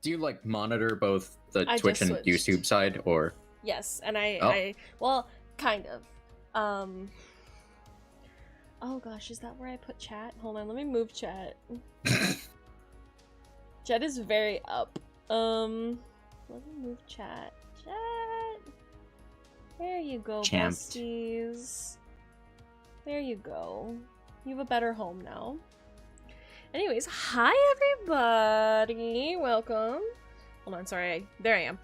Do you like monitor both the I Twitch just and switched. YouTube side, or? Yes, and Oh. I well, kind of. Oh gosh, is that where I put chat? Hold on, let me move chat. Chat is very up. Let me move chat. Chat. There you go, Champed. besties. There you go. You have a better home now. Anyways, hi everybody. Welcome. Hold on, sorry. There I am.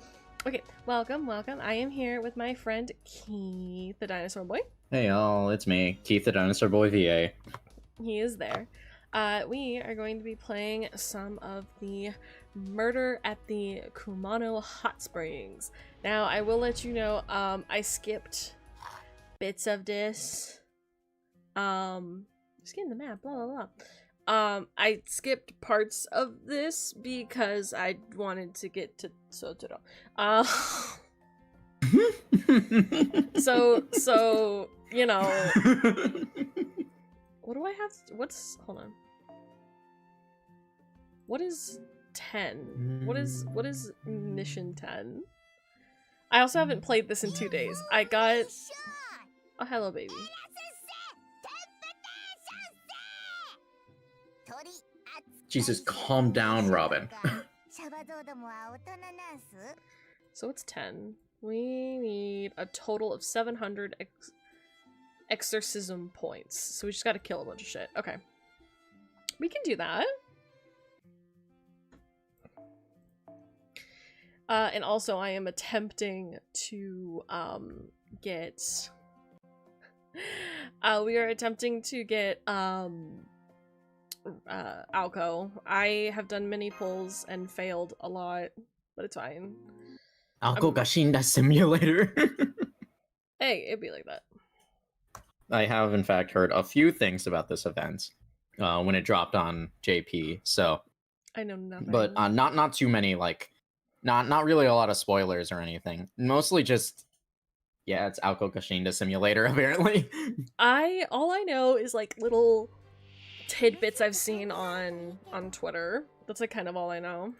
Okay, welcome. I am here with my friend Keith, the dinosaur boy. Hey y'all, it's me, Keith the Dinosaur Boy VA. He is there. We are going to be playing some of the Murder at the Kumano Hot Springs. Now, I will let you know, I skipped bits of this. Just getting the map, blah, blah, blah. I skipped parts of this because I wanted to get to Sotoro. So, you know, what do I have? Hold on. What is 10? What is mission 10? I also haven't played this in 2 days. I got... Oh, hello, baby. Jesus, calm down, Robin. So it's 10. We need a total of 700 exorcism points. So we just gotta kill a bunch of shit. Okay. We can do that. And also I am attempting to get... we are attempting to get Alco. I have done many pulls and failed a lot, but it's fine. Alco Gashinda Simulator. Hey, it'd be like that. I have in fact heard a few things about this event when it dropped on JP, so I know nothing. but not too many, like not really a lot of spoilers or anything. Mostly just yeah, it's Alco Gashinda Simulator apparently. All I know is like little tidbits I've seen on Twitter. That's like kind of all I know.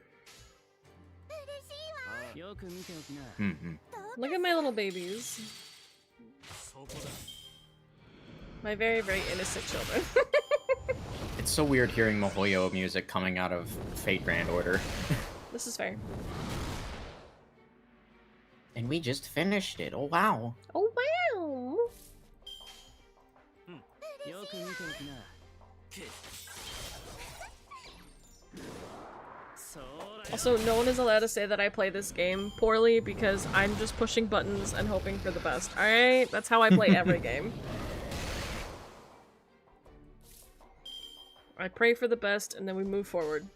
Look at my little babies. My very, very innocent children. It's so weird hearing Mihoyo music coming out of Fate Grand Order. This is fair. And we just finished it. Oh wow. Oh wow. Also, no one is allowed to say that I play this game poorly because I'm just pushing buttons and hoping for the best. Alright? That's how I play every game. I pray for the best and then we move forward.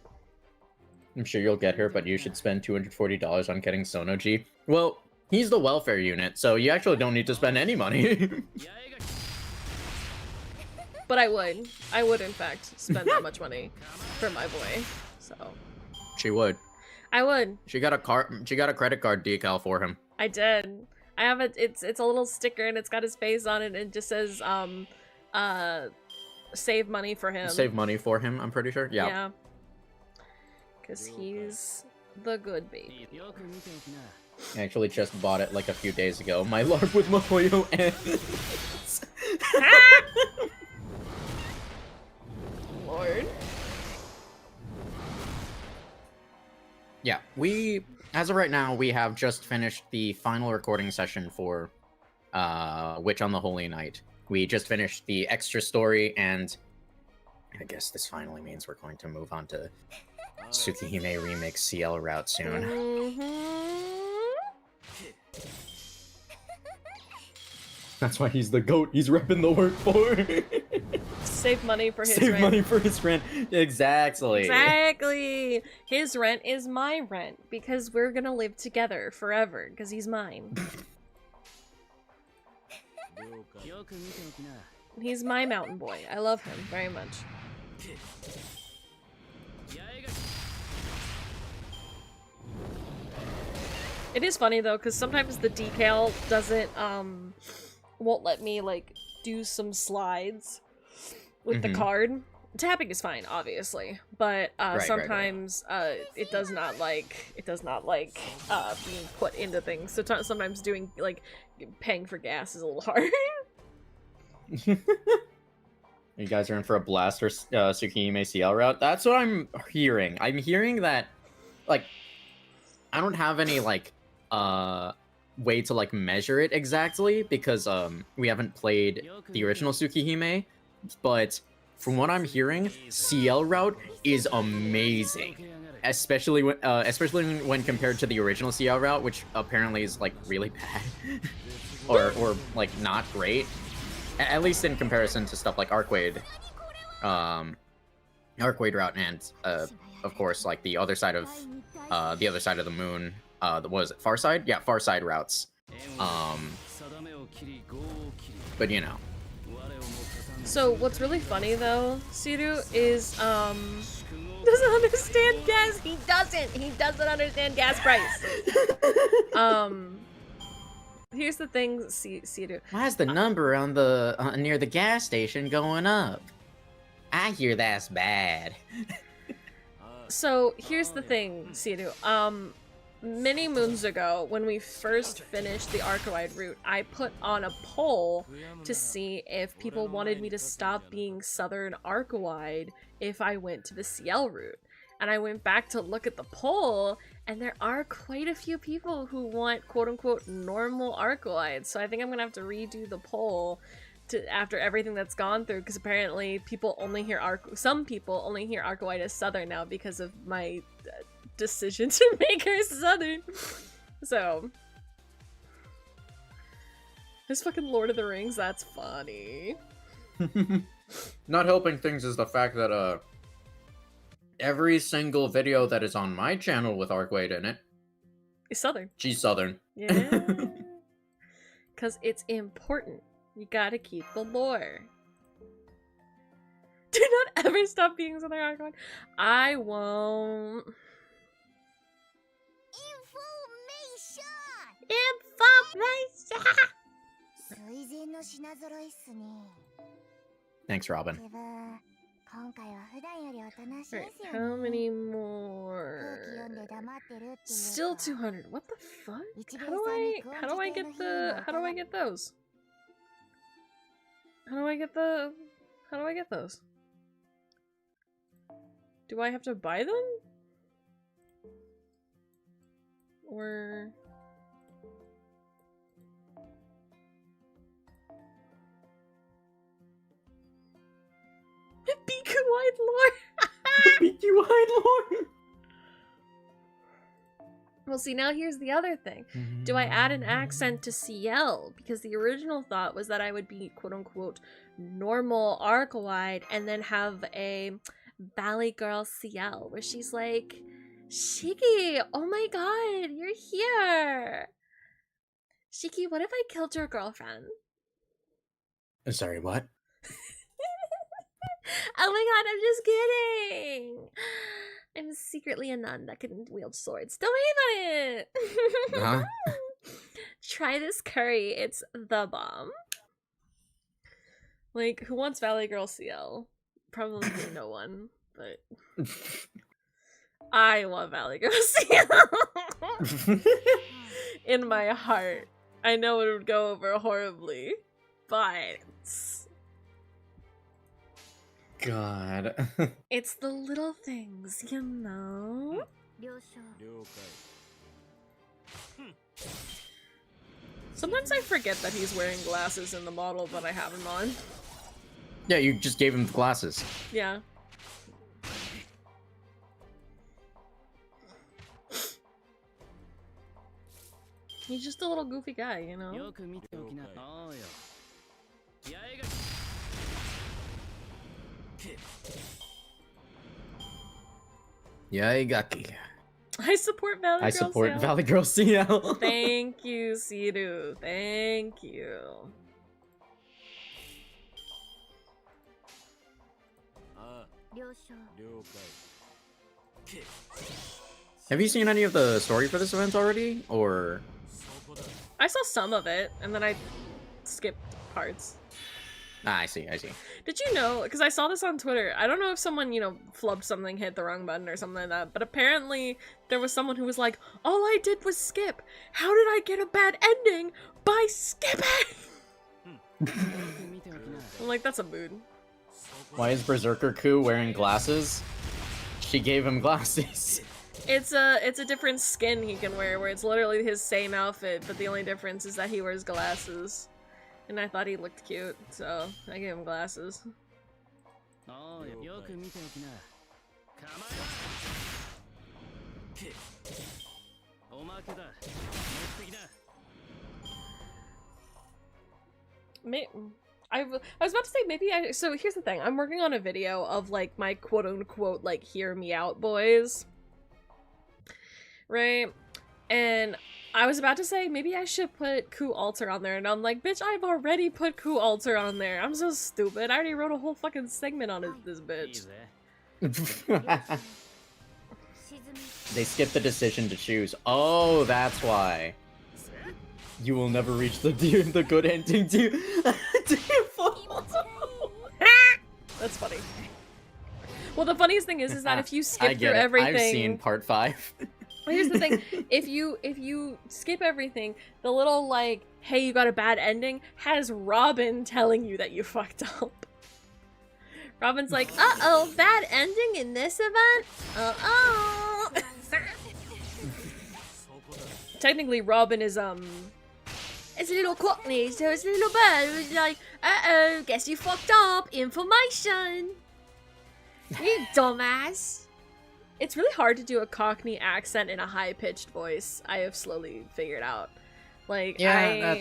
I'm sure you'll get her, but you should spend $240 on getting Sonoji. Well, he's the welfare unit, so you actually don't need to spend any money. But I would. I would, in fact, spend that much money for my boy. So. She would. I would. She got a credit card decal for him. I did. I have it. It's a little sticker and it's got his face on it and it just says save money for him. Save money for him, I'm pretty sure. Yeah. Yeah. Because he's the good baby. I actually just bought it like a few days ago. My LARP with Mihoyo ends. Lord. Yeah, as of right now, we have just finished the final recording session for Witch on the Holy Night. We just finished the extra story, and I guess this finally means we're going to move on to Tsukihime Remix CL route soon. That's why he's the GOAT. He's repping the work for. Save money for his rent. Save money for his rent. Exactly. Exactly. His rent is my rent because we're gonna live together forever because he's mine. He's my mountain boy. I love him very much. It is funny though, because sometimes the decal doesn't, won't let me like do some slides with the card tapping is fine, obviously, but Right. sometimes it does not like being put into things. So sometimes doing like paying for gas is a little hard. You guys are in for a blast or Tsukihime CL route. That's what I'm hearing. I'm hearing that, like, I don't have any like way to like measure it exactly because we haven't played the original Tsukihime, but from what I'm hearing, CL route is amazing, especially when compared to the original CL route, which apparently is like really bad or like not great. At least in comparison to stuff like Arcwade route, and of course like the other side of the moon. What was it? Far Side? Yeah, Far Side routes. But you know. So what's really funny though, Siru, is doesn't understand gas. He doesn't understand gas price. Here's the thing, Siru. Why is the number on the near the gas station going up? I hear that's bad. So here's the thing, Siru. Many moons ago, when we first finished the Arcwide route, I put on a poll to see if people wanted me to stop being Southern Arcwide if I went to the CL route. And I went back to look at the poll, and there are quite a few people who want quote-unquote normal Arcwide. So I think I'm gonna have to redo the poll after everything that's gone through, because apparently some people only hear Arcwide as Southern now because of my decision to make her Southern. So this fucking Lord of the Rings, that's funny. Not helping things is the fact that every single video that is on my channel with Arcwade in it is Southern. She's Southern. Yeah. Because it's important. You gotta keep the lore. Do not ever stop being Southern Arcwide. I won't. Thanks, Robin. Right, how many more? Still 200. What the fuck? How do I get those? How do I get those? Do I have to buy them? Or Biku Wide Lore! Biku Wide Lore! Well, see, now here's the other thing. Do I add an accent to CL? Because the original thought was that I would be quote-unquote normal Arcwide and then have a Valley Girl CL where she's like, Shiki, oh my god, you're here! Shiki, what if I killed your girlfriend? Sorry, what? Oh my god, I'm just kidding! I'm secretly a nun that can wield swords. Don't worry about it! Huh? Try this curry, it's the bomb. Like, who wants Valley Girl CL? Probably no one, but I want Valley Girl CL. In my heart. I know it would go over horribly, but God. it's the little things, you know? Sometimes I forget that he's wearing glasses in the model that I have him on. Yeah, you just gave him the glasses. Yeah. He's just a little goofy guy, you know? Yaigaki. I support Valley Girl I support CL. Valley Girl CL. Thank you, Siru. Thank you. Have you seen any of the story for this event already? Or I saw some of it, and then I skipped parts. Ah, I see. Did you know, because I saw this on Twitter, I don't know if someone, flubbed something, hit the wrong button or something like that, but apparently there was someone who was like, all I did was skip. How did I get a bad ending? By skipping! I'm like, that's a mood. Why is Berserker Ku wearing glasses? She gave him glasses. It's a different skin he can wear, where it's literally his same outfit, but the only difference is that he wears glasses. And I thought he looked cute, so I gave him glasses. I was about to say maybe so here's the thing, I'm working on a video of like my quote-unquote like hear me out boys, right? And I was about to say maybe I should put Ku Alter on there, and I'm like, bitch, I've already put Ku Alter on there. I'm so stupid. I already wrote a whole fucking segment on this bitch. They skipped the decision to choose. Oh, that's why. You will never reach the good ending. Do you That's funny. Well, the funniest thing is that if you skip through everything, I've seen part 5. Well, here's the thing, if you skip everything, the little like, hey, you got a bad ending, has Robin telling you that you fucked up. Robin's like, uh-oh, bad ending in this event? Uh-oh. Technically, Robin is, it's a little cockney, so it's a little bird who's like, uh-oh, guess you fucked up, information. You dumbass. It's really hard to do a Cockney accent in a high-pitched voice. I have slowly figured out. Like, yeah.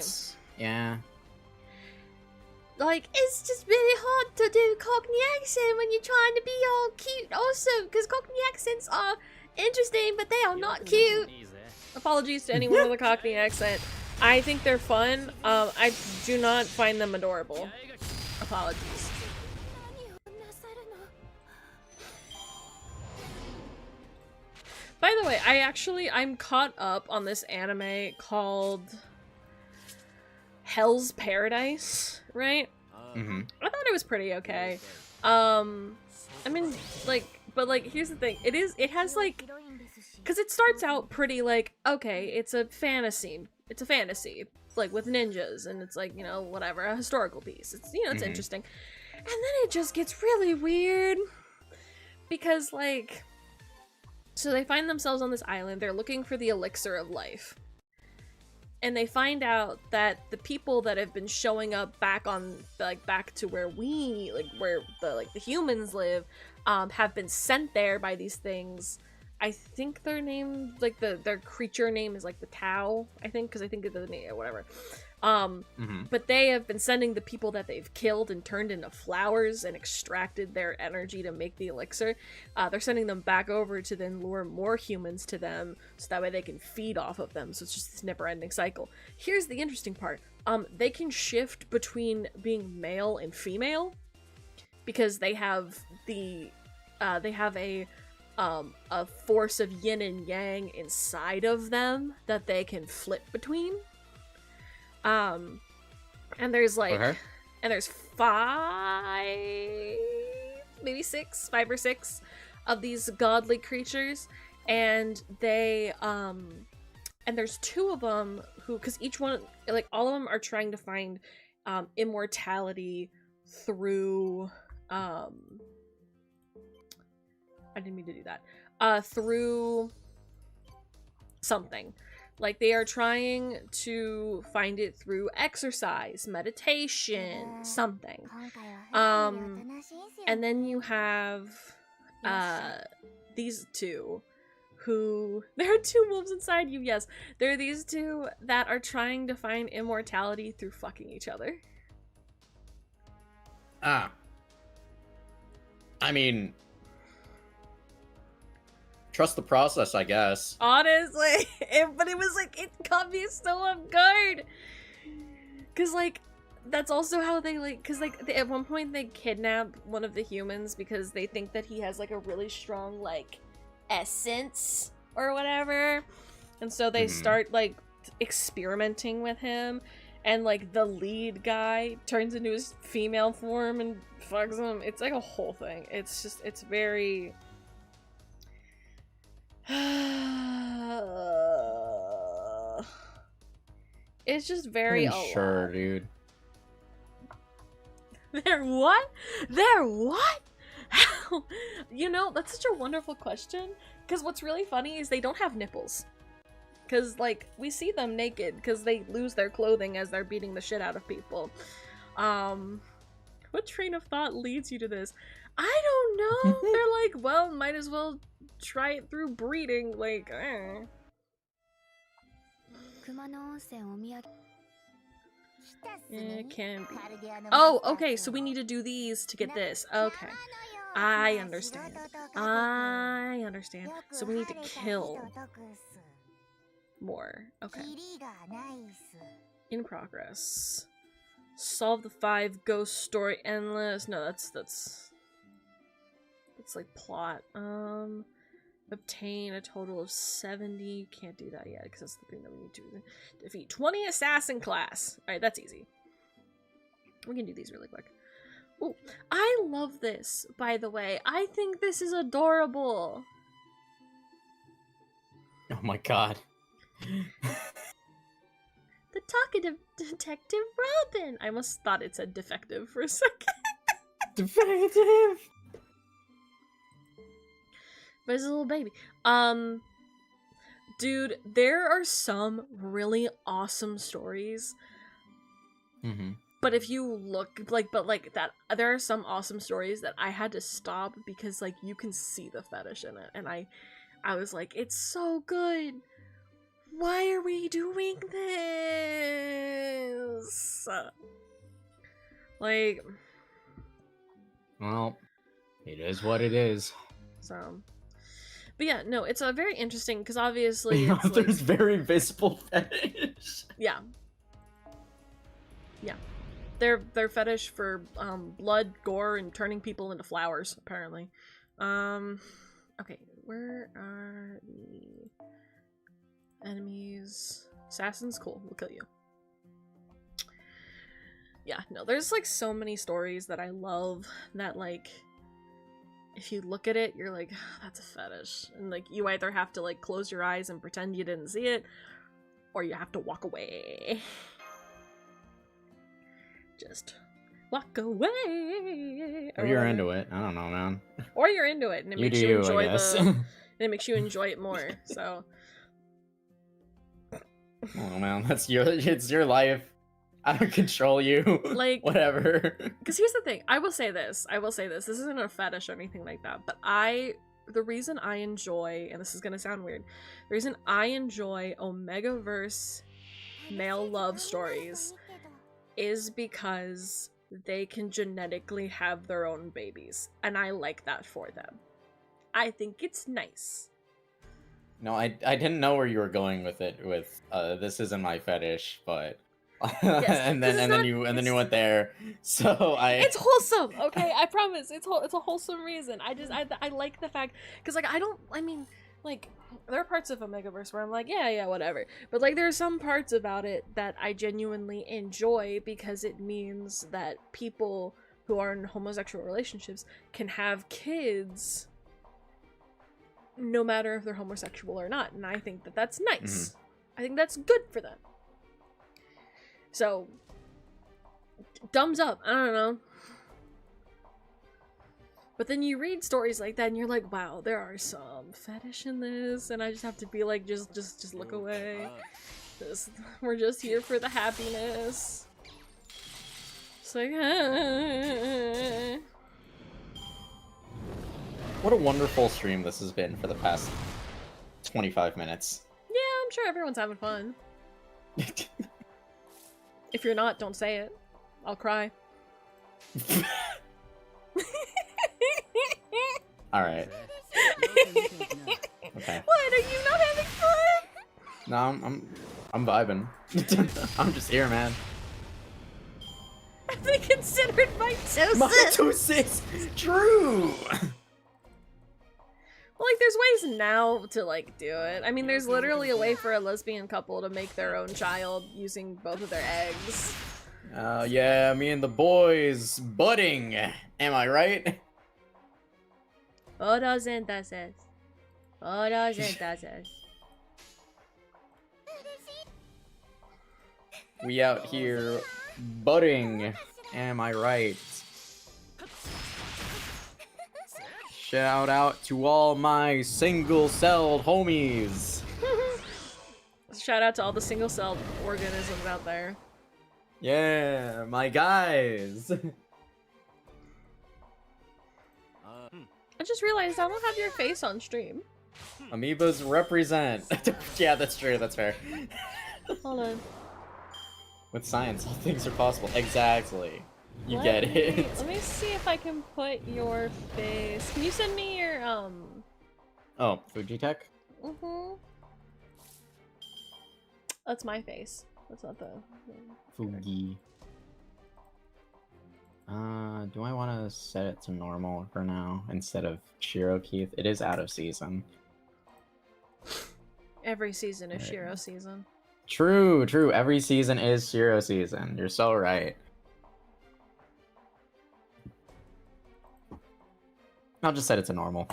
Like, it's just really hard to do Cockney accent when you're trying to be all cute also, because Cockney accents are interesting, but they are not cute. Apologies to anyone with a Cockney accent. I think they're fun. I do not find them adorable. Apologies. By the way, I'm caught up on this anime called Hell's Paradise, right? Mm-hmm. I thought it was pretty okay. I mean, like, but like, here's the thing. It has like, because it starts out pretty like, okay, it's a fantasy, like with ninjas, and it's like, whatever, a historical piece. It's, it's interesting. And then it just gets really weird, because like, so they find themselves on this island, they're looking for the elixir of life. And they find out that the people that have been showing up back to where where the humans live, have been sent there by these things. I think their name, like their creature name is like the Tau, I think, because I think of the name, whatever. But they have been sending the people that they've killed and turned into flowers and extracted their energy to make the elixir. They're sending them back over to then lure more humans to them, so that way they can feed off of them. So it's just this never-ending cycle. Here's the interesting part. They can shift between being male and female, because they have a force of yin and yang inside of them that they can flip between. And there's like, and there's 5 or 6 of these godly creatures, and they, and there's 2 of them who, because each one, like, all of them are trying to find, immortality through, I didn't mean to do that, through something. Like, they are trying to find it through exercise, meditation, something. And then you have these 2 who... There are 2 wolves inside you, yes. There are these 2 that are trying to find immortality through fucking each other. I mean... Trust the process, I guess. Honestly, but it was like, it caught me so off guard. Cause like, that's also how they like, cause like, at one point they kidnap one of the humans because they think that he has like a really strong like essence or whatever. And so they start like experimenting with him. and like the lead guy turns into his female form and fucks him. It's like a whole thing. It's just, it's very it's just very sure, dude. They're what? They're what? You know, that's such a wonderful question, because what's really funny is they don't have nipples. Because, like, we see them naked because they lose their clothing as they're beating the shit out of people. What train of thought leads you to this? I don't know. They're like, well, might as well try it through breeding. Like, It can be. Oh, okay, so we need to do these to get this. Okay. I understand. I understand. So we need to kill more. Okay. In progress. Solve the 5 ghost story endless. No, that's like plot. Obtain a total of 70. Can't do that yet because that's the thing that we need to defeat. 20 assassin class. Alright, that's easy. We can do these really quick. Oh, I love this, by the way. I think this is adorable. Oh my god. The talkative detective Robin. I almost thought it said defective for a second. Defective. But it's a little baby. Dude, there are some really awesome stories. Mm-hmm. But if you look, there are some awesome stories that I had to stop because, like, you can see the fetish in it. And I was like, it's so good. Why are we doing this? Like, well, it is what it is. So, but yeah, no, it's a very interesting, because obviously it's there's very visible fetish. Yeah. Yeah. They're fetish for blood, gore, and turning people into flowers, apparently. Okay, where are the enemies? Assassins? Cool, we'll kill you. Yeah, no, there's like so many stories that I love that, like, if you look at it, you're like, oh, that's a fetish. And like, you either have to like close your eyes and pretend you didn't see it, or you have to walk away. Just walk away. Or you're into it. I don't know, man. Or you're into it, and it makes you enjoy and it makes you enjoy it more. So. Oh man, it's your life. I don't control you. Like, whatever. Because here's the thing. I will say this. This isn't a fetish or anything like that. But the reason I enjoy, and this is gonna sound weird, the reason I enjoy Omegaverse male love stories is because they can genetically have their own babies, and I like that for them. I think it's nice. No, I didn't know where you were going with it. With this isn't my fetish, but. Yes, and then you went there, so it's wholesome, okay? I promise it's a wholesome reason. I like the fact, because like I mean like there are parts of Omegaverse where I'm like yeah whatever, but like there are some parts about it that I genuinely enjoy because it means that people who are in homosexual relationships can have kids no matter if they're homosexual or not, and I think that that's nice. I think that's good for them. So, thumbs up, I don't know. But then you read stories like that and you're like, wow, there are some fetish in this, and I just have to be like, just look away. We're just here for the happiness. It's like, What a wonderful stream this has been for the past 25 minutes. Yeah, I'm sure everyone's having fun. If you're not, don't say it. I'll cry. Alright. Okay. What? Are you not having fun? No, I'm vibing. I'm just here, man. Have they considered mitosis? Mitosis! True! Well, like there's ways now to like do it. I mean, there's literally a way for a lesbian couple to make their own child using both of their eggs. Yeah, me and the boys budding. Am I right? Photosynthesis. Photosynthesis. We out here budding. Am I right? Shout out to all my single-celled homies. Shout out to all the single-celled organisms out there. Yeah, my guys. I just realized I don't have your face on stream. Amoebas represent. Yeah, that's true. That's fair. Hold on. With science, all things are possible. Exactly. You Let get me- it. Let me see if I can put your face. Can you send me your Oh, Fujitech? That's my face. That's not the Fugi. Do I want to set it to normal for now instead of Shiro Keith? It is out of season. Every season is Right. Shiro season. True, true. Every season is Shiro season. You're so right. I'll just set it to normal.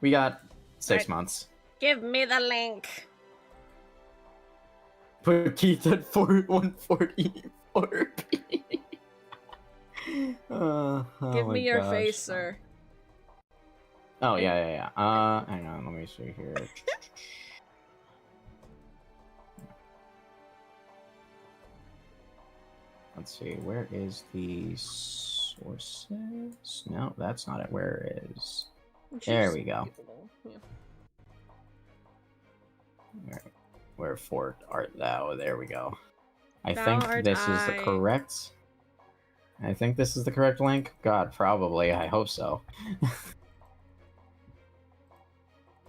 We got 6 Right. months. Give me the link. Put Keith at 144p. Give me your face, sir. Oh, yeah. Hang on, let me see here. Let's see, where is the sources? No, that's not it. Where is... There we go. Yeah. Where Fort art thou? There we go. I Thou think art this is the I. correct... I think this is the correct link. God, probably. I hope so.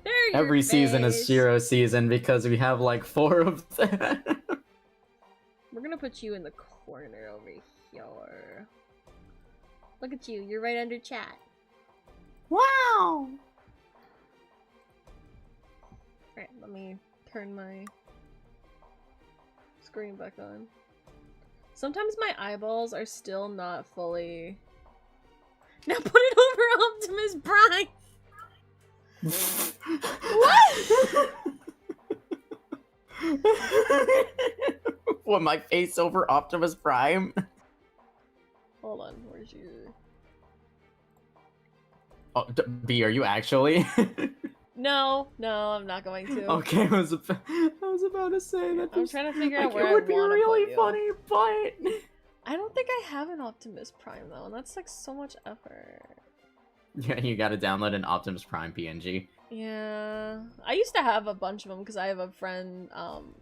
There your Every season is face. Shiro season because we have like 4 of them. We're gonna put you in the corner over here. Look at you. You're right under chat. Wow! Alright, let me turn my screen back on. Sometimes my eyeballs are still not fully... Now put it over Optimus Prime! What? What, my face over Optimus Prime? Hold on, where's your... Oh, B, are you actually? No, I'm not going to. Okay, I was about to say that. I'm trying to figure out like, where it would be I wanna really put you. funny, but I don't think I have an Optimus Prime though, and that's like so much effort. yeah, you got to download an Optimus Prime PNG. Yeah, I used to have a bunch of them because I have a friend,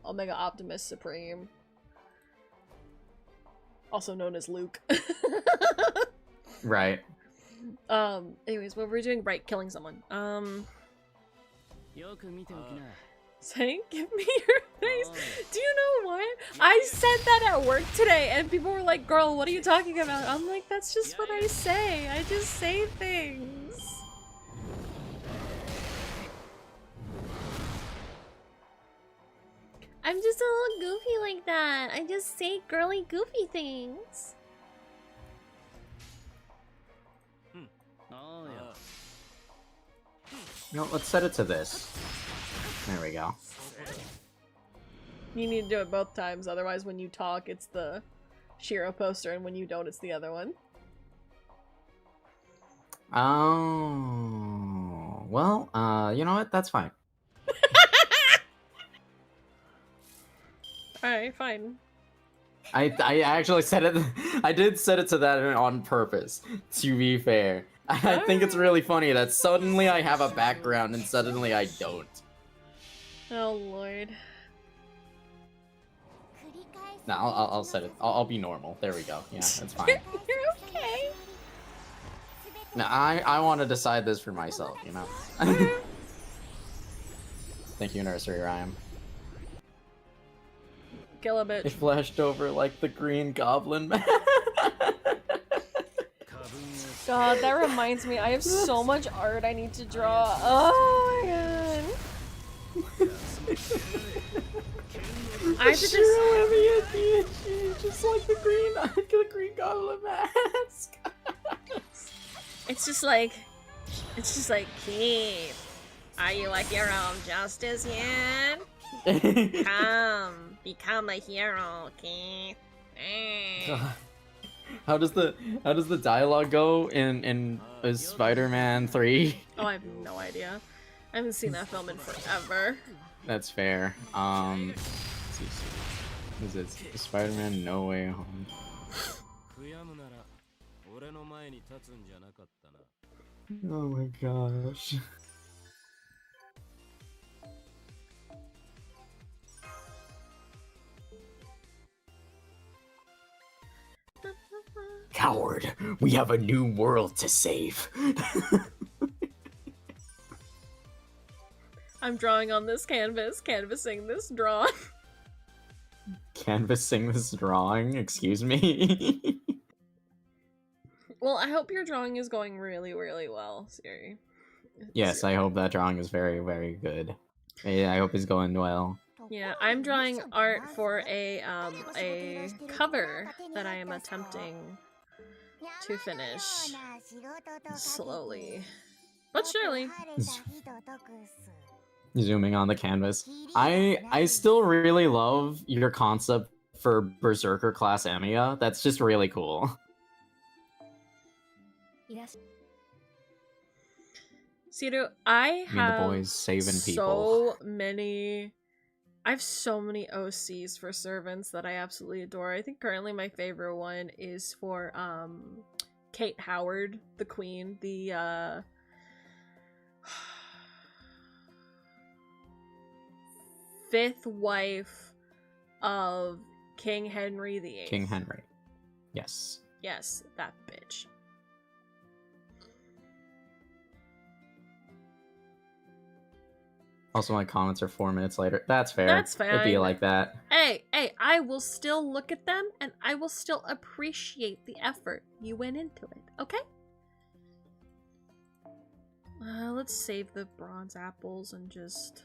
Omega Optimus Supreme, also known as Luke. Right. Anyways, what we're doing, right? Killing someone. Saying, give me your face. Do you know what? I said that at work today, and people were like, "Girl, what are you talking about?" I'm like, "That's just what I say. I just say things." I'm just a little goofy like that. I just say girly, goofy things. No, let's set it to this. There we go. You need to do it both times, otherwise when you talk, it's the Shiro poster, and when you don't, it's the other one. Oh, well, you know what? That's fine. Alright, fine. I actually set it. I did set it to that on purpose. To be fair, I think it's really funny that suddenly I have a background and suddenly I don't. Oh lord. No, I'll set it. I'll be normal. There we go. Yeah, that's fine. You're okay. No, I want to decide this for myself. You know. Thank you, Nursery Rhyme. Kill a It bitch. flashed over like the Green Goblin man. God, that reminds me. I have so much art I need to draw. Oh my god. I have to just like the green goblin mask. It's just like, Keith, are you a hero of justice yet? Become a hero, Keith. How does the dialogue go in Spider-Man 3? Oh, I have no idea. I haven't seen that film in forever. That's fair. Let's see. Is it Spider-Man No Way Home? Oh my gosh. Coward, we have a new world to save. I'm drawing on this canvas, canvassing this drawing. Canvassing this drawing? Excuse me? Well, I hope your drawing is going really, really well, Siri. Yes, I hope that drawing is very, very good. Yeah, I hope it's going well. Yeah, I'm drawing art for a cover that I am attempting to finish slowly but surely. Zooming on the canvas. I still really love your concept for Berserker class Emiya. That's just really cool. Siru, I have the boys saving so many. I have so many OCs for servants that I absolutely adore. I think currently my favorite one is for Kate Howard, the queen, the fifth wife of King Henry VIII. King Henry. Yes. Yes, that bitch. Also, my comments are 4 minutes later. That's fair. That's fine. It'd be like that. Hey, I will still look at them, and I will still appreciate the effort you went into it, okay? Let's save the bronze apples and just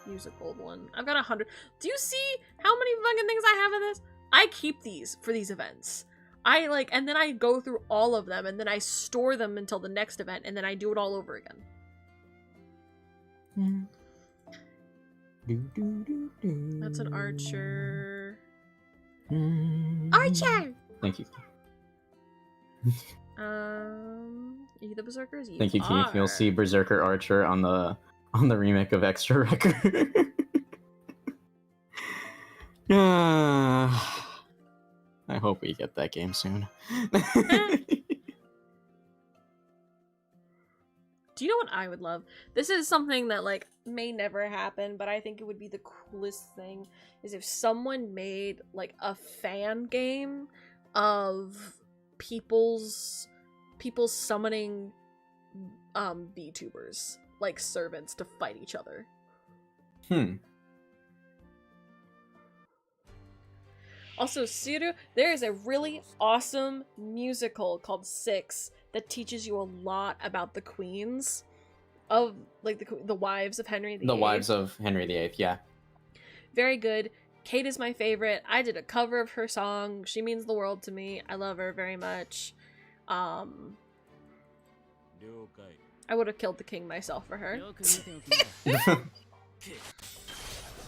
use a gold one. I've got 100. Do you see how many fucking things I have in this? I keep these for these events. And then I go through all of them, and then I store them until the next event, and then I do it all over again. That's an archer. Archer! Thank you. Are you the berserkers? Thank you, Keith. You'll see Berserker Archer on the remake of Extra Record. I hope we get that game soon. Do you know what I would love? This is something that, like, may never happen, but I think it would be the coolest thing, is if someone made, like, a fan game of people's summoning VTubers, like servants, to fight each other. Also, Siru, there is a really awesome musical called Six that teaches you a lot about the queens of, like, the wives of Henry VIII. The wives of Henry VIII, yeah. Very good. Kate is my favorite. I did a cover of her song. She means the world to me. I love her very much. I would have killed the king myself for her.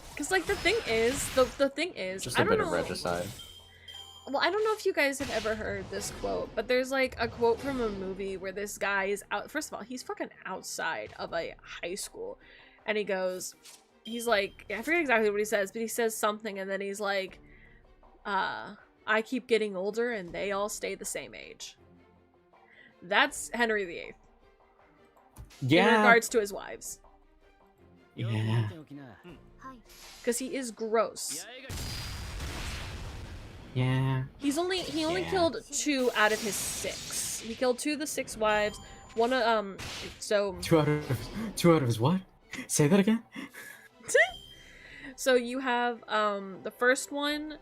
Because, like, the thing is, just a bit of regicide. Well, I don't know if you guys have ever heard this quote, but there's, like, a quote from a movie where this guy is out. First of all, he's fucking outside of a high school, and he's like, I forget exactly what he says, but he says something, and then he's like, I keep getting older, and they all stay the same age. That's Henry VIII. Yeah. In regards to his wives. Yeah. Because he is gross. Yeah. He only killed 2 out of his 6. He killed 2 of the 6 wives. One so 2 out of his what? Say that again. So you have the first one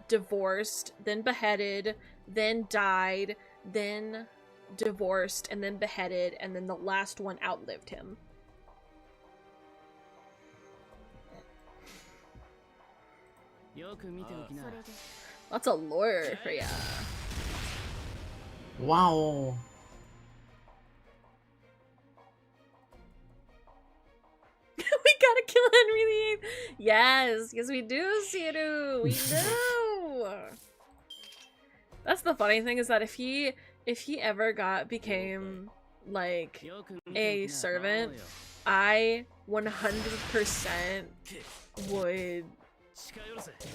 divorced, then beheaded, then died, then divorced and then beheaded, and then the last one outlived him. Lots of lore for ya. Wow. We gotta kill Henry VIII. Yes, we do, Siru. We do. That's the funny thing, is that if he ever became like a servant, I 100% would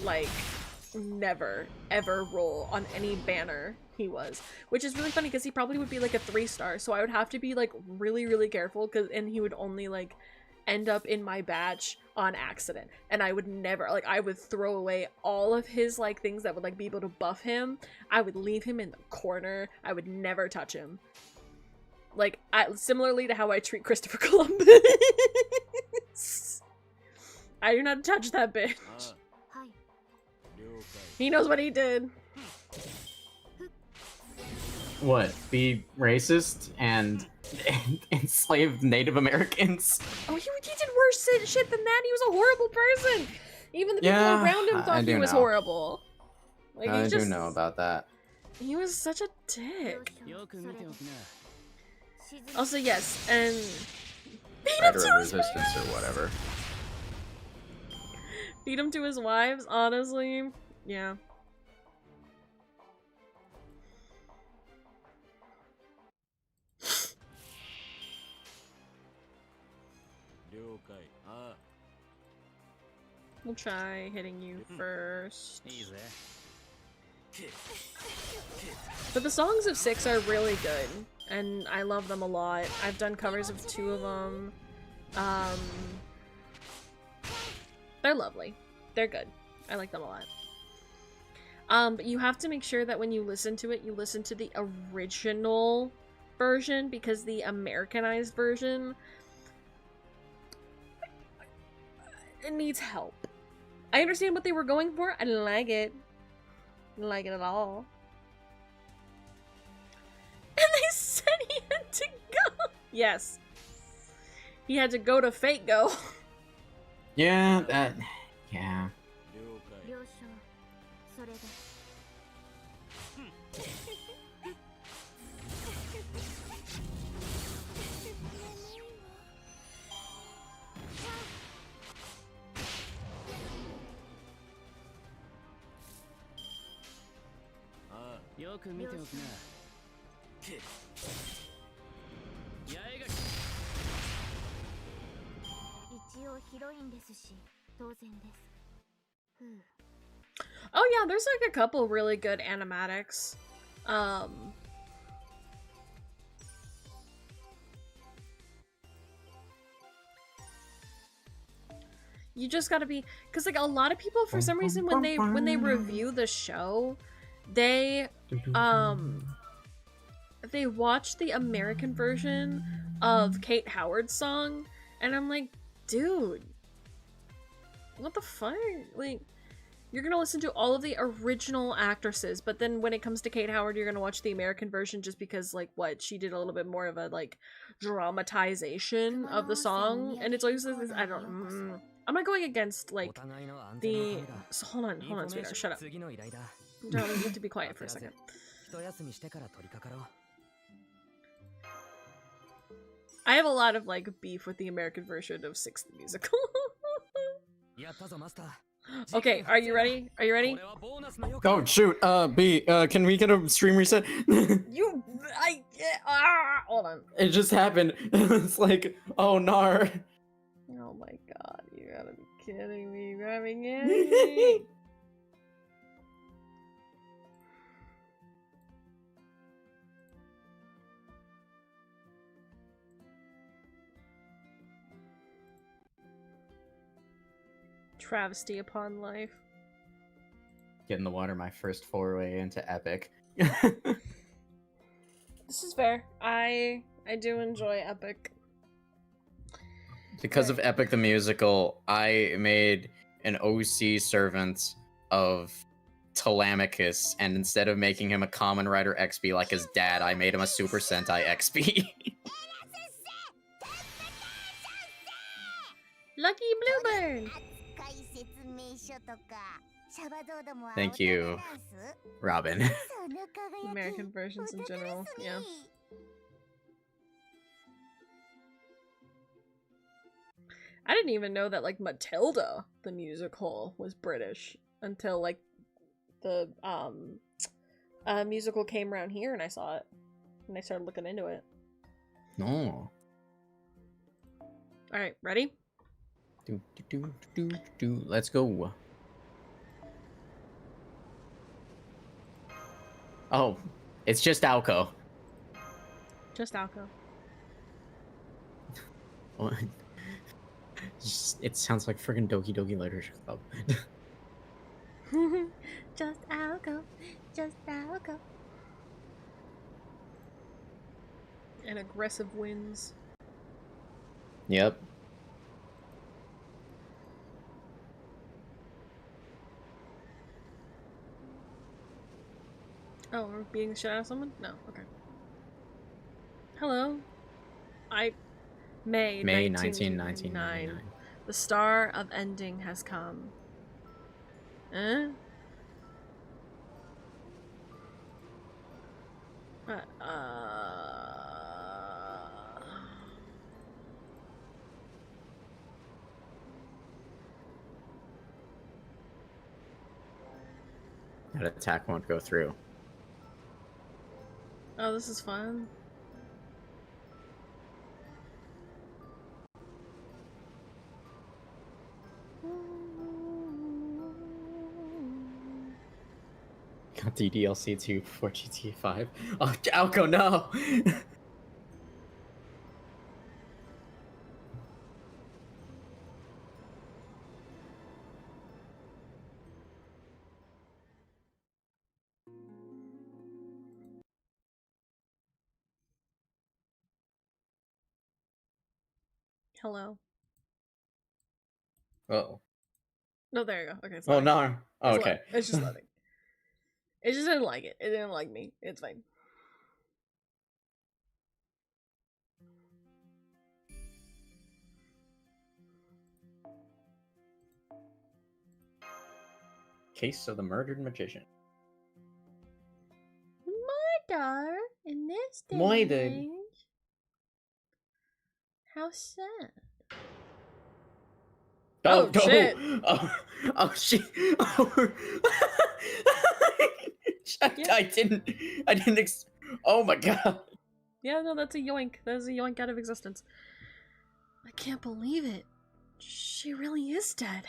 like never ever roll on any banner he was, which is really funny because he probably would be like a 3-star, so I would have to be like really careful, and he would only like end up in my batch on accident, and I would never, like, I would throw away all of his like things that would like be able to buff him. I would leave him in the corner. I would never touch him, like similarly to how I treat Christopher Columbus. I do not touch that bitch. He knows what he did. What? Be racist and enslave Native Americans? Oh, he did worse shit than that. He was a horrible person. Even the people around him thought he was horrible. Like, I do know about that. He was such a dick. Also, yes, and Rider of Resistance or whatever. Feed him to his wives, honestly. Yeah. We'll try hitting you first. But the songs of 6 are really good, and I love them a lot. I've done covers of 2 of them. They're lovely. They're good. I like them a lot. But you have to make sure that when you listen to it, you listen to the original version, because the Americanized version, it needs help. I understand what they were going for. I didn't like it. Didn't like it at all. And they said he had to go. Yes. He had to go to Fate Go. Yeah, that... yeah. Oh yeah, there's like a couple really good animatics. You just gotta be, because like a lot of people, for some reason, when they review the show, they watch the American version of Kate Howard's song, and I'm like, dude, what the fuck? Like, you're gonna listen to all of the original actresses, but then when it comes to Kate Howard, you're gonna watch the American version just because, like, what, she did a little bit more of a like dramatization of the song, and it's always this, I don't. I'm not going against like the. So hold on, sweetheart, shut up. Darling, you have to be quiet for a second. I have a lot of like beef with the American version of Six the Musical. Okay, are you ready? Are you ready? Oh shoot, B, can we get a stream reset? Hold on. It just happened. It's like, oh nar. Oh my god, you gotta be kidding me. You gotta be kidding me. Travesty upon life. Get in the water, my first foray into Epic. This is fair. I do enjoy Epic. Because of Epic the Musical, I made an OC servant of Telemachus, and instead of making him a Common Rider XP like his dad, I made him a Super Sentai XP. Lucky Bluebird! Thank you, Robin. American versions in general, yeah. I didn't even know that, like, Matilda, the musical, was British until, like, the, musical came around here and I saw it. And I started looking into it. No. Alright, ready? Let's go. Oh, it's just Alco. Just Alco. It sounds like friggin' Doki Doki Literature Club. Just Alco. Just Alco. And aggressive winds. Yep. Oh, we're beating the shit out of someone? No, okay. Hello. May 1999. The star of ending has come. Eh? That attack won't go through. Oh, this is fun. Got the DLC 2 before GTA 5. Oh, Alco, no! Hello. Oh. No, there you go. Okay, Oh, sorry. no. Oh, okay. It's just loading. It just didn't like it. It didn't like me. It's fine. Case of the Murdered Magician. Murder in this day Murdered. and age? How sad. Oh, shit. Oh shit. Oh. I didn't oh my god. Yeah, no, that's a yoink. That is a yoink out of existence. I can't believe it. She really is dead.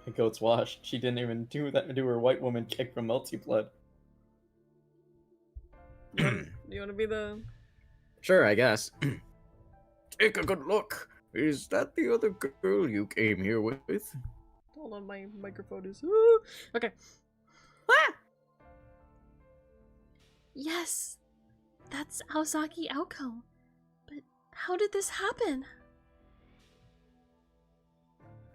The goat's washed. She didn't even do her white woman kick from Multi-Blood. Do you want to be the... Sure, I guess. Take a good look. Is that the other girl you came here with? Hold on, my microphone is... Okay. Ah! Yes, that's Aozaki Aoko. But how did this happen?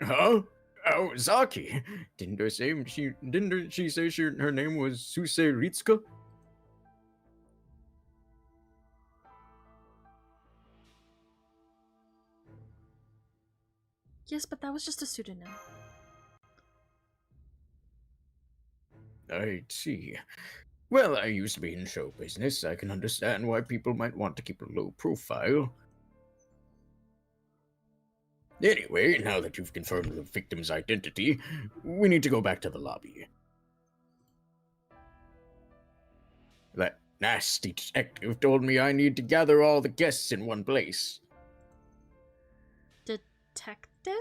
Huh? Oh, Zaki. Didn't she say her name was Suse Ritsuka? Yes, but that was just a pseudonym. I see. Well, I used to be in show business. I can understand why people might want to keep a low profile. Anyway, now that you've confirmed the victim's identity, we need to go back to the lobby. That nasty detective told me I need to gather all the guests in one place. Detective?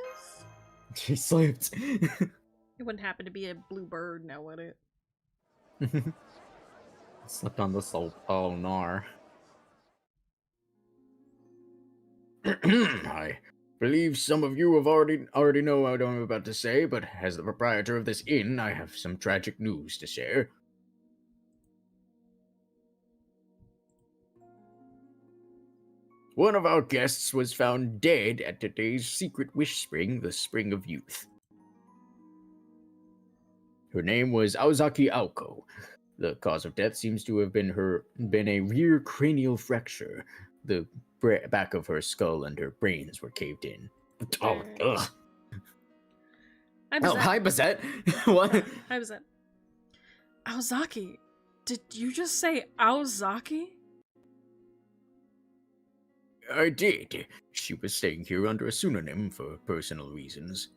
She slipped. It wouldn't happen to be a blue bird, now would it? Slipped on the soul. Oh, nar. I believe some of you have already know what I'm about to say, but as the proprietor of this inn, I have some tragic news to share. One of our guests was found dead at today's secret wish spring, the Spring of Youth. Her name was Aozaki Aoko. The cause of death seems to have been a rear cranial fracture. The back of her skull and her brains were caved in. Oh, ugh. Hi, Oh, Bazette. hi, Bazette. What? Hi, Bazette. Aozaki. Did you just say Aozaki? I did. She was staying here under a pseudonym for personal reasons.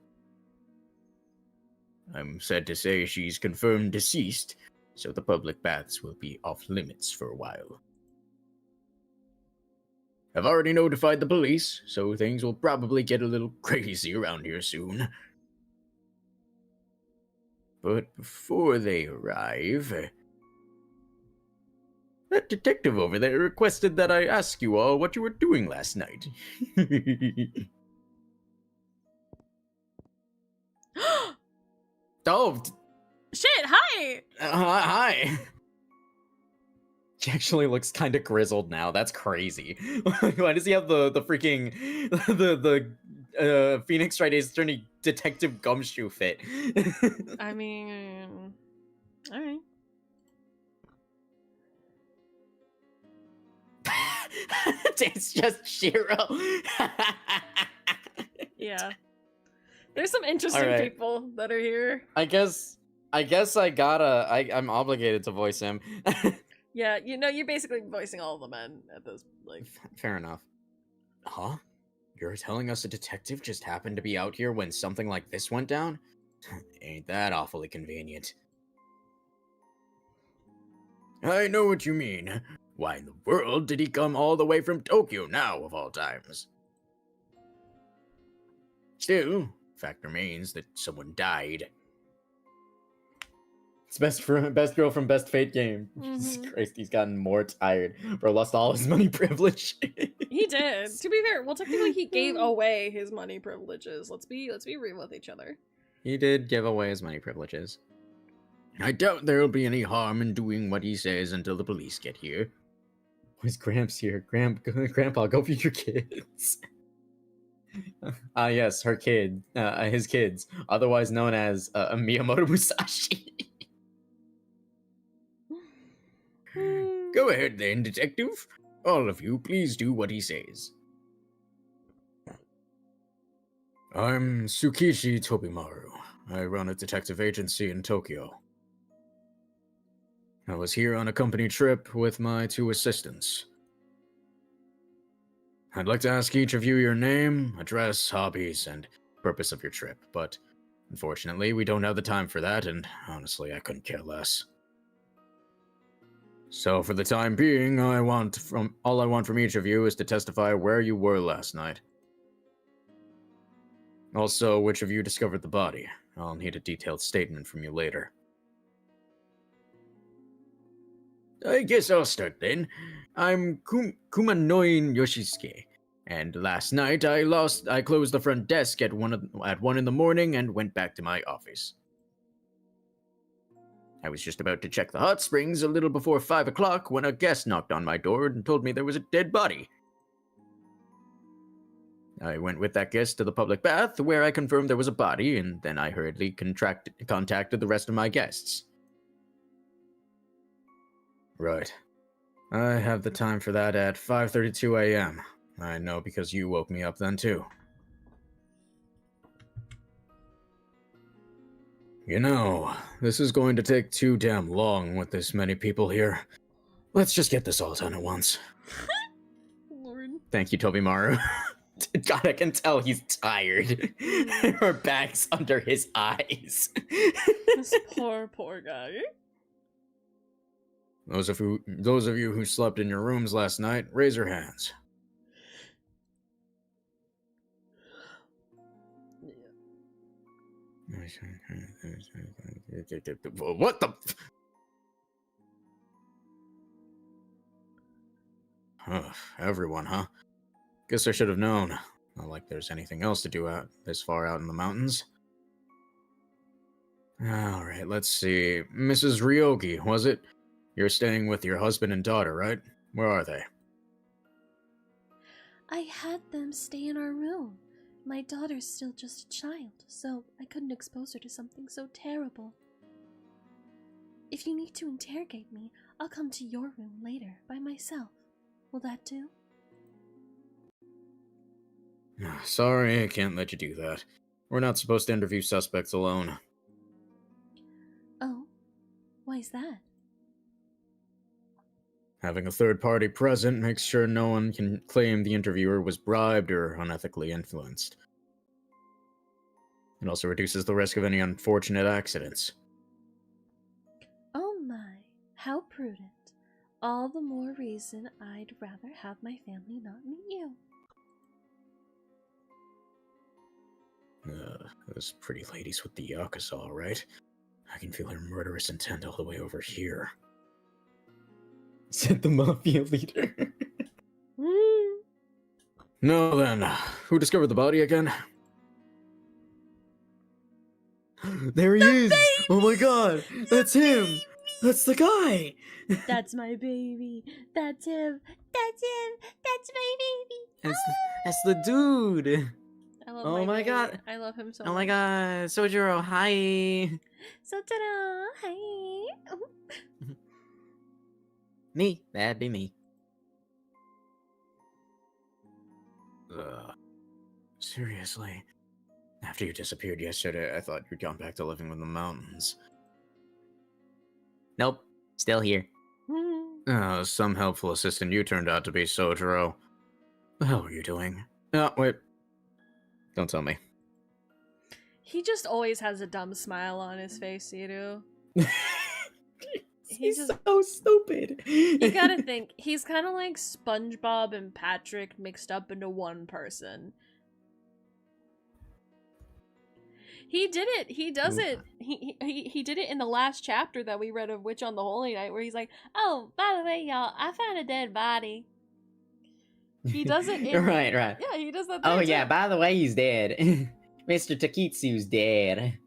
I'm sad to say she's confirmed deceased, so the public baths will be off limits for a while. I've already notified the police, so things will probably get a little crazy around here soon. But before they arrive, that detective over there requested that I ask you all what you were doing last night. Oh, Shit, hi! hi. He actually looks kind of grizzled now. That's crazy. Why does he have the freaking the Phoenix Wright Ace Attorney detective gumshoe fit? I mean, all right. It's just Shiro. Yeah. There's some interesting All right. people that are here. I guess I'm obligated to voice him. Yeah, you know, you're basically voicing all the men at this, like... Fair enough. Huh? You're telling us a detective just happened to be out here when something like this went down? Ain't that awfully convenient. I know what you mean. Why in the world did he come all the way from Tokyo now, of all times? Still, fact remains that someone died. It's best girl from Best Fate game. Jesus Christ, he's gotten more tired. Bro lost all his money privilege. He did. To be fair, well, technically he gave away his money privileges. Let's be real with each other. He did give away his money privileges. I doubt there'll be any harm in doing what he says until the police get here. Where's Gramps here? Grandpa, go feed your kids. Yes, her kid. His kids, otherwise known as Miyamoto Musashi. Go ahead then, detective. All of you, please do what he says. I'm Tsukishi Tobimaru. I run a detective agency in Tokyo. I was here on a company trip with my 2 assistants. I'd like to ask each of you your name, address, hobbies, and purpose of your trip, but unfortunately we don't have the time for that, and honestly I couldn't care less. So for the time being, all I want from each of you is to testify where you were last night. Also, which of you discovered the body. I'll need a detailed statement from you later. I guess I'll start then. I'm Kumanoin Yoshisuke, and last night I closed the front desk at 1 in the morning and went back to my office. I was just about to check the hot springs a little before 5 o'clock when a guest knocked on my door and told me there was a dead body. I went with that guest to the public bath, where I confirmed there was a body, and then I hurriedly contacted the rest of my guests. Right. I have the time for that at 5:32 a.m. I know because you woke me up then too. You know, this is going to take too damn long with this many people here. Let's just get this all done at once. Lord. Thank you, Tobimaru. God, I can tell he's tired. Her bag's under his eyes. This poor guy. Those of you who slept in your rooms last night, raise your hands. What the? Everyone, huh? Guess I should have known. Not like there's anything else to do out this far out in the mountains. Alright, let's see. Mrs. Ryogi, was it? You're staying with your husband and daughter, right? Where are they? I had them stay in our room. My daughter's still just a child, so I couldn't expose her to something so terrible. If you need to interrogate me, I'll come to your room later by myself. Will that do? Sorry, I can't let you do that. We're not supposed to interview suspects alone. Oh, why is that? Having a third party present makes sure no one can claim the interviewer was bribed or unethically influenced. It also reduces the risk of any unfortunate accidents. Oh my, how prudent. All the more reason I'd rather have my family not meet you. Those pretty ladies with the Yakuza, right? I can feel her murderous intent all the way over here. Said the mafia leader. No then, who discovered the body again? There he is! Baby! Oh my god! That's him! Baby! That's the guy! That's my baby. That's him. That's him. That's my baby. That's the dude! I love Oh my baby. god. I love him so Oh much. my god, Sojiro, hi! So ta-da! Hi. Me, that'd be me. Seriously. After you disappeared yesterday, I thought you'd gone back to living in the mountains. Nope, still here. Some helpful assistant you turned out to be, Sojiro. How are you doing? Oh, wait. Don't tell me. He just always has a dumb smile on his face, Yiru. He's so stupid. You gotta think, he's kind of like SpongeBob and Patrick mixed up into one person. He did it. He does it. He did it in the last chapter that we read of Witch on the Holy Night, where he's like, "Oh, by the way, y'all, I found a dead body." He does it. In, right. Yeah, he does that. Oh there, yeah. too. By the way, he's dead. Mr. Takitsu's dead.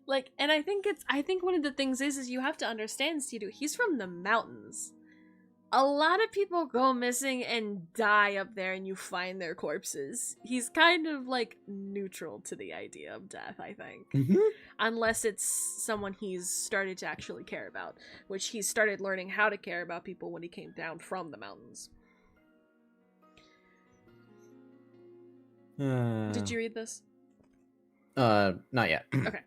Like, and I think one of the things is you have to understand, Sidu. He's from the mountains. A lot of people go missing and die up there, and you find their corpses. He's kind of like neutral to the idea of death, I think. Unless it's someone he's started to actually care about, which he started learning how to care about people when he came down from the mountains. Did you read this? Not yet. Okay.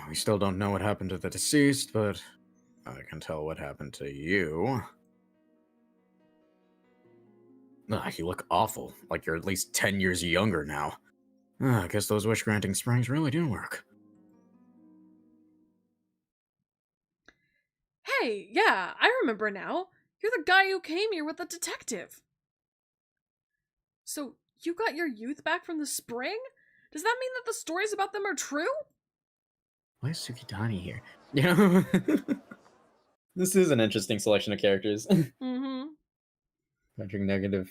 We still don't know what happened to the deceased, but I can tell what happened to you. You look awful, like you're at least 10 years younger now. I guess those wish-granting springs really do work. Hey, yeah, I remember now. You're the guy who came here with the detective. So, you got your youth back from the spring? Does that mean that the stories about them are true? Why is Sukidani here? Yeah. This is an interesting selection of characters. Mm-hmm. Patrick negative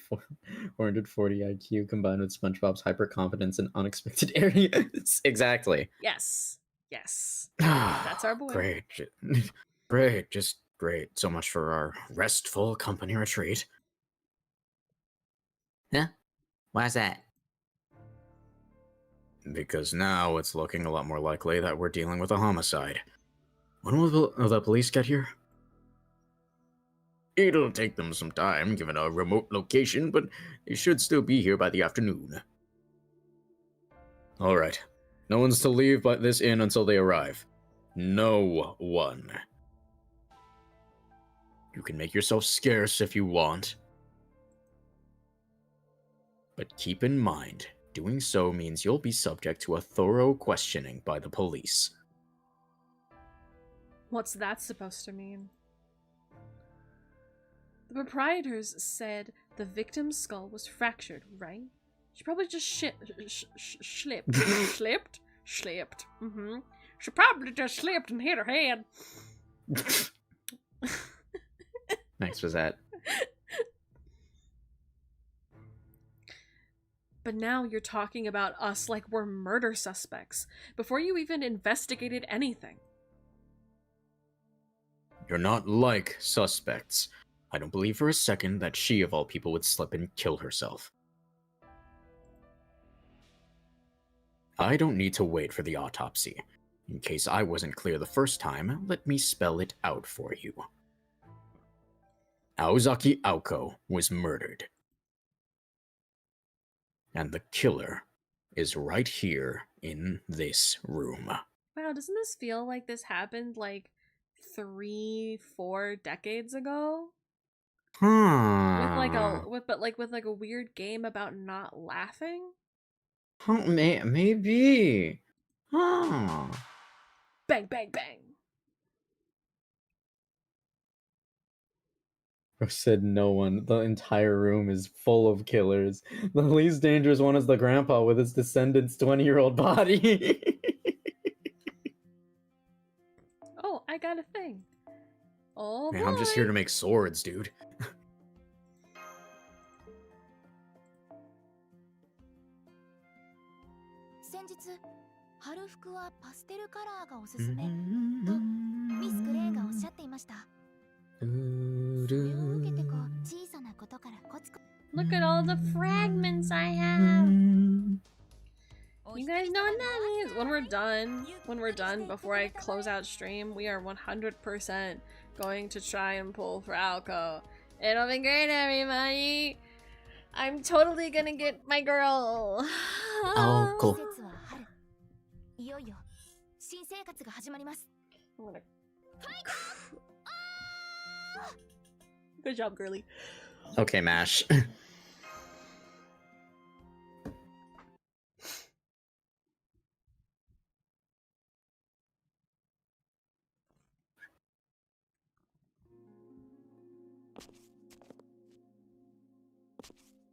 440 IQ combined with SpongeBob's hyper-confidence in unexpected areas. Exactly. Yes. That's our boy. Great. Great. Just great. So much for our restful company retreat. Yeah? Why's that? Because now it's looking a lot more likely that we're dealing with a homicide. When will the police get here? It'll take them some time, given our remote location, but they should still be here by the afternoon. Alright. No one's to leave this inn until they arrive. No one. You can make yourself scarce if you want. But keep in mind, doing so means you'll be subject to a thorough questioning by the police. What's that supposed to mean? The proprietors said the victim's skull was fractured, right? She probably just slipped. Slipped. Mm-hmm. She probably just slipped and hit her head. Thanks for that. But now you're talking about us like we're murder suspects, before you even investigated anything. You're not like suspects. I don't believe for a second that she, of all people, would slip and kill herself. I don't need to wait for the autopsy. In case I wasn't clear the first time, let me spell it out for you. Aozaki Aoko was murdered. And the killer is right here in this room. Wow, doesn't this feel like this happened like 3-4 decades ago? With like a weird game about not laughing? Maybe. Huh. Bang, bang, bang. I said no one. The entire room is full of killers. The least dangerous one is the grandpa with his descendant's 20-year-old body. Oh, I got a thing. Oh, Man, boy. I'm just here to make swords, dude. 先日春服はパステルカラーがおすすめとミス・グレーがおっしゃっていました。それを受けてこう小さなことからコツコツ Look at all the fragments I have. You guys know what that means. When we're done, before I close out stream, we are 100% going to try and pull for Alco. It'll be great, everybody. I'm totally gonna get my girl. Alco. 季節は春。いよいよ新生活が始まります。 I'm gonna... Good job, girly. Okay, Mash.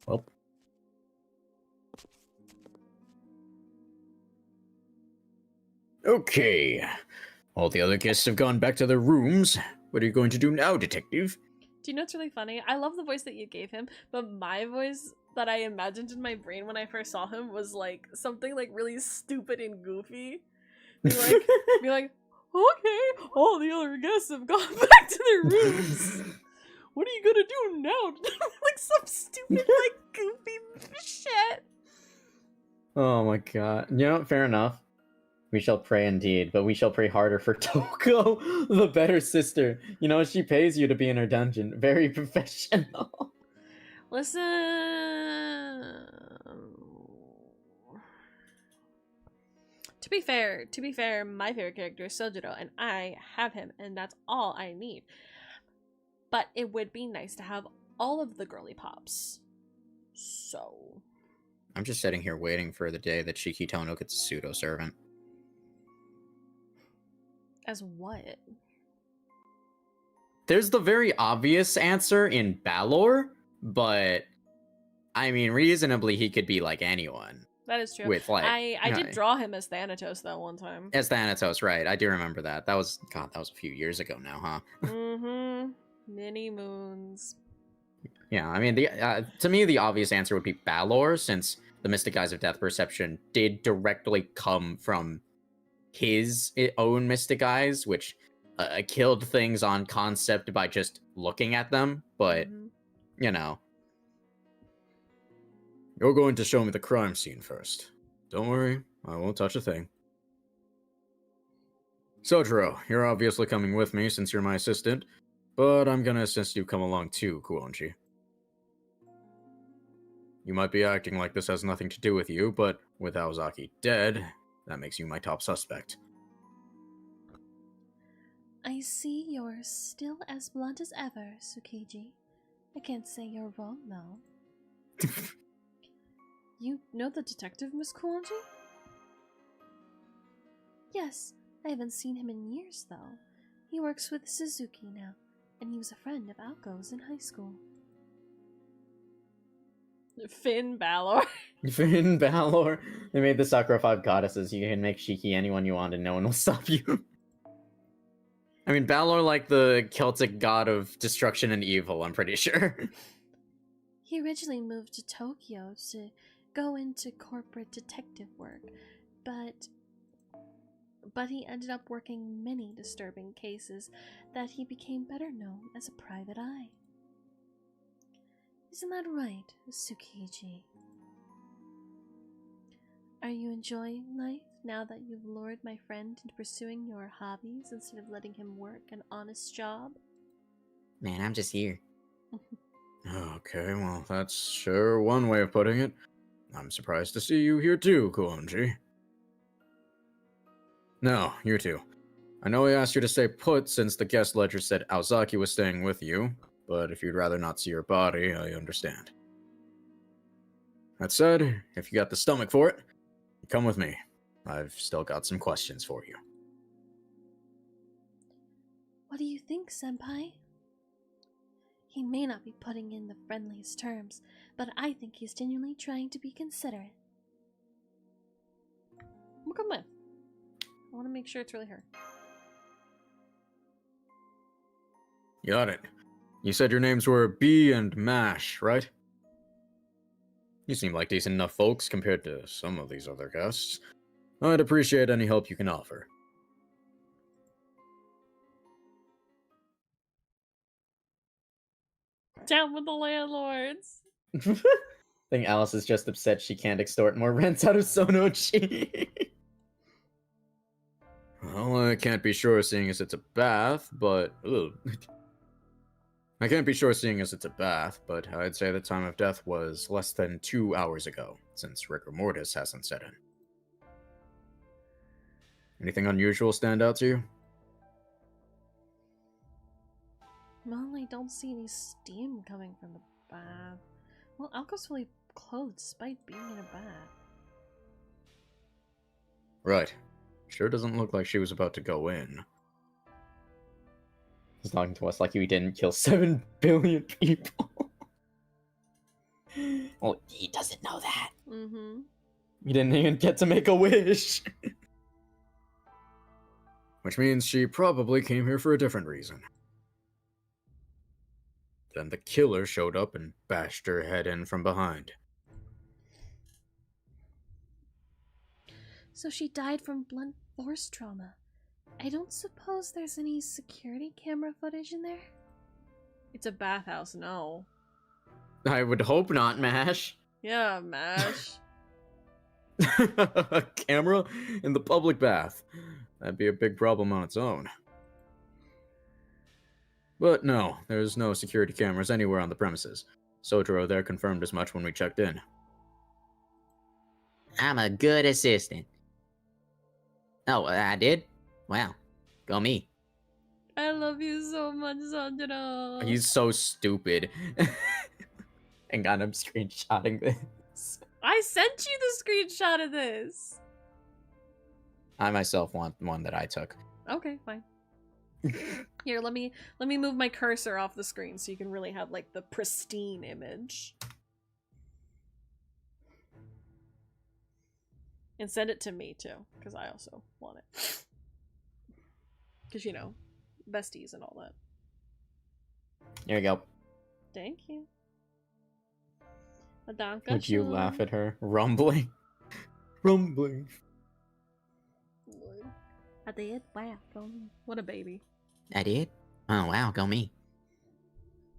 Well. Okay. All the other guests have gone back to their rooms. What are you going to do now, detective? Do you know what's really funny? I love the voice that you gave him, but my voice that I imagined in my brain when I first saw him was like something like really stupid and goofy. Be like, okay, all the other guests have gone back to their rooms. What are you gonna do now? Like some stupid, like goofy shit. Oh my god. You know, fair enough. We shall pray indeed, but we shall pray harder for Toko, the better sister. You know, she pays you to be in her dungeon. Very professional. Listen. To be fair, my favorite character is Sojiro, and I have him, and that's all I need. But it would be nice to have all of the girly pops. So... I'm just sitting here waiting for the day that Shiki Tono gets a pseudo-servant. As what? There's the very obvious answer in Balor, but... I mean, reasonably, he could be like anyone. That is true. With, like... I did draw him as Thanatos, though, one time. As Thanatos, right. I do remember that. That was... God, that was a few years ago now, huh? Mm-hmm. Many moons. Yeah, I mean, to me, the obvious answer would be Balor, since the Mystic Eyes of Death Perception did directly come from his own Mystic Eyes, which killed things on concept by just looking at them, but, you know. You're going to show me the crime scene first. Don't worry, I won't touch a thing. Sojiro, you're obviously coming with me since you're my assistant, but I'm gonna insist you come along too, Kuonji. You might be acting like this has nothing to do with you, but with Aozaki dead, that makes you my top suspect. I see you're still as blunt as ever, Tsukiji. I can't say you're wrong, though. You know the detective, Miss Kuonji? Yes, I haven't seen him in years, though. He works with Suzuki now, and he was a friend of Alco's in high school. Finn Balor. Finn Balor. They made the Sakura 5 goddesses. You can make Shiki anyone you want and no one will stop you. I mean, Balor like the Celtic god of destruction and evil, I'm pretty sure. He originally moved to Tokyo to go into corporate detective work, but he ended up working many disturbing cases that he became better known as a private eye. Isn't that right, Tsukiji? Are you enjoying life now that you've lured my friend into pursuing your hobbies instead of letting him work an honest job? Man, I'm just here. Okay, well, that's sure one way of putting it. I'm surprised to see you here too, Kuonji. No, you too. I know I asked you to stay put since the guest ledger said Aozaki was staying with you, but if you'd rather not see your body, I understand. That said, if you got the stomach for it, come with me. I've still got some questions for you. What do you think, Senpai? He may not be putting in the friendliest terms, but I think he's genuinely trying to be considerate. We'll come with. I want to make sure it's really her. Got it. You said your names were B and Mash, right? You seem like decent enough folks compared to some of these other guests. I'd appreciate any help you can offer. Down with the landlords. I think Alice is just upset she can't extort more rents out of Sonochi. Well, I can't be sure seeing as it's a bath, but... I can't be sure seeing as it's a bath, but I'd say the time of death was less than 2 hours ago, since rigor mortis hasn't set in. Anything unusual stand out to you? Well, I don't see any steam coming from the bath. Well, Alco's fully clothed despite being in a bath. Right. Sure doesn't look like she was about to go in. He's talking to us like we didn't kill 7 billion people. Well, he doesn't know that. Mm-hmm. He didn't even get to make a wish. Which means she probably came here for a different reason. Then the killer showed up and bashed her head in from behind. So she died from blunt force trauma. I don't suppose there's any security camera footage in there? It's a bathhouse, no. I would hope not, Mash. Yeah, Mash. A camera in the public bath. That'd be a big problem on its own. But no, there's no security cameras anywhere on the premises. Sotaro there confirmed as much when we checked in. I'm a good assistant. Oh, I did? Wow. Go me. I love you so much, Sandra. He's so stupid. Hang on, I'm screenshotting this. I sent you the screenshot of this. I myself want one that I took. Okay, fine. Here, let me move my cursor off the screen so you can really have like the pristine image. And send it to me too, because I also want it. Because, you know, besties and all that. Here you go. Thank you. Adanka. Would you laugh at her? Rumbling. Rumbling. I did? Wow, go me. What a baby. I did? Oh, wow, go me.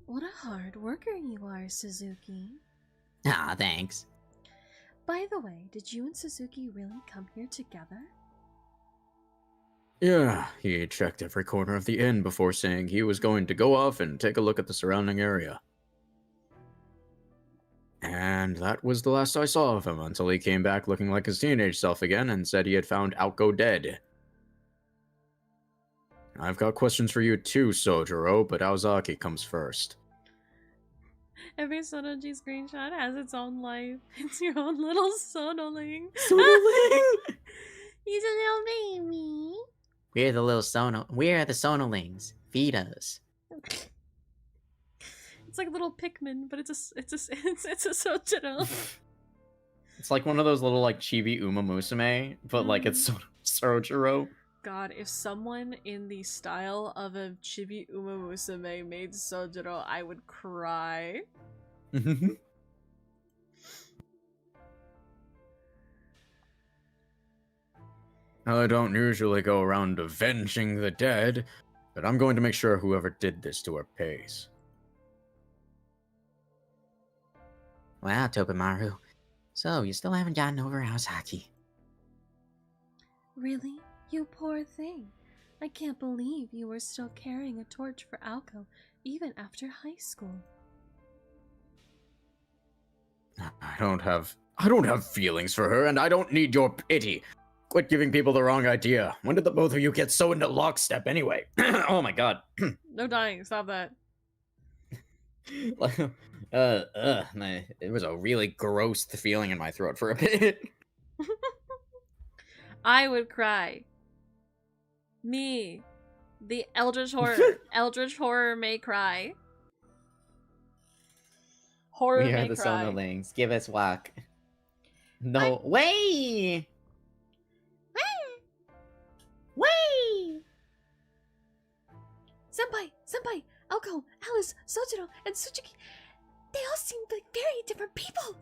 What a hard worker you are, Suzuki. Ah, thanks. By the way, did you and Suzuki really come here together? Yeah, he checked every corner of the inn before saying he was going to go off and take a look at the surrounding area. And that was the last I saw of him until he came back looking like his teenage self again and said he had found Aoko dead. I've got questions for you too, Sojiro, but Aozaki comes first. Every Sonoji screenshot has its own life. It's your own little Sonoling. Sonoling? He's a little baby. We're the Sonolings. Feed us. It's like little Pikmin, but it's a Sojiro. It's like one of those little like chibi Uma Musume, but like it's Sojiro. God, if someone in the style of a chibi Uma Musume made Sojiro, I would cry. I don't usually go around avenging the dead, but I'm going to make sure whoever did this to her pays. Wow, Topamaru. So, you still haven't gotten over Aozaki. Really? You poor thing. I can't believe you were still carrying a torch for Alco, even after high school. I don't have feelings for her, and I don't need your pity. Quit giving people the wrong idea. When did the both of you get so into lockstep anyway? Oh my god. No dying. Stop that. It was a really gross feeling in my throat for a bit. I would cry. Me. The Eldritch Horror. Eldritch Horror may cry. Horror We may are the cry. Sonolings. Give us walk. No way! Way! Senpai, Alco, Alice, Sojiro, and Tsuchiki, they all seemed like very different people.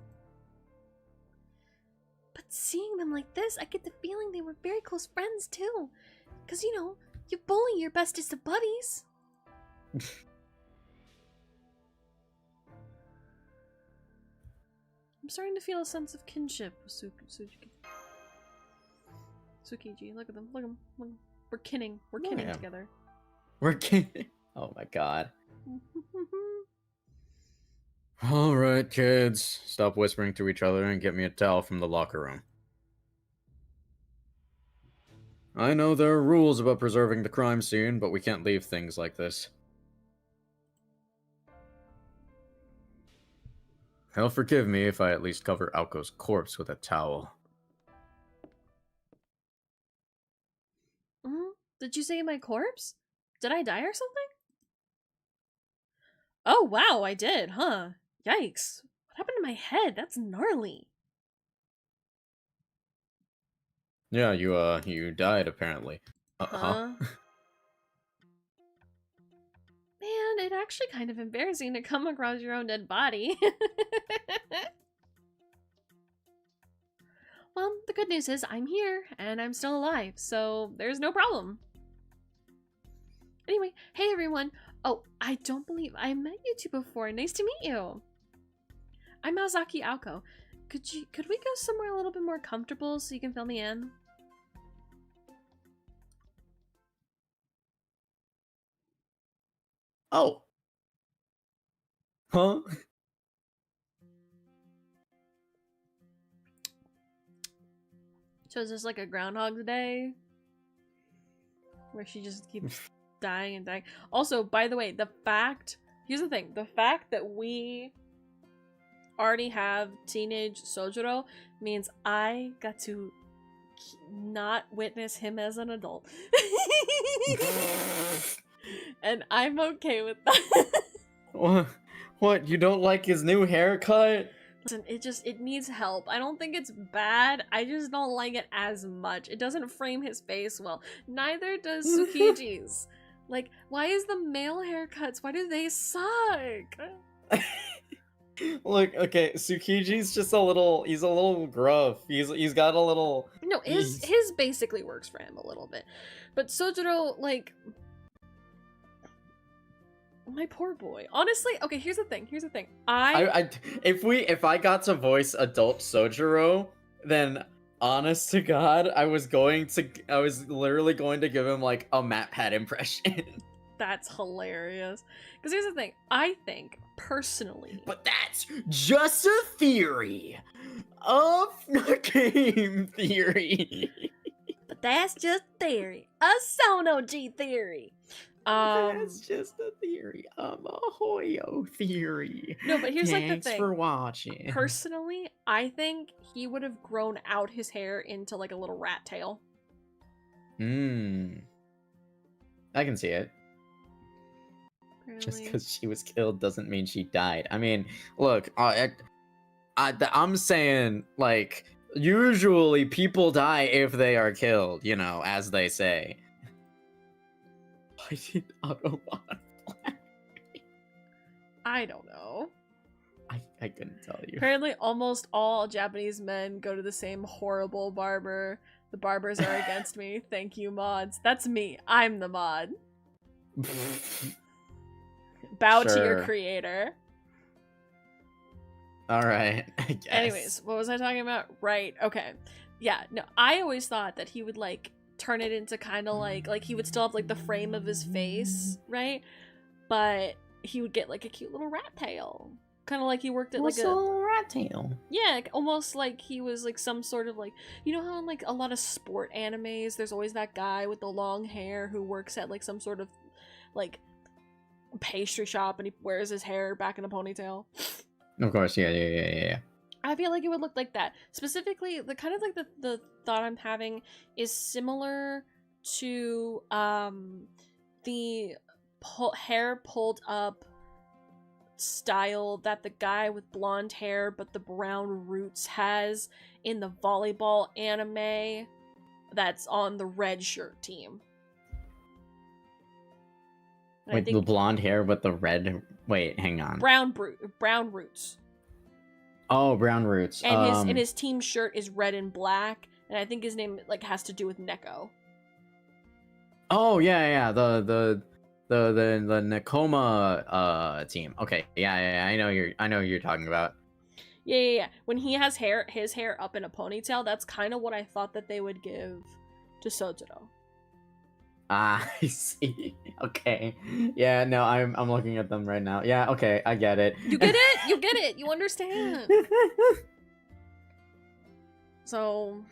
But seeing them like this, I get the feeling they were very close friends too. Cause you know, you bully your bestest of buddies. I'm starting to feel a sense of kinship with Tsukiji. Look at them. Look at them. We're kinning. We're kinning Yeah. together. We're kidding. Oh my god. Alright, kids. Stop whispering to each other and get me a towel from the locker room. I know there are rules about preserving the crime scene, but we can't leave things like this. He'll forgive me if I at least cover Alco's corpse with a towel. Did you say my corpse? Did I die or something? Oh, wow, I did, huh? Yikes. What happened to my head? That's gnarly. Yeah, you died apparently. Huh? Man, it's actually kind of embarrassing to come across your own dead body. Well, the good news is I'm here, and I'm still alive, so there's no problem. Anyway, hey everyone! Oh, I don't believe I met you two before. Nice to meet you! I'm Maozaki Aoko. Could we go somewhere a little bit more comfortable so you can fill me in? Oh. Huh? So is this like a Groundhog Day? Where she just keeps dying and dying. Also, by the way, here's the thing. The fact that we already have teenage Sojiro means I got to not witness him as an adult. And I'm okay with that. What? You don't like his new haircut? Listen, it needs help. I don't think it's bad. I just don't like it as much. It doesn't frame his face well. Neither does Tsukiji's. Like, why is the male haircuts? Why do they suck? Look, okay, Tsukiji's just he's a little gruff. He's got a little... No, his basically works for him a little bit. But Sojiro, like... My poor boy. Honestly, okay, here's the thing. If I got to voice adult Sojiro, then honest to God, I was literally going to give him like a MatPat impression. That's hilarious. Because here's the thing. I think, personally... But that's just a theory. A game theory. But that's just theory. A Sono G theory. That's just a theory. A Hoyo theory. No, but here's like the Thanks thing. for watching. Personally, I think he would have grown out his hair into like a little rat tail. I can see it. Apparently. Just because she was killed doesn't mean she died. I mean, look, I'm saying, like, usually people die if they are killed, you know, as they say. Why did Autobot flag? I don't know. I couldn't tell you. Apparently, almost all Japanese men go to the same horrible barber. The barbers are against me. Thank you, mods. That's me. I'm the mod. Bow to your Sure. creator. All right. I guess. Anyways, what was I talking about? Right, okay. Yeah, no, I always thought that he would like turn it into kind of like he would still have like the frame of his face, right? But he would get like a cute little rat tail. Kind of like he worked at like a little rat tail. yeah, almost like he was like some sort of like, you know how in like a lot of sport animes there's always that guy with the long hair who works at like some sort of like pastry shop and he wears his hair back in a ponytail. Of course, yeah. I feel like it would look like that. Specifically, the kind of like the thought I'm having is similar to the hair pulled up style that the guy with blonde hair but the brown roots has in the volleyball anime that's on the red shirt team. And Wait, the blonde hair with the red... Wait, hang on. brown roots. Oh, brown roots. And his team shirt is red and black, and I think his name like has to do with Neko. Oh yeah. The Nakoma team. Okay, yeah. I know you're talking about. Yeah. When he has his hair up in a ponytail, that's kind of what I thought that they would give to Sojiro. Ah, I see. Okay. Yeah, no, I'm looking at them right now. Yeah, okay, I get it. You get it? You get it. You understand. So,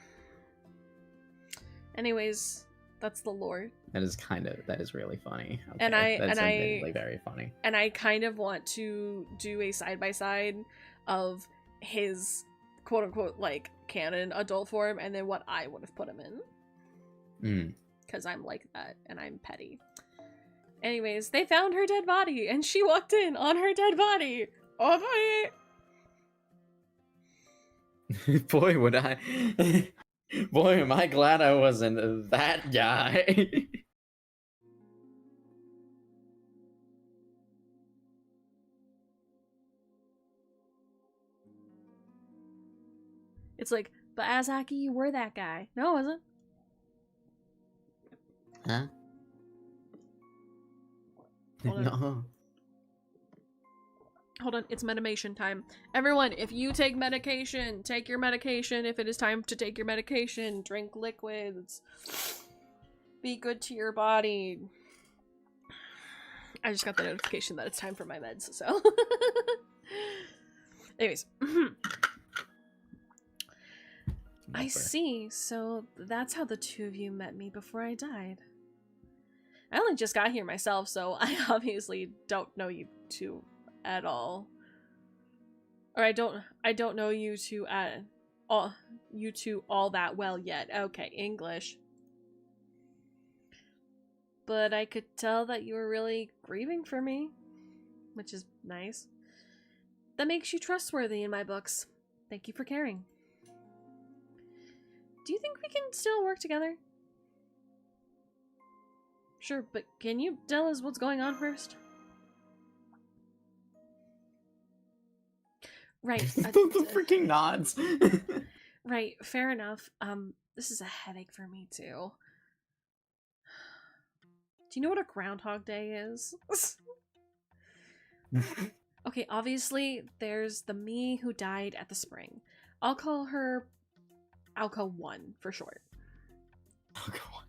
anyways, that's the lore. That is really funny. Okay, And that's I admittedly very funny. And I kind of want to do a side-by-side of his quote-unquote like canon adult form and then what I would have put him in. Because I'm like that and I'm petty. Anyways, they found her dead body and she walked in on her dead body. Oh boy! Boy, would I... Boy, am I glad I wasn't that guy. It's like, but Azaki, you were that guy. No, I wasn't. Huh? Hold on. No. Hold on, it's medication time. Everyone, if you take medication, take your medication. If it is time to take your medication, drink liquids. Be good to your body. I just got the notification that it's time for my meds, so. Anyways. I see. So that's how the two of you met me before I died. I only just got here myself, so I obviously don't know you two at all. Or I don't know you two all that well yet. Okay, English. But I could tell that you were really grieving for me, which is nice. That makes you trustworthy in my books. Thank you for caring. Do you think we can still work together? Sure, but can you tell us what's going on first? Right. The freaking nods. Right, fair enough. This is a headache for me too. Do you know what a Groundhog Day is? Okay, obviously, there's the me who died at the spring. I'll call her Alco 1 for short. Alco 1.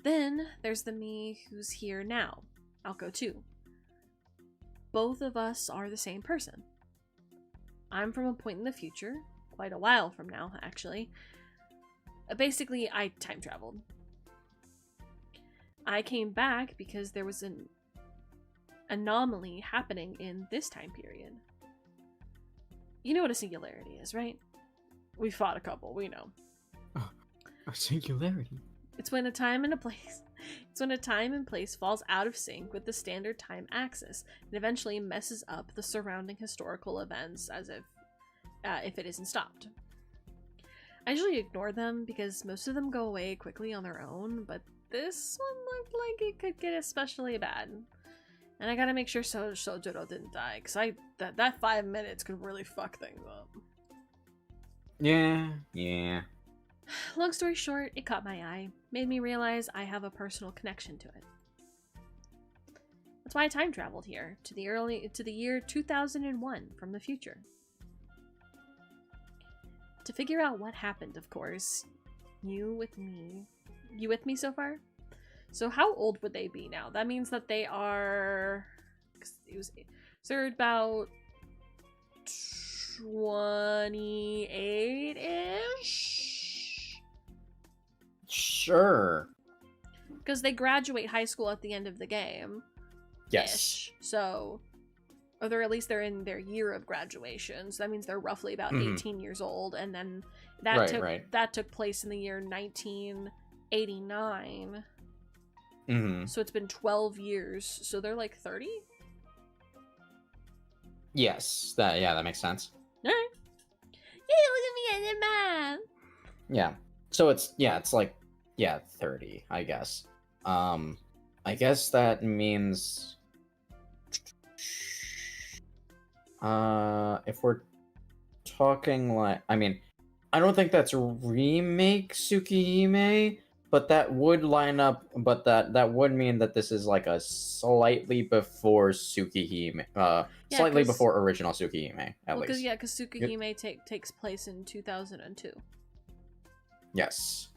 Then there's the me who's here now, Alco 2. Both of us are the same person. I'm from a point in the future, quite a while from now, actually. Basically, I time traveled. I came back because there was an anomaly happening in this time period. You know what a singularity is, right? We fought a couple, we know. Oh, a singularity? It's when a time and place falls out of sync with the standard time axis and eventually messes up the surrounding historical events as if it isn't stopped. I usually ignore them because most of them go away quickly on their own, but this one looked like it could get especially bad. And I gotta make sure Sojiro didn't die, because that 5 minutes could really fuck things up. Yeah. Long story short, it caught my eye. Made me realize I have a personal connection to it. That's why I time traveled here, to the year 2001 from the future. to figure out what happened, of course. You with me. You with me so far? So how old would they be now? That means that they are... So they're about 28-ish? Sure. Because they graduate high school at the end of the game. Yes. Ish. So, or they're at least they're in their year of graduation. So that means they're roughly about Mhm. 18 years old. And then that Right. that took place in the year 1989. Mm-hmm. So it's been 12 years. So they're like 30? Yes. That makes sense. Alright. Hey, look at me at the math. Yeah. So it's like 30, I guess. I guess that means if we're talking like, I mean, I don't think that's remake Tsukihime, but that would line up, but that would mean that this is like a slightly before Tsukihime, slightly 'cause- before original Tsukihime, at Well, least. because Tsukihime takes place in 2002. Yes.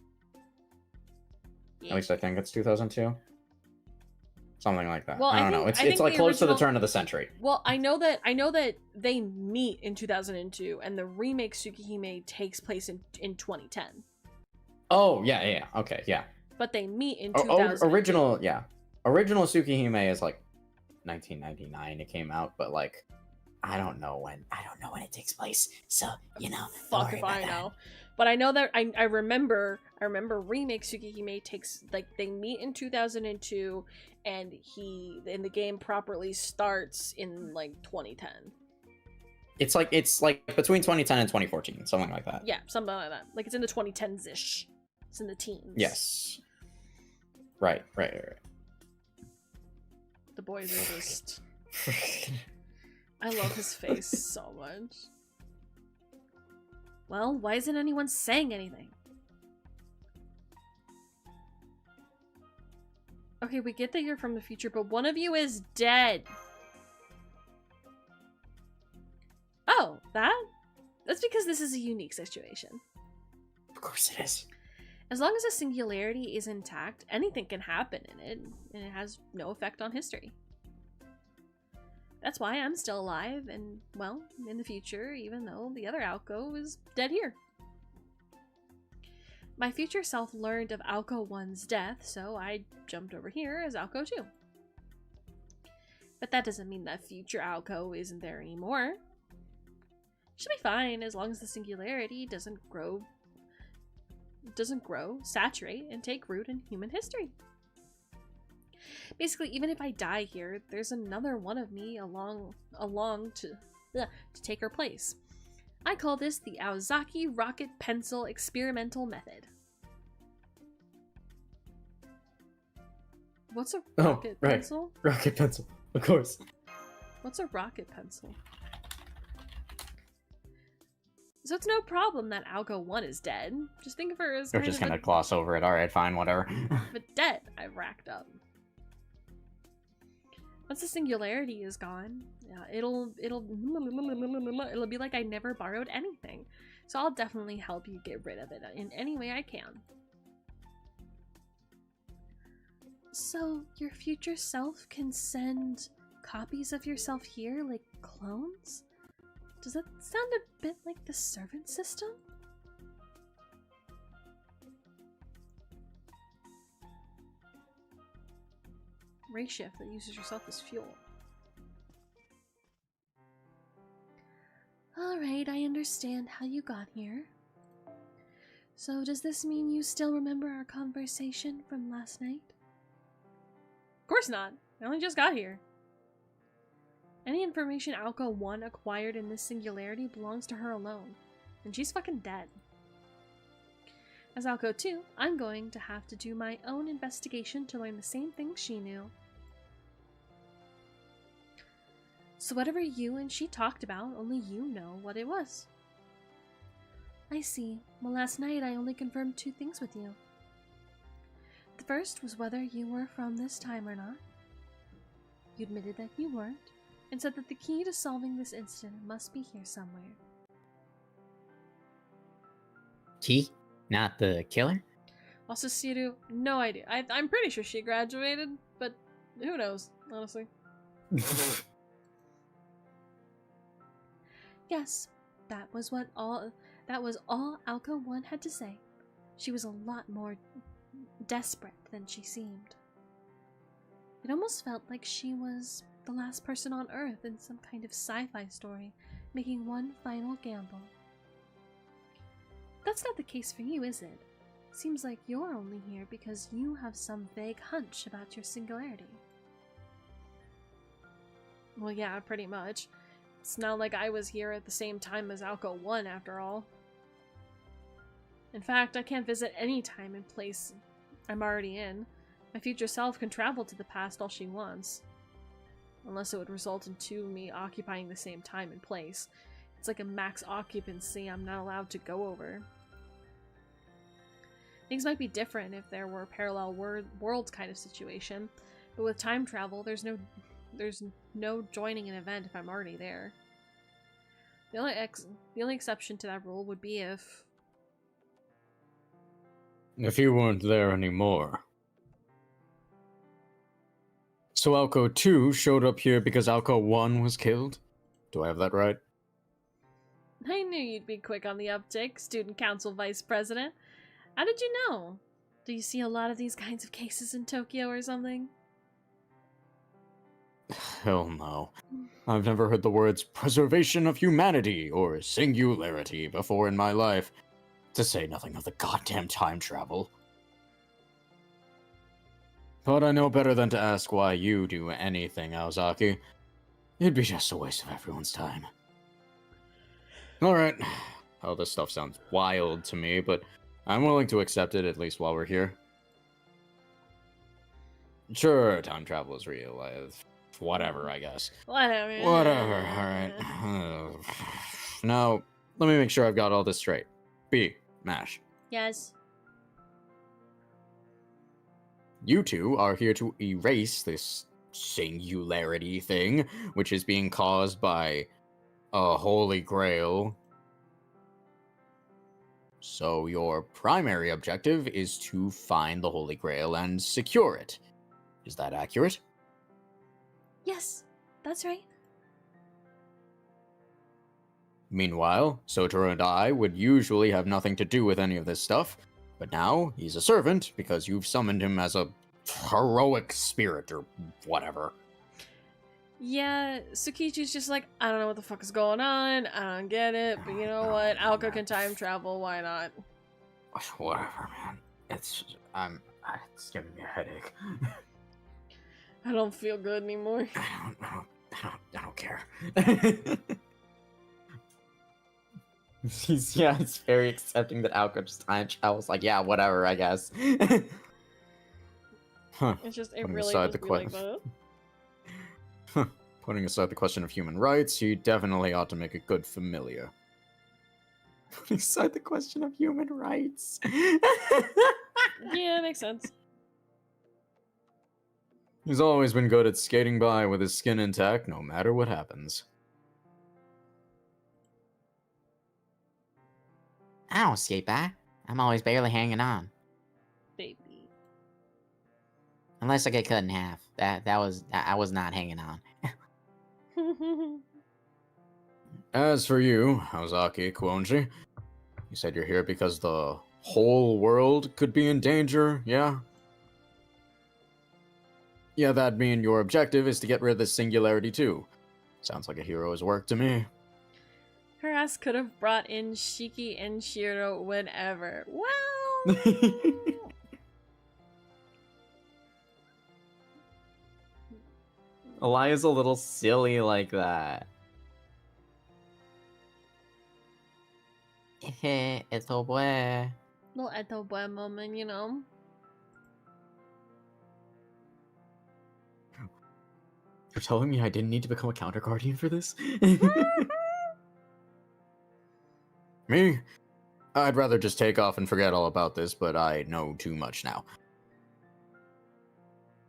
Yeah. At least I think it's 2002. Something like that. Well, I I don't know. think- It's I it's think like the close to the original- turn of the century. Well, I know that they meet in 2002, and the remake Tsukihime takes place in 2010. Oh, yeah. Okay, yeah. But they meet in Oh, 2002. original Tsukihime is like 1999 it came out, but like I don't know when it takes place. So, don't Fuck worry if about I that. know. But I know that I remember remake Tsukihime takes, like, they meet in 2002, and the game properly starts in like 2010. It's like between 2010 and 2014, something like that. Yeah, something like that. Like, it's in the 2010s ish. It's in the teens. Yes. Right. The boys are just. I love his face so much. Well, why isn't anyone saying anything? Okay, we get that you're from the future, but one of you is dead. Oh, that's because this is a unique situation. Of course it is. As long as a singularity is intact, anything can happen in it, and it has no effect on history. That's why I'm still alive, and, well, in the future, even though the other Aoko is dead here. My future self learned of Aoko 1's death, so I jumped over here as Aoko 2. But that doesn't mean that future Aoko isn't there anymore. Should be fine as long as the singularity doesn't grow, saturate, and take root in human history. Basically, even if I die here, there's another one of me along to take her place. I call this the Aozaki Rocket Pencil Experimental Method. What's a rocket pencil? Rocket pencil, of course. What's a rocket pencil? So it's no problem that Aoko 1 is dead. Just think of her as We're kind just of gonna gloss over it. All right, fine, whatever. but dead I've racked up. Once the singularity is gone, it'll be like I never borrowed anything. So I'll definitely help you get rid of it in any way I can. So your future self can send copies of yourself here, like clones? Does that sound a bit like the servant system? Ray shift that uses yourself as fuel. Alright, I understand how you got here. So does this mean you still remember our conversation from last night? Of course not. I only just got here. Any information Aoko 1 acquired in this singularity belongs to her alone, and she's fucking dead. As Aoko 2, I'm going to have to do my own investigation to learn the same things she knew. So whatever you and she talked about, only you know what it was. I see. Well, last night I only confirmed 2 things with you. The first was whether you were from this time or not. You admitted that you weren't, and said that the key to solving this incident must be here somewhere. Key, not the killer? Asasiru, no idea. I'm pretty sure she graduated, but who knows, honestly. Yes, that was all Alco 1 had to say. She was a lot more desperate than she seemed. It almost felt like she was the last person on Earth in some kind of sci-fi story, making one final gamble. That's not the case for you, is it? Seems like you're only here because you have some vague hunch about your singularity. Well, yeah, pretty much. It's not like I was here at the same time as Alco 1, after all. In fact, I can't visit any time and place I'm already in. My future self can travel to the past all she wants. Unless it would result in me occupying the same time and place. It's like a max occupancy I'm not allowed to go over. Things might be different if there were a parallel worlds kind of situation, but with time travel, there's no joining an event if I'm already there. The only exception to that rule would be if you weren't there anymore. So Alco 2 showed up here because Alco 1 was killed? Do I have that right? I knew you'd be quick on the uptick, student council vice president. How did you know? Do you see a lot of these kinds of cases in Tokyo or something? Hell no. I've never heard the words preservation of humanity or singularity before in my life, to say nothing of the goddamn time travel. But I know better than to ask why you do anything, Aozaki. It'd be just a waste of everyone's time. Alright. All this stuff sounds wild to me, but I'm willing to accept it, at least while we're here. Sure, time travel is real. Whatever, I guess. Whatever. Alright. Now, let me make sure I've got all this straight. B, MASH. Yes. You two are here to erase this singularity thing, which is being caused by a holy grail. So your primary objective is to find the holy grail and secure it. Is that accurate? Yes, that's right. Meanwhile, Sotaro and I would usually have nothing to do with any of this stuff, but now he's a servant because you've summoned him as a heroic spirit or whatever. Yeah, Tsukichi's just like, I don't know what the fuck is going on, I don't get it, but you know what, Alco can time travel, why not? Whatever, man. It's giving me a headache. I don't feel good anymore. I don't care. He's very accepting that Alco just time travels. Like, yeah, whatever, I guess. Huh. It's just, it Putting really aside does the be like that. Putting aside the question of human rights, he definitely ought to make a good familiar. Putting aside the question of human rights. Yeah, makes sense. He's always been good at skating by with his skin intact, no matter what happens. I don't skate by. I'm always barely hanging on. Baby. Unless I get cut in half. I was not hanging on. As for you, Ozaki Kuonji, you said you're here because the whole world could be in danger, yeah? Yeah, that'd mean your objective is to get rid of this singularity too. Sounds like a hero's work to me. Her ass could have brought in Shiki and Shiro whenever. Well... Elia's a little silly like that. It's a boy. Little Eto Boy moment, you know? You're telling me I didn't need to become a counter guardian for this? Me? I'd rather just take off and forget all about this, but I know too much now.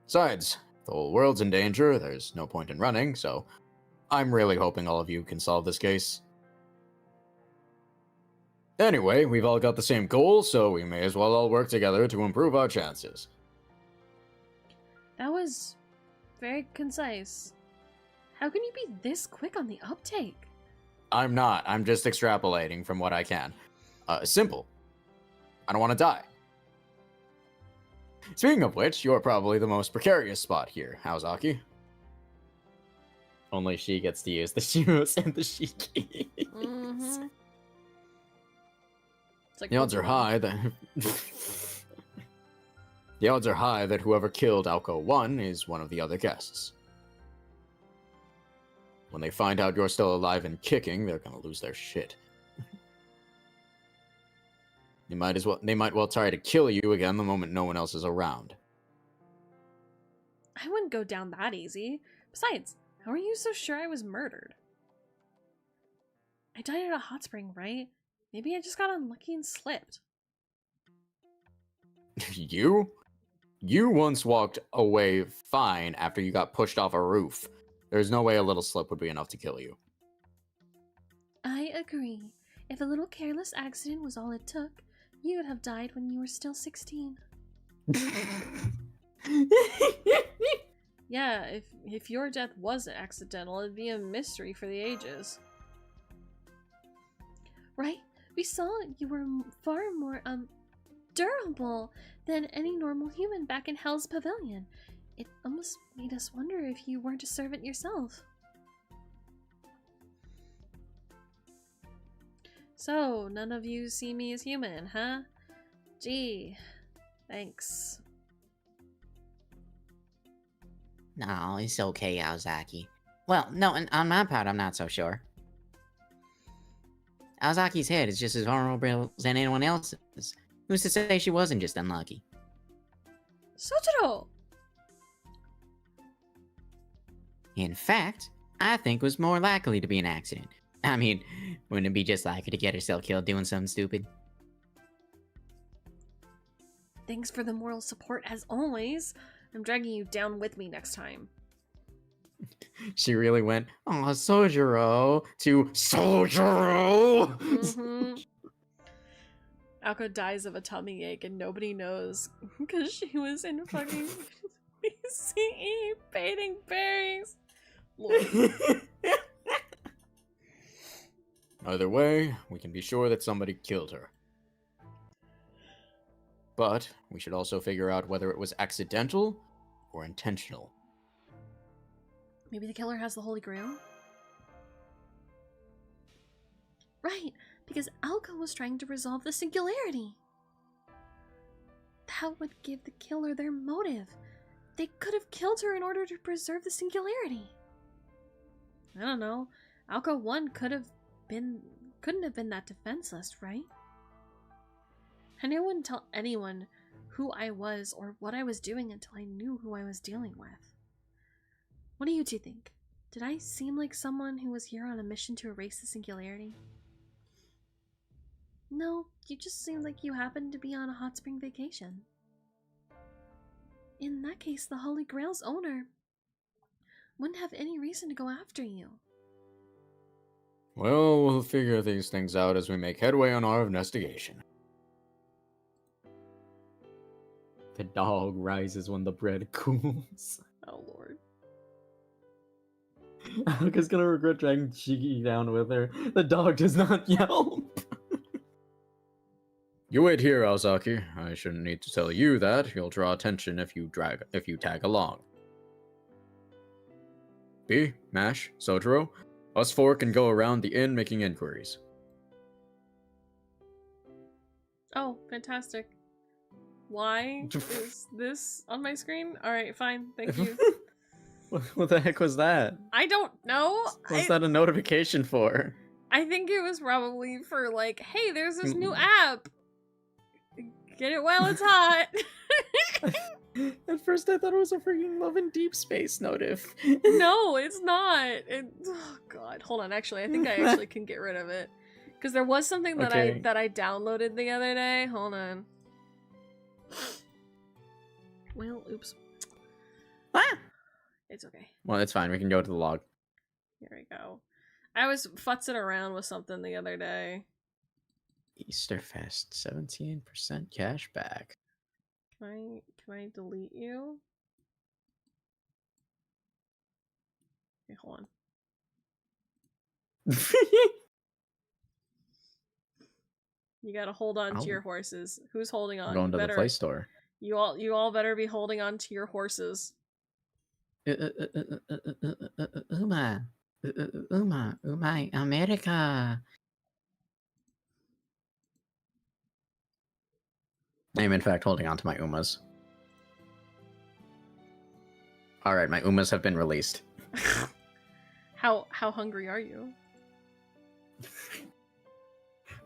Besides, the whole world's in danger, there's no point in running, so I'm really hoping all of you can solve this case. Anyway, we've all got the same goal, so we may as well all work together to improve our chances. That was very concise. How can you be this quick on the uptake? I'm not. I'm just extrapolating from what I can. Simple. I don't want to die. Speaking of which, you're probably the most precarious spot here, Haozaki. Only she gets to use the shoes and the shiki. Mm-hmm. It's like The odds are Pokemon. high that the odds are high that whoever killed Alco 1 is one of the other guests. When they find out you're still alive and kicking, they're gonna lose their shit. They might well try to kill you again the moment no one else is around. I wouldn't go down that easy. Besides, how are you so sure I was murdered? I died at a hot spring, right? Maybe I just got unlucky and slipped. You? You once walked away fine after you got pushed off a roof. There's no way a little slip would be enough to kill you. I agree. If a little careless accident was all it took, you would have died when you were still 16. Yeah, if your death wasn't accidental, it'd be a mystery for the ages. Right? We saw you were far more, durable than any normal human back in Hell's Pavilion. It almost made us wonder if you weren't a servant yourself. So, none of you see me as human, huh? Gee, thanks. No, it's okay, Aozaki. Well, no, and on my part, I'm not so sure. Aozaki's head is just as vulnerable as anyone else's. Who's to say she wasn't just unlucky? Sotaro! In fact, I think it was more likely to be an accident. I mean, wouldn't it be just like her to get herself killed doing something stupid? Thanks for the moral support as always. I'm dragging you down with me next time. She really went, oh, Sojiro, to Sojiro! Mm-hmm. Alko dies of a tummy ache and nobody knows because she was in fucking BCE baiting berries. Lord. Either way, we can be sure that somebody killed her. But we should also figure out whether it was accidental or intentional. Maybe the killer has the Holy Grail? Right, because Alka was trying to resolve the singularity. That would give the killer their motive. They could have killed her in order to preserve the singularity. I don't know. Alko 1 couldn't have been that defenseless, right? And I wouldn't tell anyone who I was or what I was doing until I knew who I was dealing with. What do you two think? Did I seem like someone who was here on a mission to erase the singularity? No, you just seemed like you happened to be on a hot spring vacation. In that case, the Holy Grail's owner wouldn't have any reason to go after you. Well, we'll figure these things out as we make headway on our investigation. The dog rises when the bread cools. Oh lord. Alka's gonna regret dragging Shiki down with her. The dog does not yelp. You wait here, Aozaki. I shouldn't need to tell you that. You'll draw attention if you tag along. B, Mash, Sojiro, us four can go around the inn making inquiries. Oh, fantastic. Why is this on my screen? Alright, fine. Thank you. What the heck was that? I don't know. What's that a notification for? I think it was probably for like, hey, there's this new app. Get it while it's hot. At first I thought it was a freaking Love in Deep Space notif. No, it's not. Oh god, hold on. Actually, I think I actually can get rid of it because there was something that Okay. I downloaded the other day. Hold on. Well, oops. Ah! It's okay. Well, it's fine. We can go to the log. Here we go. I was futzing around with something the other day. Easterfest, 17% cash back. Can I delete you? Okay, hold on. You gotta hold on to your horses. Who's holding on? I'm going You to the better, Play Store. You all better be holding on to your horses. Uma. Uma. America. I am in fact holding on to my Umas. Alright, my Umas have been released. How hungry are you?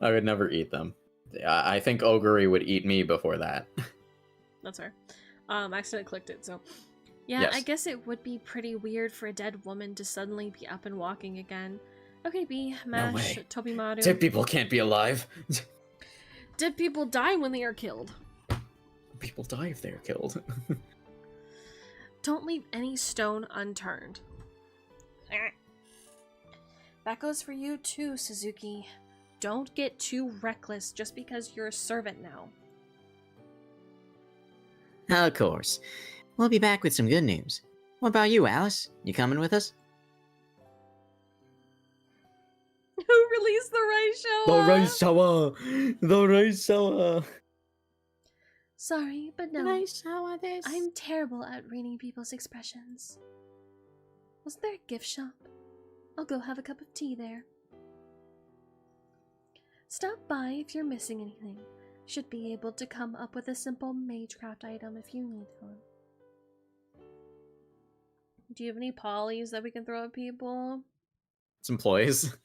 I would never eat them. I think Ogre would eat me before that. That's fair. I accidentally clicked it, so Yeah, Yes. I guess it would be pretty weird for a dead woman to suddenly be up and walking again. Okay, B, Mash, way. Tobimaru. Dead people can't be alive. Dead people die when they are killed. People die if they're killed. Don't leave any stone unturned. That goes for you too, Suzuki. Don't get too reckless just because you're a servant now. Of course. We'll be back with some good news. What about you, Alice? You coming with us? who released the Raishowa? The Raishowa! Sorry, but no. Nice, how are this? I'm terrible at reading people's expressions. Was there a gift shop? I'll go have a cup of tea there. Stop by if you're missing anything. Should be able to come up with a simple magecraft item if you need one. Do you have any polys that we can throw at people? Some employees.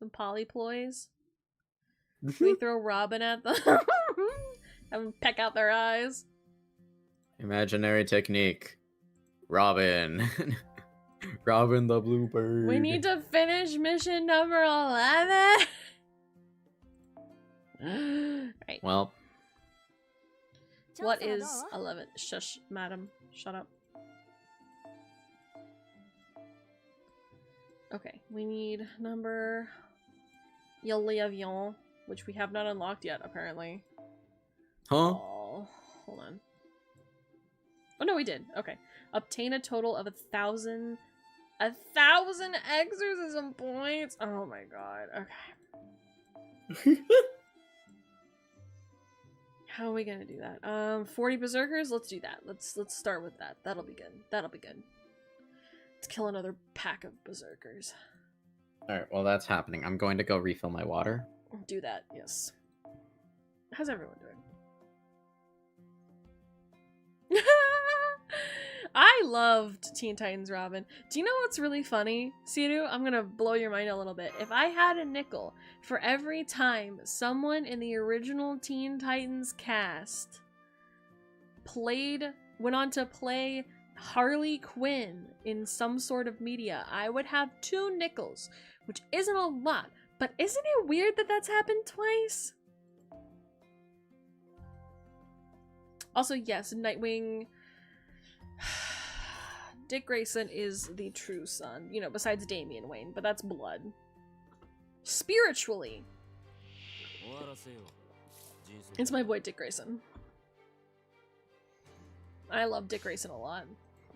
Some polyploys? Can we throw Robin at them? Have them peck out their eyes? Imaginary technique. Robin. Robin the Bluebird. We need to finish mission number 11. Right. Well, What is 11? Shush, madam. Shut up. Okay, we need number Avion, which we have not unlocked yet, apparently. huh? Oh, hold on. Oh no, we did. Okay. Obtain a total of 1,000 exorcism points. Oh my god. Okay. How are we gonna do that? 40 berserkers? Let's do that. Let's start with that. That'll be good. That'll be good. Let's kill another pack of berserkers. Alright, well that's happening. I'm going to go refill my water. Do that, yes. How's everyone doing? I loved Teen Titans Robin. Do you know what's really funny, Siru? I'm gonna blow your mind a little bit. If I had a nickel for every time someone in the original Teen Titans cast went on to play Harley Quinn in some sort of media, I would have 2 nickels, which isn't a lot, but isn't it weird that that's happened twice? Also, yes, Nightwing... Dick Grayson is the true son, you know, besides Damian Wayne, but that's blood. Spiritually. It's my boy Dick Grayson. I love Dick Grayson a lot.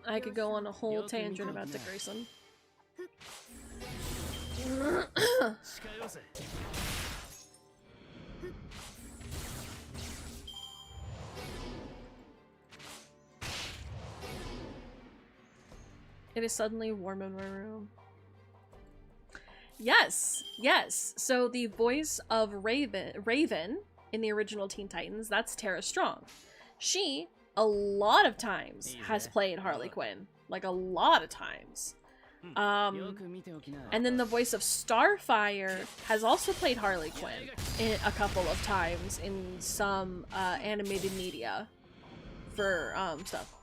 I could go on a whole tangent about Dick Grayson. It is suddenly warm in my room. Yes, yes. So the voice of Raven in the original Teen Titans, that's Tara Strong. She, a lot of times, has played Harley Quinn. Like, a lot of times. And then the voice of Starfire has also played Harley Quinn a couple of times in some animated media for stuff.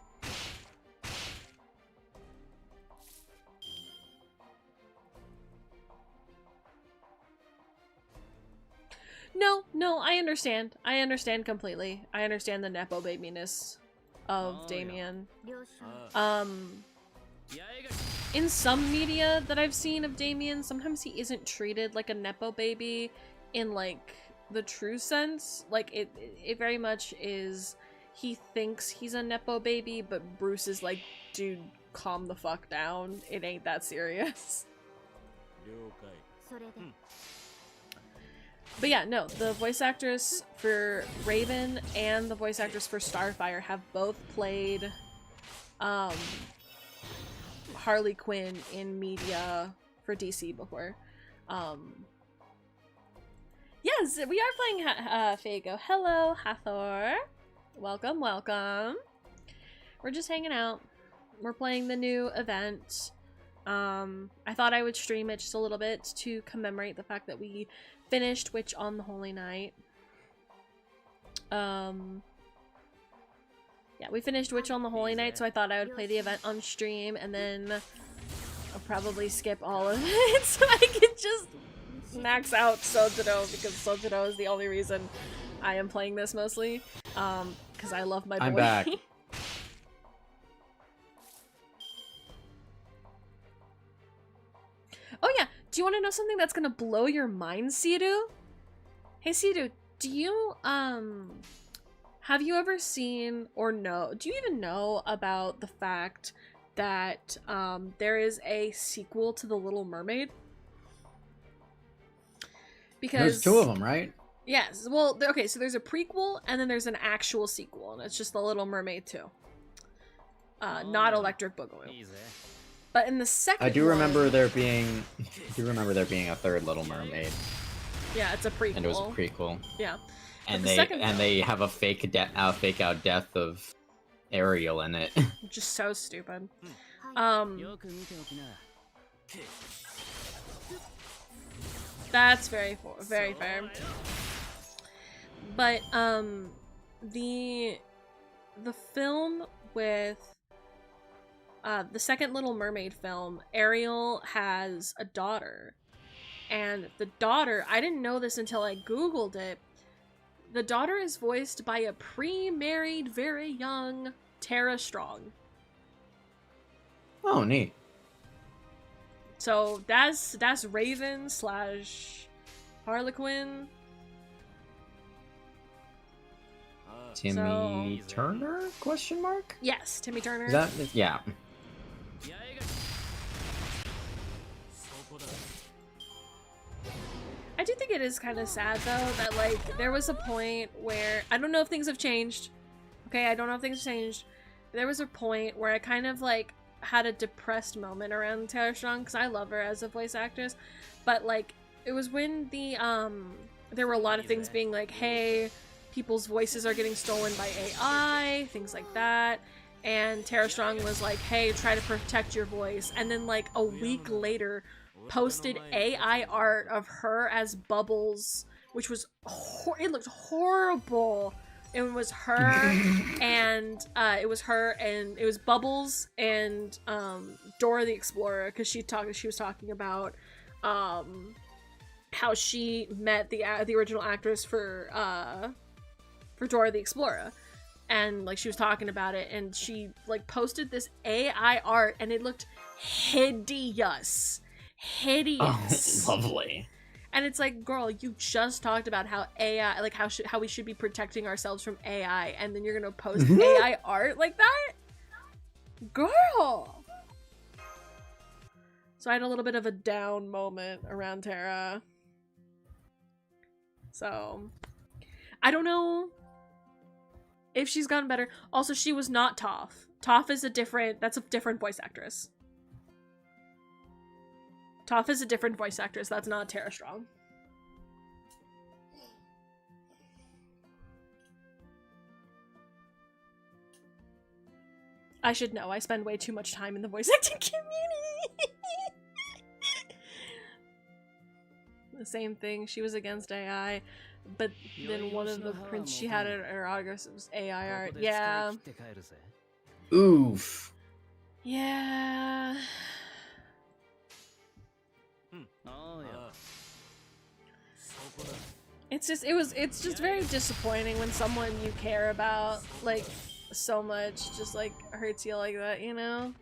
No, I understand. I understand completely. I understand the nepo babiness of Damien. In some media that I've seen of Damien, sometimes he isn't treated like a nepo baby in like the true sense. Like, it very much is, he thinks he's a Nepo baby, but Bruce is like, dude, calm the fuck down. It ain't that serious. But yeah, no, the voice actress for Raven and the voice actress for Starfire have both played Harley Quinn in media for DC before. Yes, we are playing Fago. Hello, Hathor. Welcome, welcome. We're just hanging out. We're playing the new event. I thought I would stream it just a little bit to commemorate the fact that we finished Witch on the Holy Night. Yeah, we finished Witch on the Holy Night, so I thought I would play the event on stream, and then I'll probably skip all of it so I could just max out Sojiro, because Sojiro is the only reason I am playing this mostly. Because I love my boy. I'm back. Oh yeah, do you want to know something that's gonna blow your mind, Sidu? Hey Sidu, do you, have you ever seen, or do you even know about the fact that, there is a sequel to The Little Mermaid? Because... There's two of them, right? Yes, well, okay, so there's a prequel, and then there's an actual sequel, and it's just The Little Mermaid 2. Not Electric Boogaloo. But in the second I do one, remember there being a third Little Mermaid. Yeah, it's a prequel. And it was a prequel. Yeah. And the they have a fake out death of Ariel in it. Just so stupid. That's very fair. But the film with the second Little Mermaid film, Ariel has a daughter. And the daughter, I didn't know this until I googled it. The daughter is voiced by a pre-married, very young Tara Strong. Oh, neat. So that's Raven / Harlequin. Timmy Turner? Question mark? Yes, Timmy Turner. Is that yeah. I do think it is kind of sad though that like there was a point where I don't know if things have changed. Okay, I don't know if things have changed. But there was a point where I kind of like had a depressed moment around Tara Strong because I love her as a voice actress, but like it was when the there were a lot of things being like, hey, people's voices are getting stolen by AI, things like that. And Tara Strong was like, hey, try to protect your voice. And then like a week later posted AI art of her as Bubbles, which was it looked horrible. It was her and it was Bubbles and Dora the Explorer, because she was talking about how she met the original actress for Dora the Explorer, and like she was talking about it, and she like posted this AI art and it looked hideous. Oh, lovely. And it's like, girl, you just talked about how AI, like how we should be protecting ourselves from AI, and then you're gonna post AI art like that? Girl! So I had a little bit of a down moment around Tara. So, I don't know if she's gotten better. Also, she was not Toph. Toph is that's a different voice actress. Toph is a different voice actress. That's not Tara Strong. I should know. I spend way too much time in the voice acting community. The same thing. She was against AI, but then one of the prints she had at her autographs was AI art. Yeah. Oof. Yeah. It's just very disappointing when someone you care about like so much just like hurts you like that, you know?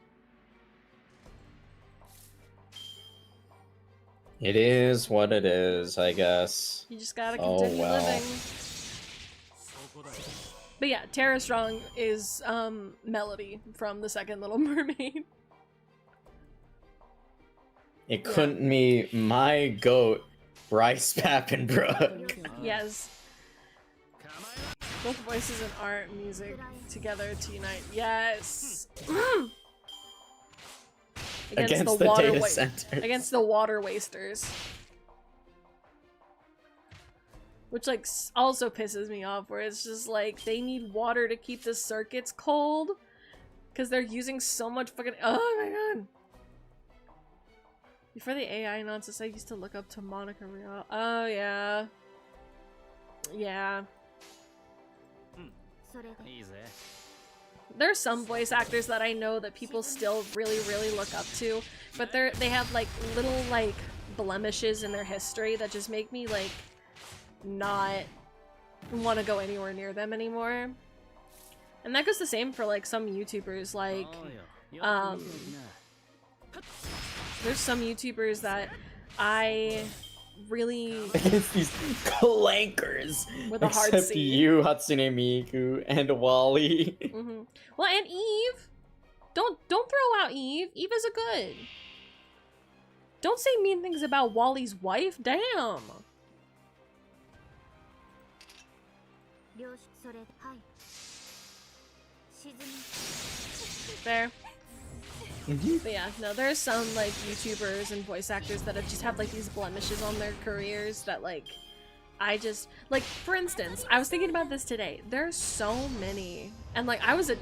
It is what it is, I guess. You just gotta Oh, continue well. living. But yeah, Tara Strong is Melody from the second Little Mermaid. It couldn't be my goat, Bryce Pappenbrook. Yes. Both voices and art and music together to unite. Yes. Against the data centers. Against the water wasters. Which, like, also pisses me off, where it's just like, they need water to keep the circuits cold. Because they're using so much fucking- oh my god! Before the AI nonsense, I used to look up to Monica Rial. Oh, yeah. Yeah. There's some voice actors that I know that people still really, really look up to, but they have, like, little, like, blemishes in their history that just make me, like, not want to go anywhere near them anymore. And that goes the same for, like, some YouTubers, like, there's some YouTubers that I really... Against these clankers! With a hard Except C. you, Hatsune Miku, and Wally. Mm-hmm. Well, and Eve! Don't throw out Eve! Eve is a good! Don't say mean things about Wally's wife, damn! Fair. But yeah, no, there's some, like, YouTubers and voice actors that have just have, like, these blemishes on their careers that, like, I just... Like, for instance, I was thinking about this today. There's so many. And, like, I was a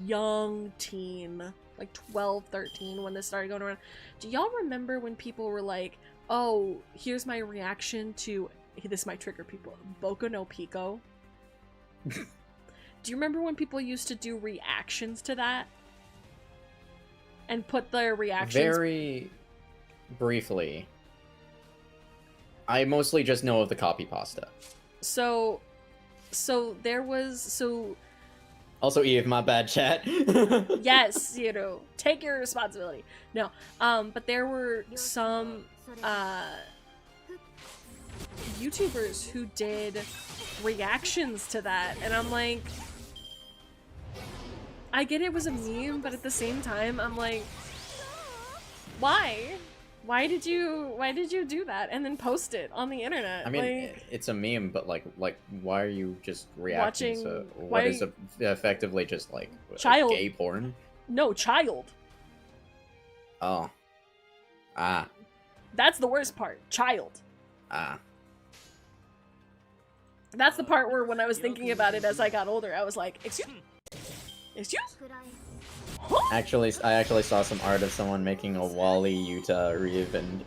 young teen, like 12, 13 when this started going around. Do y'all remember when people were like, oh, here's my reaction to... This might trigger people. Boku no Pico? Do you remember when people used to do reactions to that? And put their reactions... Very briefly. I mostly just know of the copy pasta. So there was... Also, Eve, my bad, chat. Yes, you know, take your responsibility. No, but there were some, YouTubers who did reactions to that, and I'm like... I get it was a meme, but at the same time, I'm like, why? Why did you do that and then post it on the internet? I mean, like, it's a meme, but like, why are you just reacting Watching- to why what are is effectively just like Child. gay porn? no, child. Oh, ah, That's the worst part. Child. ah. That's the part where when I was thinking about it as I got older, I was like, excuse? Actually, I actually saw some art of someone making a Wally, Yuta, Reeve, and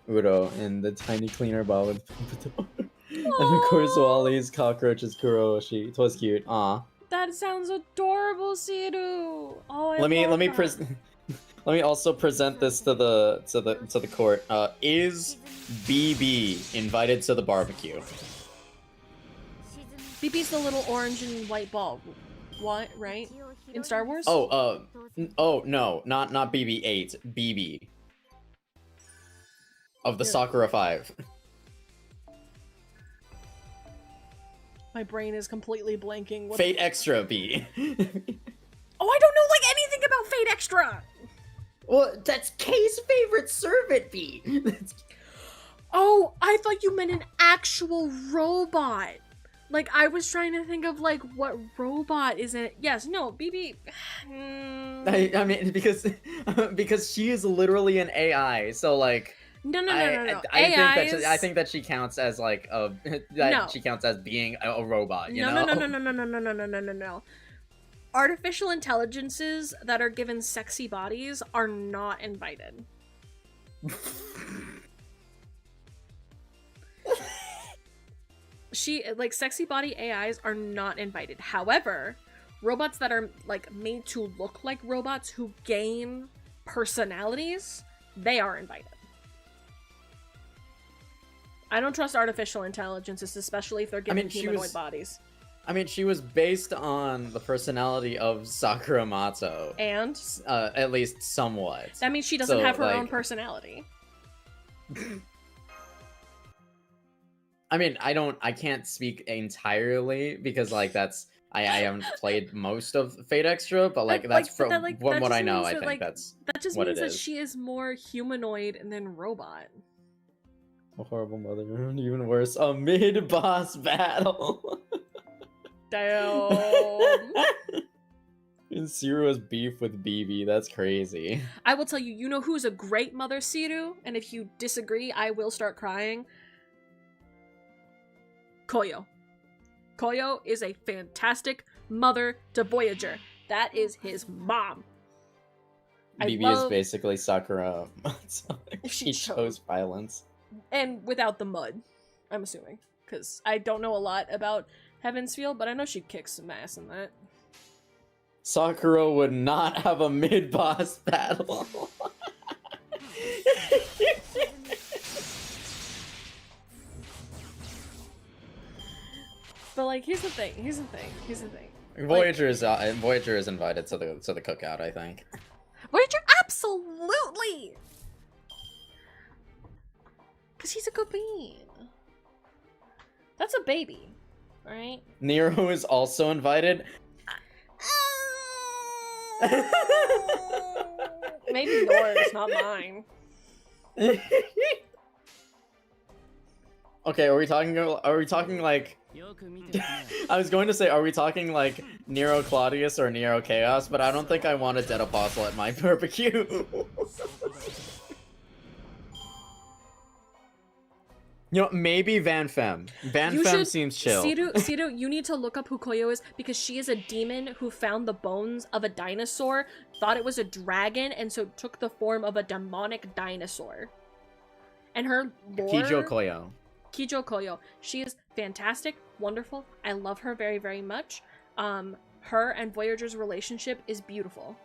Uro in the tiny cleaner ball with Pumpito. And of course, Wally's cockroach is Kuroshi. It was cute. Aw. That sounds adorable, Siru. Oh, I Let me love that. let me also present this to the court. Is BB invited to the barbecue? BB's the little orange and white ball. What, right? In Star Wars? Oh, oh no, not BB-8, BB. Of the Yeah. Sakura 5. My brain is completely blanking. What Fate Extra B. Oh, I don't know, like, anything about Fate Extra! Well, that's Kay's favorite servant B. Oh, I thought you meant an actual robot. Like, I was trying to think of, like, what robot is it? Yes, no, BB... I mean, because she is literally an AI, so like... No. I think that she counts as like No. she counts as being a robot. You No. know? No. Artificial intelligences that are given sexy bodies are not invited. Sexy body AIs are not invited. However, robots that are, like, made to look like robots who gain personalities, they are invited. I don't trust artificial intelligences, especially if they're given humanoid bodies. I mean, she was based on the personality of Sakura Mato. And At least somewhat. that means she doesn't So, have her own like- personality. I mean, I can't speak entirely because like I haven't played most of Fate Extra, but like that's but from that what just I know. means I that, think like, that's that just what means it that is. she is more humanoid than robot. A horrible mother, even worse, a mid-boss battle. Damn. And Siru's beef with BB, that's crazy. I will tell you, you know who's a great mother, Siru? And if you disagree, I will start crying. Koyo. Koyo is a fantastic mother to Voyager. That is his mom. BB is basically Sakura. She She chose violence. And without the mud, I'm assuming. Because I don't know a lot about Heaven's Field, but I know she kicks some ass in that. Sakura would not have a mid-boss battle. But like, here's the thing. Voyager is invited to the cookout, I think. Voyager, absolutely! Because he's a good bean. That's a baby, right? Nero is also invited. Maybe yours, not mine. Okay, are we talking like I was going to say, are we talking like Nero Claudius or Nero Chaos, but I don't think I want a dead apostle at my barbecue. You know, maybe Van Femme. Van Femme seems chill. Siru, you need to look up who Koyo is because she is a demon who found the bones of a dinosaur, thought it was a dragon, and so took the form of a demonic dinosaur. And her lore... Kijo Koyo. She is fantastic, wonderful. I love her very, very much. Her and Voyager's relationship is beautiful.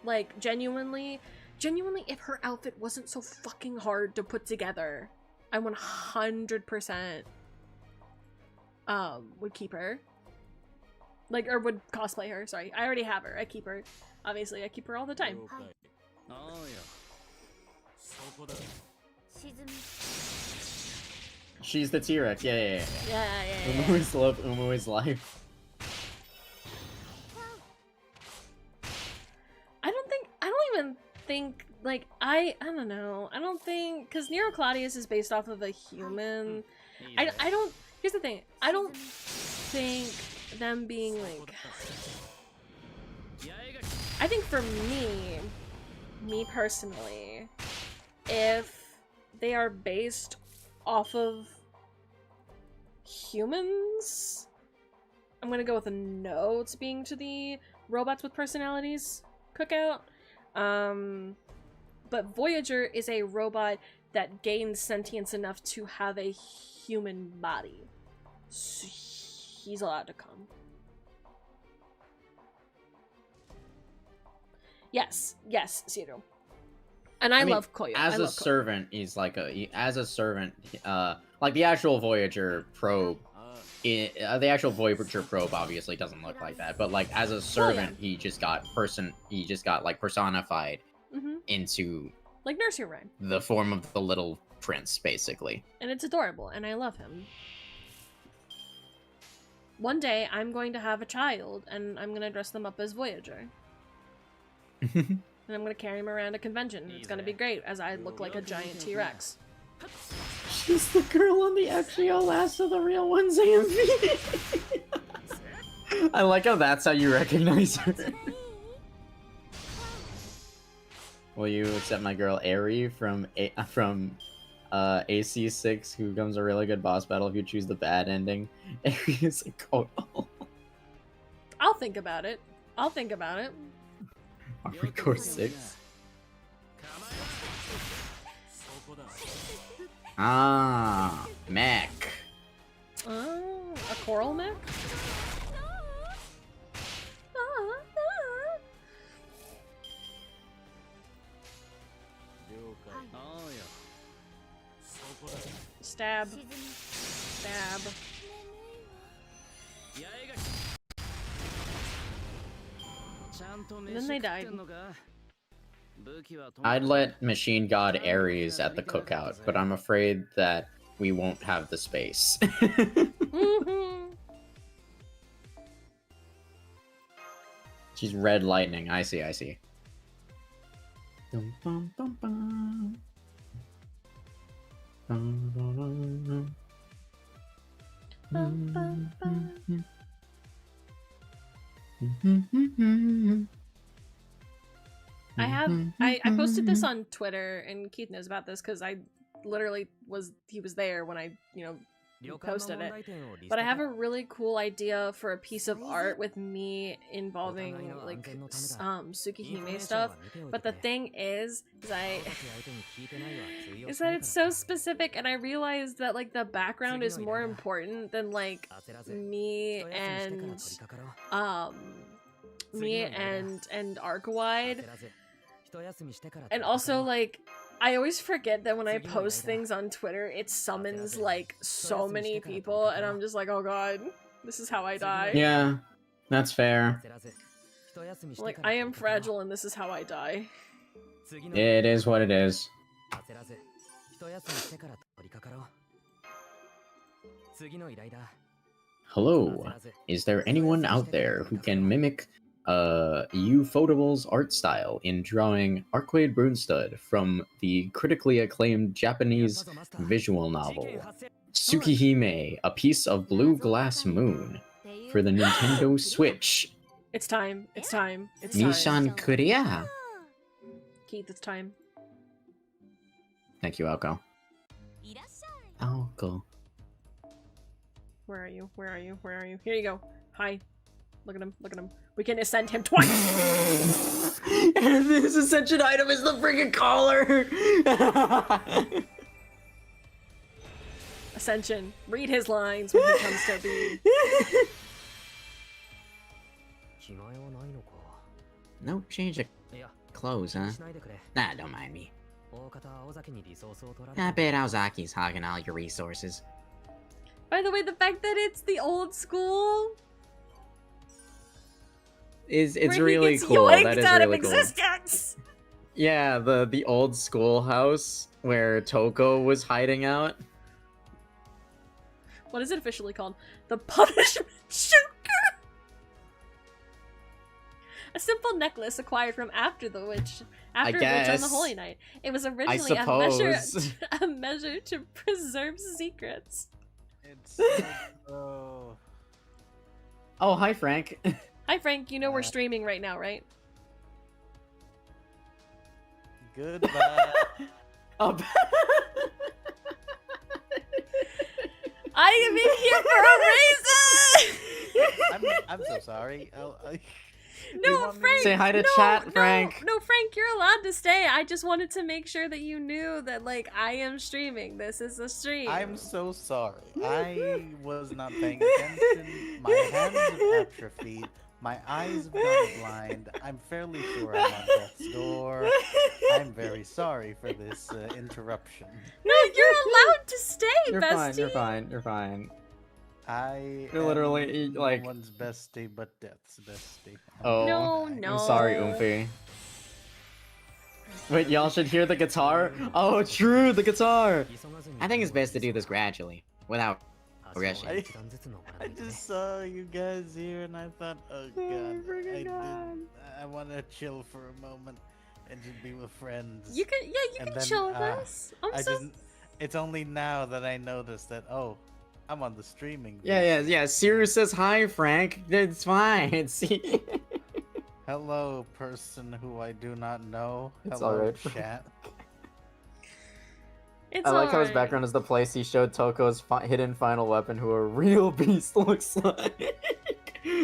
Like, genuinely, if her outfit wasn't so fucking hard to put together, I 100% would keep her. Like, or would cosplay her, sorry. I already have her. I keep her. Obviously, I keep her all the time. She's the T-Rex, yeah. Yeah. Umu's love, Umu's life. I don't even think, like, I don't know. I don't think, because Nero Claudius is based off of a human. I don't, here's the thing. I don't think them being, like, I think for me personally, if they are based off of humans, I'm gonna go with a no to being to the robots with personalities cookout. But Voyager is a robot that gains sentience enough to have a human body. So he's allowed to come. Yes, Siru. And I love Koyo. As a servant, he's like as a servant, like the actual Voyager probe. The actual Voyager probe obviously doesn't look like that, but like as a servant, he just got like personified into like nursery rhyme, the form of the little prince, basically. And it's adorable, and I love him. One day, I'm going to have a child, and I'm gonna dress them up as Voyager. And I'm gonna carry him around a convention. It's gonna be great, as I look like a giant T-Rex. She's the girl on the FGO Last of the Real Ones AMV. I like how that's how you recognize her. Will you accept my girl Aerie from AC6, who becomes a really good boss battle if you choose the bad ending? Aerie is a Kotal. I'll think about it. Armored Core 6? Ah, mech. Oh, a coral mech? Stab. And then they died. I'd let Machine God Ares at the cookout, but I'm afraid that we won't have the space. She's red lightning. I see, I see. Dum, bum, bum, bum. Bum, bum, bum, Bum, bum, bum. bum. I posted this on Twitter, and Keith knows about this because I literally he was there when I posted it. But I have a really cool idea for a piece of art with me involving like Tsukihime stuff. But the thing is that it's so specific, and I realized that like the background is more important than like me and Arkawide. And also, like, I always forget that when I post things on Twitter, it summons, like, so many people, and I'm just like, oh god, this is how I die. Yeah, that's fair. Like, I am fragile, and this is how I die. It is what it is. Hello, is there anyone out there who can mimic Ufotable's art style in drawing Arcade Brunstud from the critically acclaimed Japanese visual novel Tsukihime, A Piece of Blue Glass Moon for the Nintendo Switch? It's time. It's time. It's time. Nissan Korea. Keith, it's time. Thank you, Alko. Alko. Where are you? Where are you? Where are you? Here you go. Hi. Look at him. Look at him. We can ascend him twice! And this ascension item is the freaking collar! Ascension. Read his lines when he comes to be. No change of clothes, huh? Nah, don't mind me. I bet Aozaki's hogging all your resources. By the way, the fact that it's the old school It's where he really gets cool. yoinked That is out really of cool. existence. Yeah, the old schoolhouse where Toko was hiding out. What is it officially called? The Punishment Shooker. A simple necklace acquired from after the witch on the guess. Holy Night. It was I originally suppose. a measure to preserve secrets. It's so... Oh, hi, Frank. Hi Frank, you know we're streaming right now, right? Goodbye. Oh, I am in here for a reason! I'm so sorry. You No, want me to- Frank! Say hi to no, chat, Frank. No, Frank, you're allowed to stay. I just wanted to make sure that you knew that, like, I am streaming. This is a stream. I'm so sorry. I was not paying attention. My hands have atrophied. My eyes have gone blind. I'm fairly sure I'm on death's door. I'm very sorry for this interruption. No, you're allowed to stay, You're bestie. fine, you're fine, you're fine. You're literally, like- No one's bestie but death's bestie. Oh, No. I'm sorry, Oomphy. Wait, y'all should hear the guitar? Oh, true, the guitar! I think it's best to do this gradually, without rushing. I just saw you guys here and I thought, oh god, I want to chill for a moment and just be with friends. You can And then, chill with us. It's only now that I noticed that, oh, I'm on the streaming. Yeah. Sirius says hi, Frank. It's fine. See? Hello, person who I do not know. It's Hello, alright. chat. It's I like how his alright. background is the place he showed Toko's hidden final weapon, who a real beast looks like.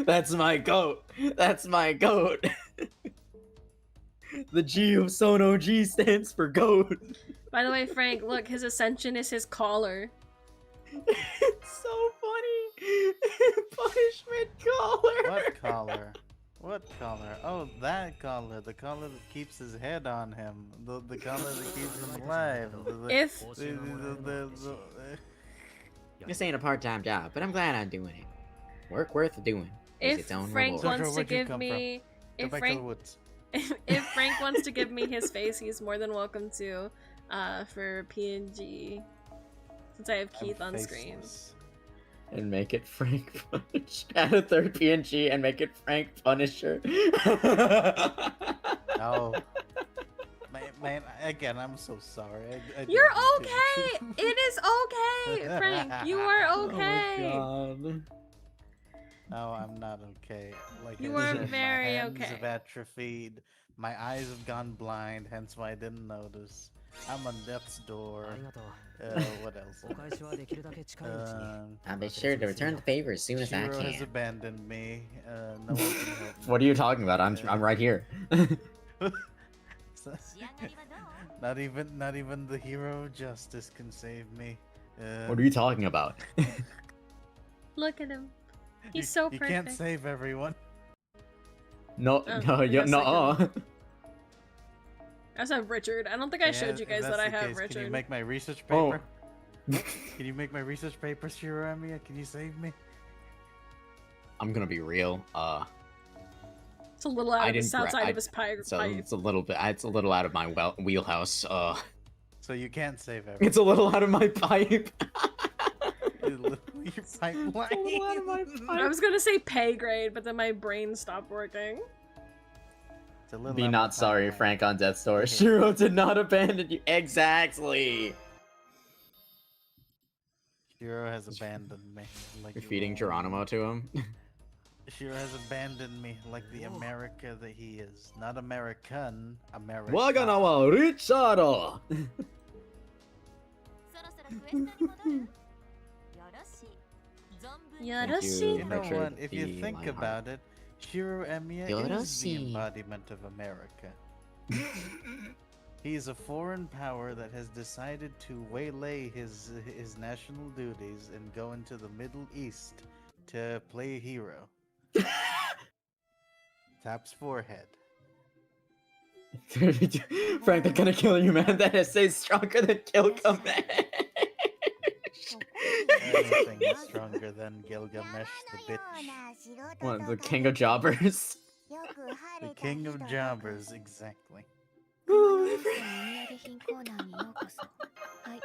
That's my goat. That's my goat. The G of Sono G stands for goat. By the way, Frank, look, his ascension is his collar. It's so funny. Punishment collar. What collar? What collar? Oh, that collar. The collar that keeps his head on him. The collar that keeps him alive. If This ain't a part-time job, but I'm glad I'm doing it. Work worth doing. is if its own Frank reward. Jojo, wants to where'd you give come me, Go if back to Frank the woods. If Frank wants to give me his face, he's more than welcome to. For PNG, since I have Keith on screen. Faceless. And make it Frank Punish. Add a third PNG and make it Frank Punisher. No. Man, again, I'm so sorry. I You're didn't mean okay. to. It is okay, Frank. You are okay. Oh my god. No, I'm not okay. Like You I are said, very my hands okay. have atrophied. My eyes have gone blind, hence why I didn't notice. I'm on death's door. What else? I'll be sure to return the favor as soon as I Shiro has can. abandoned me. No one can help me. What are you talking about? I'm right here. Not even the hero of justice can save me. What are you talking about? Look at him. He's so You perfect. can't save everyone. No, Oh, no, I yeah, guess no. I I also have Richard. I don't think I Yeah, showed you if guys that's that I the have case, Richard. Can you make my research Oh. paper? Can you make my research paper, Shiro Emiya? Can you save me? I'm gonna be real. It's a little out I of the didn't south gra- side I- of his pie. So it's a little bit. It's a little out of my wheelhouse. So you can't save everyone. It's a little out of my pipe. Your pipeline. It's a little out of my I pipe. was gonna say pay grade, but then my brain stopped working. It's a little Be out not of sorry, pipeline. Frank on Death's Door. Okay. Shiro did not abandon you. Exactly. Shiro has abandoned me. Like You're feeding Geronimo to him. Shiro has abandoned me like the America that he is. Not American, America. Waga wa Richard. そろそろクエストに戻るよろしい存分に Yoroshi. You know Richard, what? If you the think Lionheart. about it, Shiro Emiya is the Yoroshi. embodiment of America. He is a foreign power that has decided to waylay his national duties and go into the Middle East to play hero. Taps forehead. Frank, they're gonna kill you, man. That essay's stronger than kill command. Anything is stronger than Gilgamesh the bitch. What, the king of jobbers? The king of jobbers, exactly. お土産品コーナーにようこそはい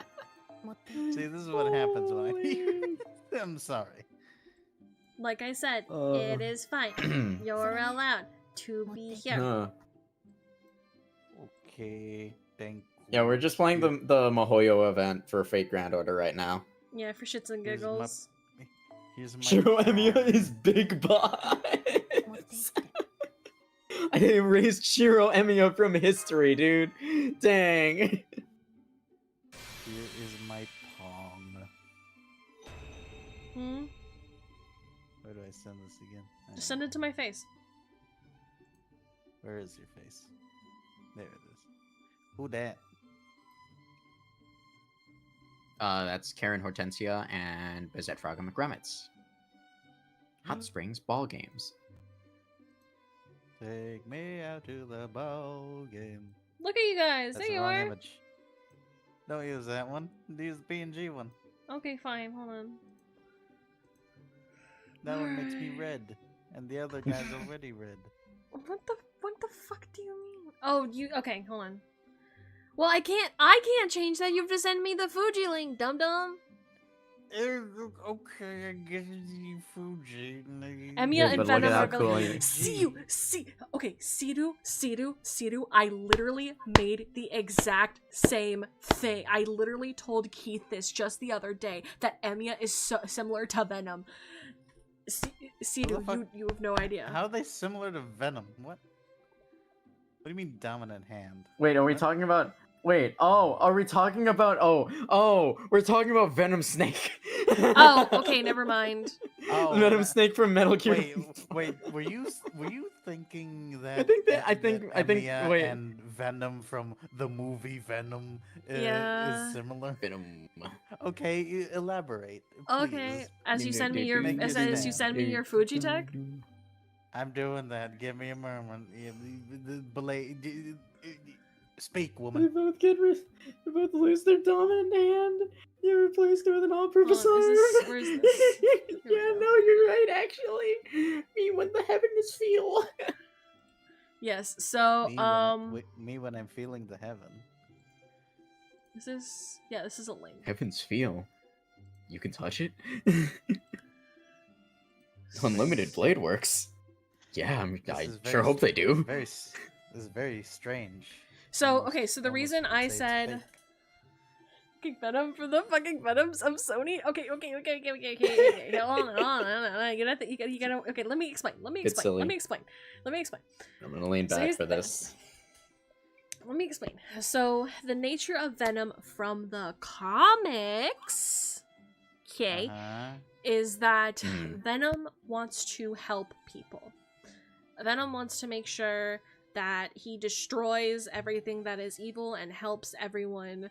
持ってい See, this is what happens when I. I'm sorry. Like I said, Uh. it is fine. You're allowed to be here. Huh. Okay, thank you. Yeah, we're just playing the Mihoyo event for Fate Grand Order right now. Yeah, for shits and Here's my- giggles. Here's my Shiro Emiya pawn. is big boss. 持っていって I erased Shiro Emiya from history, dude. Dang. Here is my pawn. Hmm? Where do I send this again? Just send it to my face. Where is your face? There it is. Who that? That's Karen Hortensia and Bizette Fraga McGrummets. Hot Springs Ball Games. Take me out to the ball game. Look at you guys. That's There the you wrong are. image. Don't use that one. Use the PNG one. Okay, fine. Hold on. That one makes me red, and the other guy's already red. What the fuck do you mean? Oh, you okay, hold on. Well, I can't change that. You have to send me the Fuji link, dum dum. Okay, I guess you Fuji. Emiya Yeah, and but look Venom at how are cool going. he is. Siru. I literally made the exact same thing. I literally told Keith this just the other day that Emiya is so similar to Venom. Siru, fuck? you have no idea. How are they similar to Venom? What? What do you mean dominant hand? Wait, are we What? talking about? Wait, are we talking about? We're talking about Venom Snake. Oh, okay, never mind. Oh, Venom that- Snake from Metal Gear. Wait, were you thinking that? I think- Emiya wait. and Venom from the movie Venom Yeah. is similar. Venom. Okay, elaborate. Okay, please. as you send me your Make as it you stand. send me your Fuji tech. I'm doing that. Give me a moment. Speak, They woman. both they both lose their dominant hand. You replaced it with an all-purpose Hold on, arm. is this- where is this? Here we Yeah, go. no, you're right. Actually, me when the heaven is feel. Yes. So me when I'm feeling the heaven. this is a link. Heaven's feel. You can touch it? Unlimited blade works. Yeah, I sure hope they do. This is very strange. So Almost- okay, so the almost reason could I say it's said fake. fucking Venom for the fucking Venoms of Sony. Okay. Hold on. You gotta. Okay, let me explain. silly. Let me explain. I'm gonna lean So back here's for the thing. this. Let me explain. So the nature of Venom from the comics, okay, is that Mhm. Venom wants to help people. Venom wants to make sure that he destroys everything that is evil and helps everyone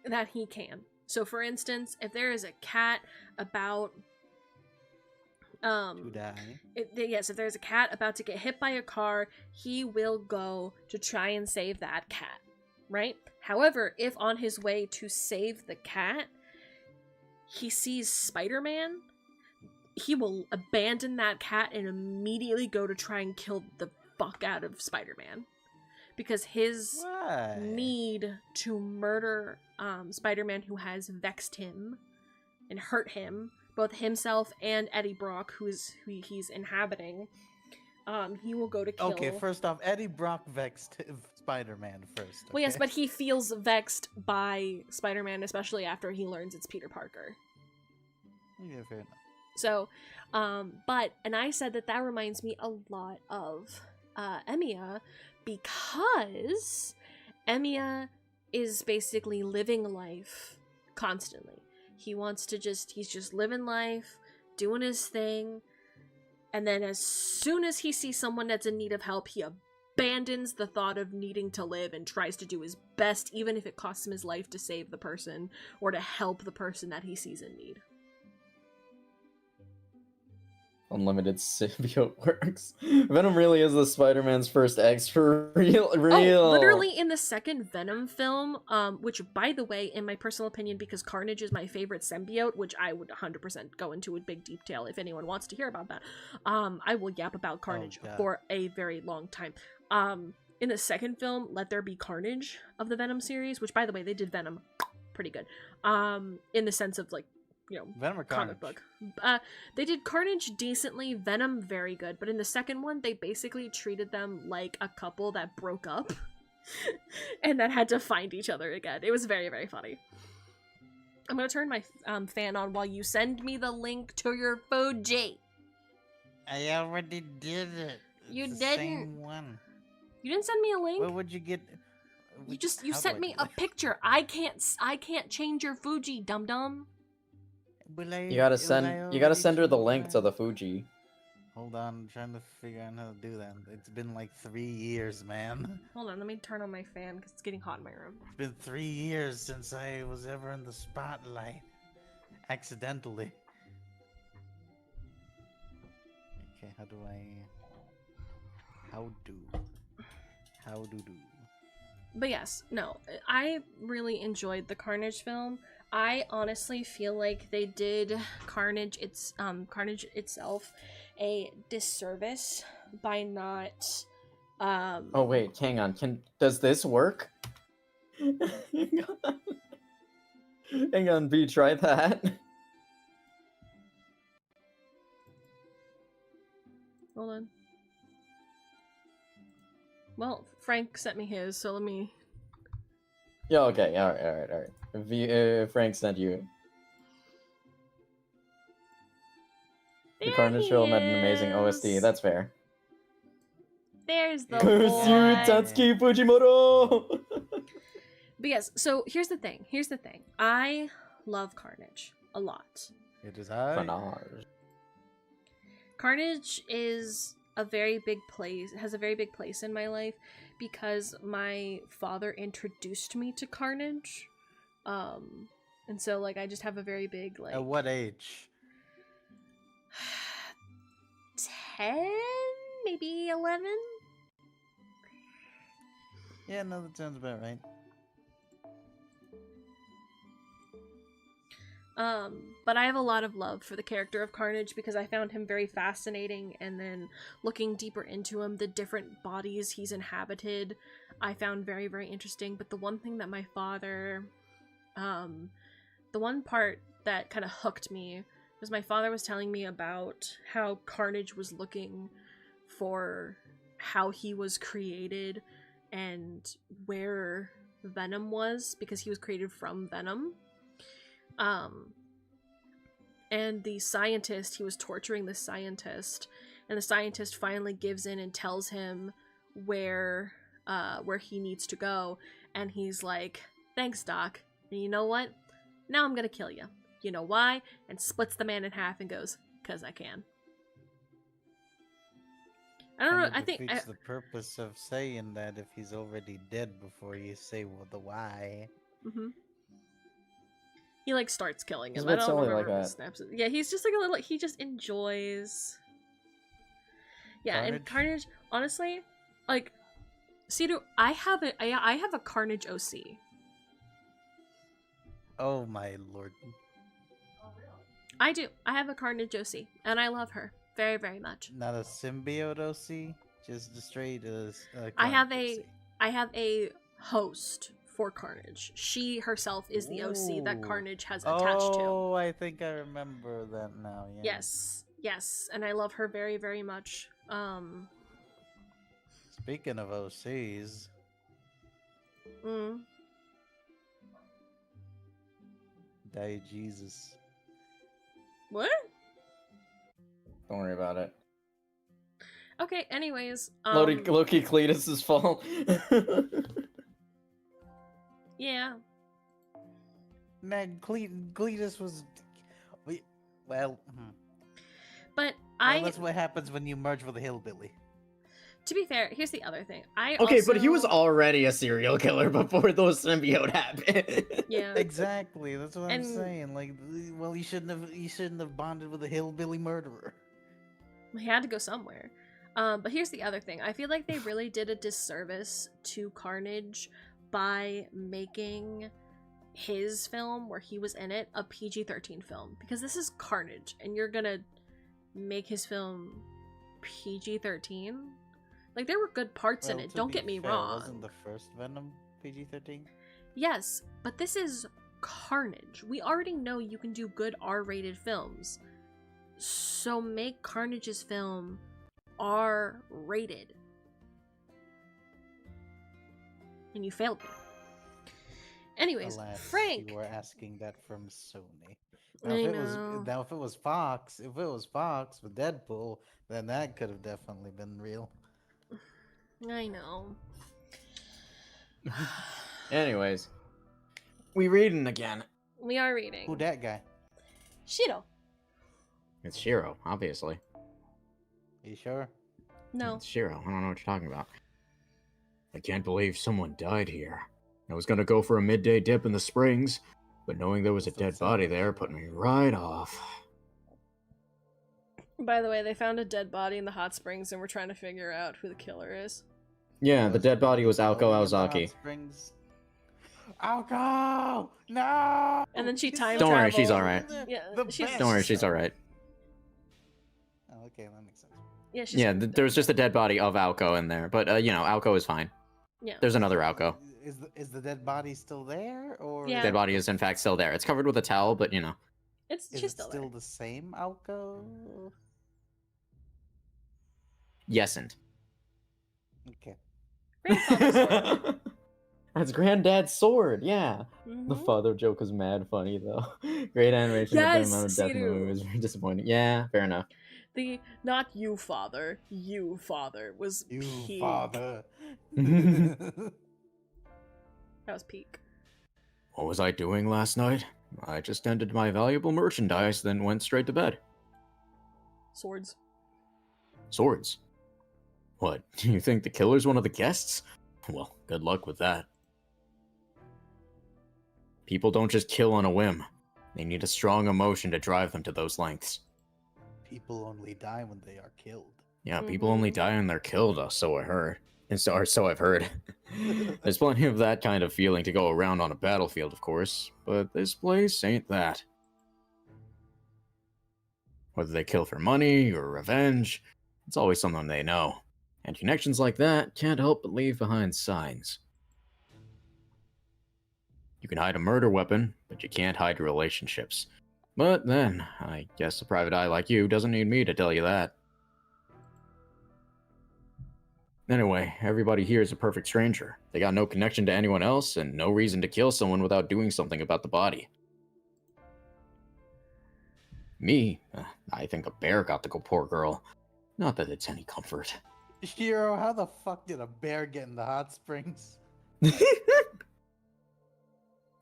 that he can. So for instance, if there is a cat about To die. yes, if there's a cat about to get hit by a car, he will go to try and save that cat, right? However, if on his way to save the cat, he sees Spider-Man, he will abandon that cat and immediately go to try and kill the fuck out of Spider-Man. Because his Why? need to murder Spider-Man who has vexed him and hurt him, both himself and Eddie Brock, who he's inhabiting, he will go to kill. Okay, first off, Eddie Brock vexed Spider-Man first. Well, yes, okay? but he feels vexed by Spider-Man, especially after he learns it's Peter Parker. Yeah, fair enough. So, and I said that reminds me a lot of Emiya, because Emiya is basically living life constantly. He's just living life, doing his thing, and then as soon as he sees someone that's in need of help, he abandons the thought of needing to live and tries to do his best, even if it costs him his life, to save the person or to help the person that he sees in need. Unlimited symbiote works. Venom really is the Spider-Man's first ex for real. Oh, literally in the second Venom film, which, by the way, in my personal opinion, because Carnage is my favorite symbiote, which I would 100% go into in big detail if anyone wants to hear about that. I will yap about Carnage God. for a very long time. In the second film, Let There Be Carnage of the Venom series, which, by the way, they did Venom pretty good. In the sense of, like, you know, Venom or comic Carnage? book. They did Carnage decently, Venom very good, but in the second one, they basically treated them like a couple that broke up and that had to find each other again. It was very, very funny. I'm gonna turn my fan on while you send me the link to your Fuji. I already did it. You It's the didn't. Same one. You didn't send me a link. Where would you get? You How do sent I me do a picture. I can't change your Fuji, dum dum. You gotta send her the link to the Fuji. Hold on, I'm trying to figure out how to do that. It's been like 3 years, man. Hold on, let me turn on my fan because it's getting hot in my room. It's been 3 years since I was ever in the spotlight. Accidentally. Okay, how do? But yes, no, I really enjoyed the Carnage film. I honestly feel like they did Carnage itself a disservice by not Oh wait, hang on. Does this work? Hang on, B, try that. Hold on. Well, Frank sent me his, so let me... Yeah, okay, alright. Frank sent you. The Carnage film had an amazing OST, that's fair. There's the Pursue boy. Tatsuki Fujimoto! But yes, so here's the thing. I love Carnage a lot. It is I. Fanage. Carnage is has a very big place in my life because my father introduced me to Carnage. And so like I just have a very big like At what age? 10, maybe 11. Yeah, no, that sounds about right. But I have a lot of love for the character of Carnage because I found him very fascinating, and then looking deeper into him, the different bodies he's inhabited, I found very, very interesting. But the one thing that my father, the one part that kind of hooked me was my father was telling me about how Carnage was looking for how he was created and where Venom was, because he was created from Venom. And the scientist, he was torturing the scientist, and the scientist finally gives in and tells him where he needs to go, and he's like, "Thanks, Doc. And you know what? Now I'm gonna kill you. You know why?" And splits the man in half and goes, "'Cause I can." I don't know. And I it think defeats the purpose of saying that if he's already dead before you say the why. he like starts killing He's him. a I bit don't silly remember like what that. snaps. Yeah, he's just like a little. He just enjoys. Yeah, and Carnage. Honestly, like, Cedo, I have a Carnage OC. Oh my lord. I do. I have a Carnage OC, and I love her very, very much. Not a symbiote OC? Just a straight I have Carnage a I have a host for Carnage. She herself is the OC that Ooh. Carnage has attached to. Oh, I think I remember that now, yeah. Yes, and I love her very, very much. Speaking of OCs, Die Jesus. What? Don't worry about it. Okay, anyways. Loki Cletus's fault. Yeah. Man, Cletus was... Well, But that's what happens when you merge with a hillbilly. To be fair, here's the other thing. But he was already a serial killer before those symbiote happened. Yeah. Exactly, that's what I'm saying. Like, well, you shouldn't have bonded with a hillbilly murderer. He had to go somewhere. But here's the other thing. I feel like they really did a disservice to Carnage by making his film, where he was in it, a PG-13 film. Because this is Carnage, and you're gonna make his film PG-13? Like, there were good parts in it, don't get me wrong. Wasn't the first Venom PG-13? Yes, but this is Carnage. We already know you can do good R-rated films. So make Carnage's film R-rated. And you failed me. Anyways, Alas, Frank. you were asking that from Sony. I know. If it was Fox with Deadpool, then that could have definitely been real. I know. Anyways, we reading again. We are reading. Who that guy? Shiro. It's Shiro, obviously. You sure? No. It's Shiro. I don't know what you're talking about. I can't believe someone died here. I was gonna go for a midday dip in the springs, but knowing there was a dead body there put me right off. By the way, they found a dead body in the hot springs and we're trying to figure out who the killer is. Yeah, the dead body was Aoko Aozaki. Aoko! No! And then she time Don't worry, traveled. she's alright. Yeah, she's Don't worry, she's alright. Oh, okay, that makes sense. Yeah, she's Yeah, there's just a dead body of Aoko in there, but Aoko is fine. Yeah. There's another Aoko. Is the dead body still there, or Yeah. Dead body is in fact still there. It's covered with a towel, but is she's it still still there. the same Aoko? Yesn't. Okay. Grandfather's sword. That's Granddad's sword, yeah. The Mhm. father joke was mad funny though. Great animation, but Yes, the amount of death in the Siru. movie was very disappointing. Yeah, fair enough. The not you father was You peak. father. That was peak. What was I doing last night? I just ended my valuable merchandise, then went straight to bed. Swords. Swords. What, do you think the killer's one of the guests? Well, good luck with that. People don't just kill on a whim. They need a strong emotion to drive them to those lengths. People only die when they are killed. Yeah, people only die when they're killed, so I heard. So I've heard. There's plenty of that kind of feeling to go around on a battlefield, of course, but this place ain't that. Whether they kill for money or revenge, it's always someone they know. And connections like that can't help but leave behind signs. You can hide a murder weapon, but you can't hide relationships. But then, I guess a private eye like you doesn't need me to tell you that. Anyway, everybody here is a perfect stranger. They got no connection to anyone else and no reason to kill someone without doing something about the body. Me, I think a bear got the poor girl. Not that it's any comfort. Shiro, how the fuck did a bear get in the hot springs? Nice,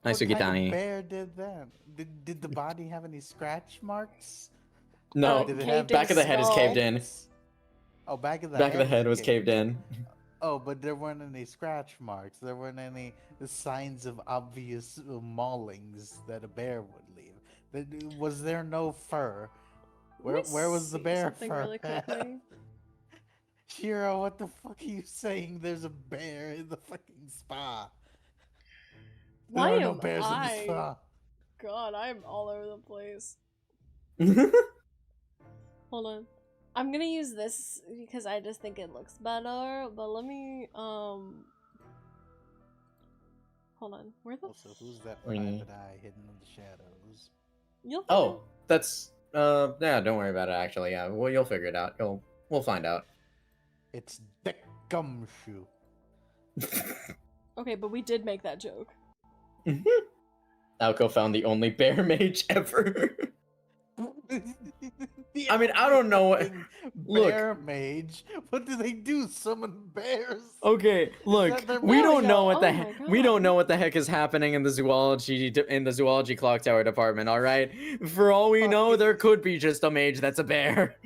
What kind of Sugitani. bear did that? Did the body have any scratch marks? No, Did it caved have in back of the head is skull. caved in. Oh, back of the Back of the is head was caved in. Oh, but there weren't any scratch marks. There weren't any signs of obvious maulings that a bear would leave. Was there no fur? Let me Where was the see bear something fur? really quickly. Shiro, what the fuck are you saying? There's a bear in the fucking spa. Why There are no am bears in the I? spa. God, I'm all over the place. Hold on. I'm gonna use this because I just think it looks better, but let me, hold on. Where the Also, who's that We- private eye hidden in the shadows? You'll Oh, that's yeah, don't worry about it actually. Yeah, well, you'll figure it out. We'll find out. It's Dick Gumshoe. Okay, but we did make that joke. Alco found the only bear mage ever. The I mean, I don't know what- fucking look. Bear mage. What do they do? Summon bears? Okay, look, that their we There we don't know go. what Oh the my we don't know God. what the heck is happening in the zoology clock tower department. All right, for all we know, there could be just a mage that's a bear.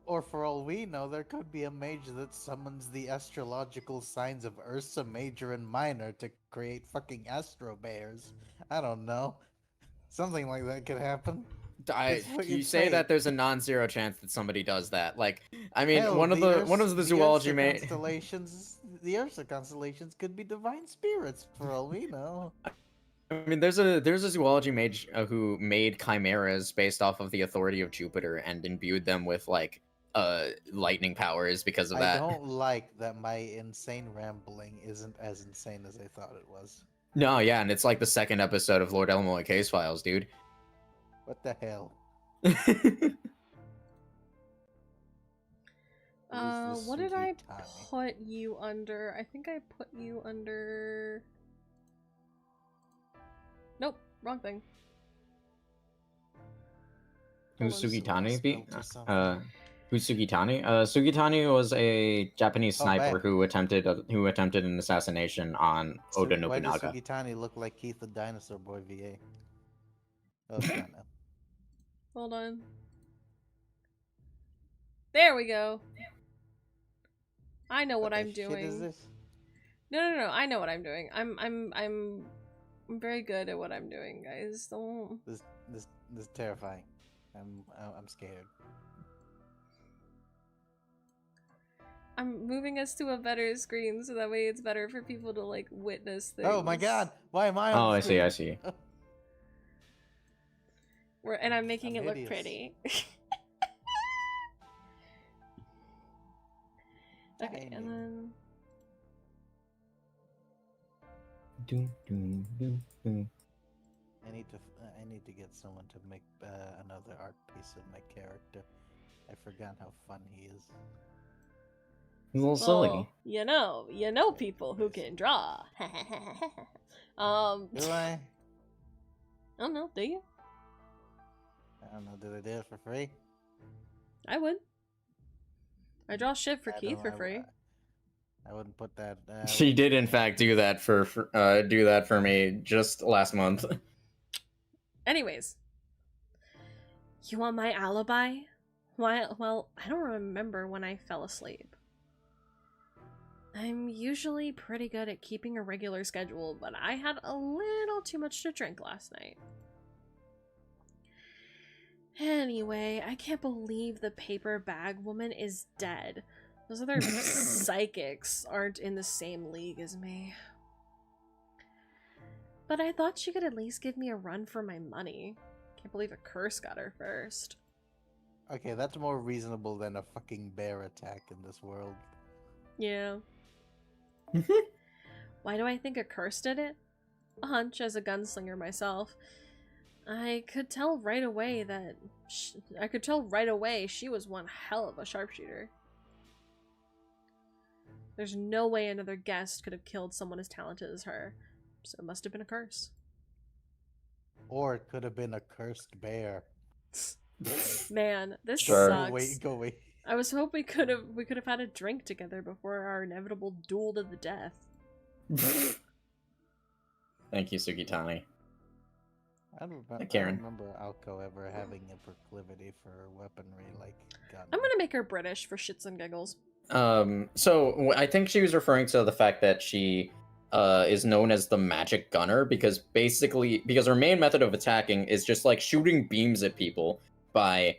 Or for all we know, there could be a mage that summons the astrological signs of Ursa Major and Minor to create fucking astro bears. I don't know. Something like that could happen. It's fucking You say fate. that there's a non-zero chance that somebody does that. Like, I mean, Hell, one of the zoology Ursa ma- constellations, the Ursa constellations could be divine spirits for all we know. I mean, there's a zoology mage who made chimeras based off of the authority of Jupiter and imbued them with like lightning powers because of I that. don't like that my insane rambling isn't as insane as I thought it was. No, yeah, and it's like the second episode of Lord Elmoy Case Files, dude. What the hell? Who's What this did I Sugitani? put you under? I think I put you under... Nope, wrong thing. Who's Hold on. Sugitani? Spelled or something. Who's Sugitani? Sugitani was a Japanese Oh, sniper man. who attempted an assassination on Oda Why does Nobunaga. Sugitani look like Keith the Dinosaur Boy VA? Oh, it's not now. Hold on. There we go. I know what the I'm shit doing. is this? No. I know what I'm doing. I'm very good at what I'm doing, guys. Don't. This is terrifying. I'm scared. I'm moving us to a better screen so that way it's better for people to like witness things. Oh my god! Why am I on Oh, I see, screen? I see. And I'm making I'm it look hideous. pretty. Okay, and then I need to get someone to make another art piece of my character. I forgot how fun he is. He's a little silly. well, you know people who can draw. Do I? I don't know, do you? I don't know. Did I do it for free? I would. I draw shit for I Keith don't for know, free. I wouldn't put that. She did, in fact, do that for me just last month. Anyways. You want my alibi? Well, I don't remember when I fell asleep. I'm usually pretty good at keeping a regular schedule, but I had a little too much to drink last night. Anyway, I can't believe the paper bag woman is dead. Those other psychics aren't in the same league as me. But I thought she could at least give me a run for my money. Can't believe a curse got her first. Okay, that's more reasonable than a fucking bear attack in this world. Yeah. Why do I think a curse did it? A hunch as a gunslinger myself. I could tell right away she was one hell of a sharpshooter. There's no way another guest could have killed someone as talented as her, so it must have been a curse. Or it could have been a cursed bear. Man, this Sure. sucks. Go away. I was hoping we could have had a drink together before our inevitable duel to the death. Thank you, Sugitani. I don't Karen. remember Alco ever having a proclivity for weaponry like gun. I'm gonna make her British for shits and giggles. So I think she was referring to the fact that she is known as the magic gunner because her main method of attacking is just like shooting beams at people by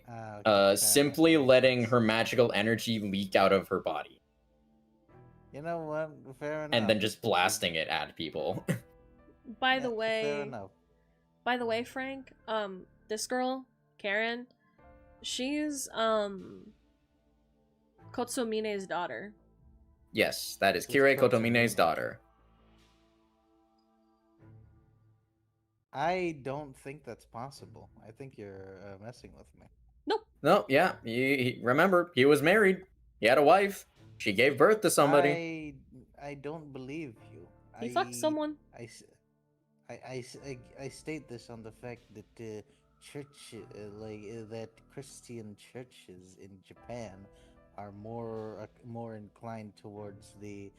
simply letting her magical energy leak out of her body. You know what? Fair enough. And then just blasting it at people. By the way, fair enough. By the way, Frank, this girl, Karen, she's Kotsumine's daughter. Yes, that is Kirei Kotomine's daughter. I don't think that's possible. I think you're messing with me. Nope. No, yeah. Remember, he was married. He had a wife. She gave birth to somebody. I don't believe you. He fucked someone. I state this on the fact that church, that Christian churches in Japan are more inclined towards the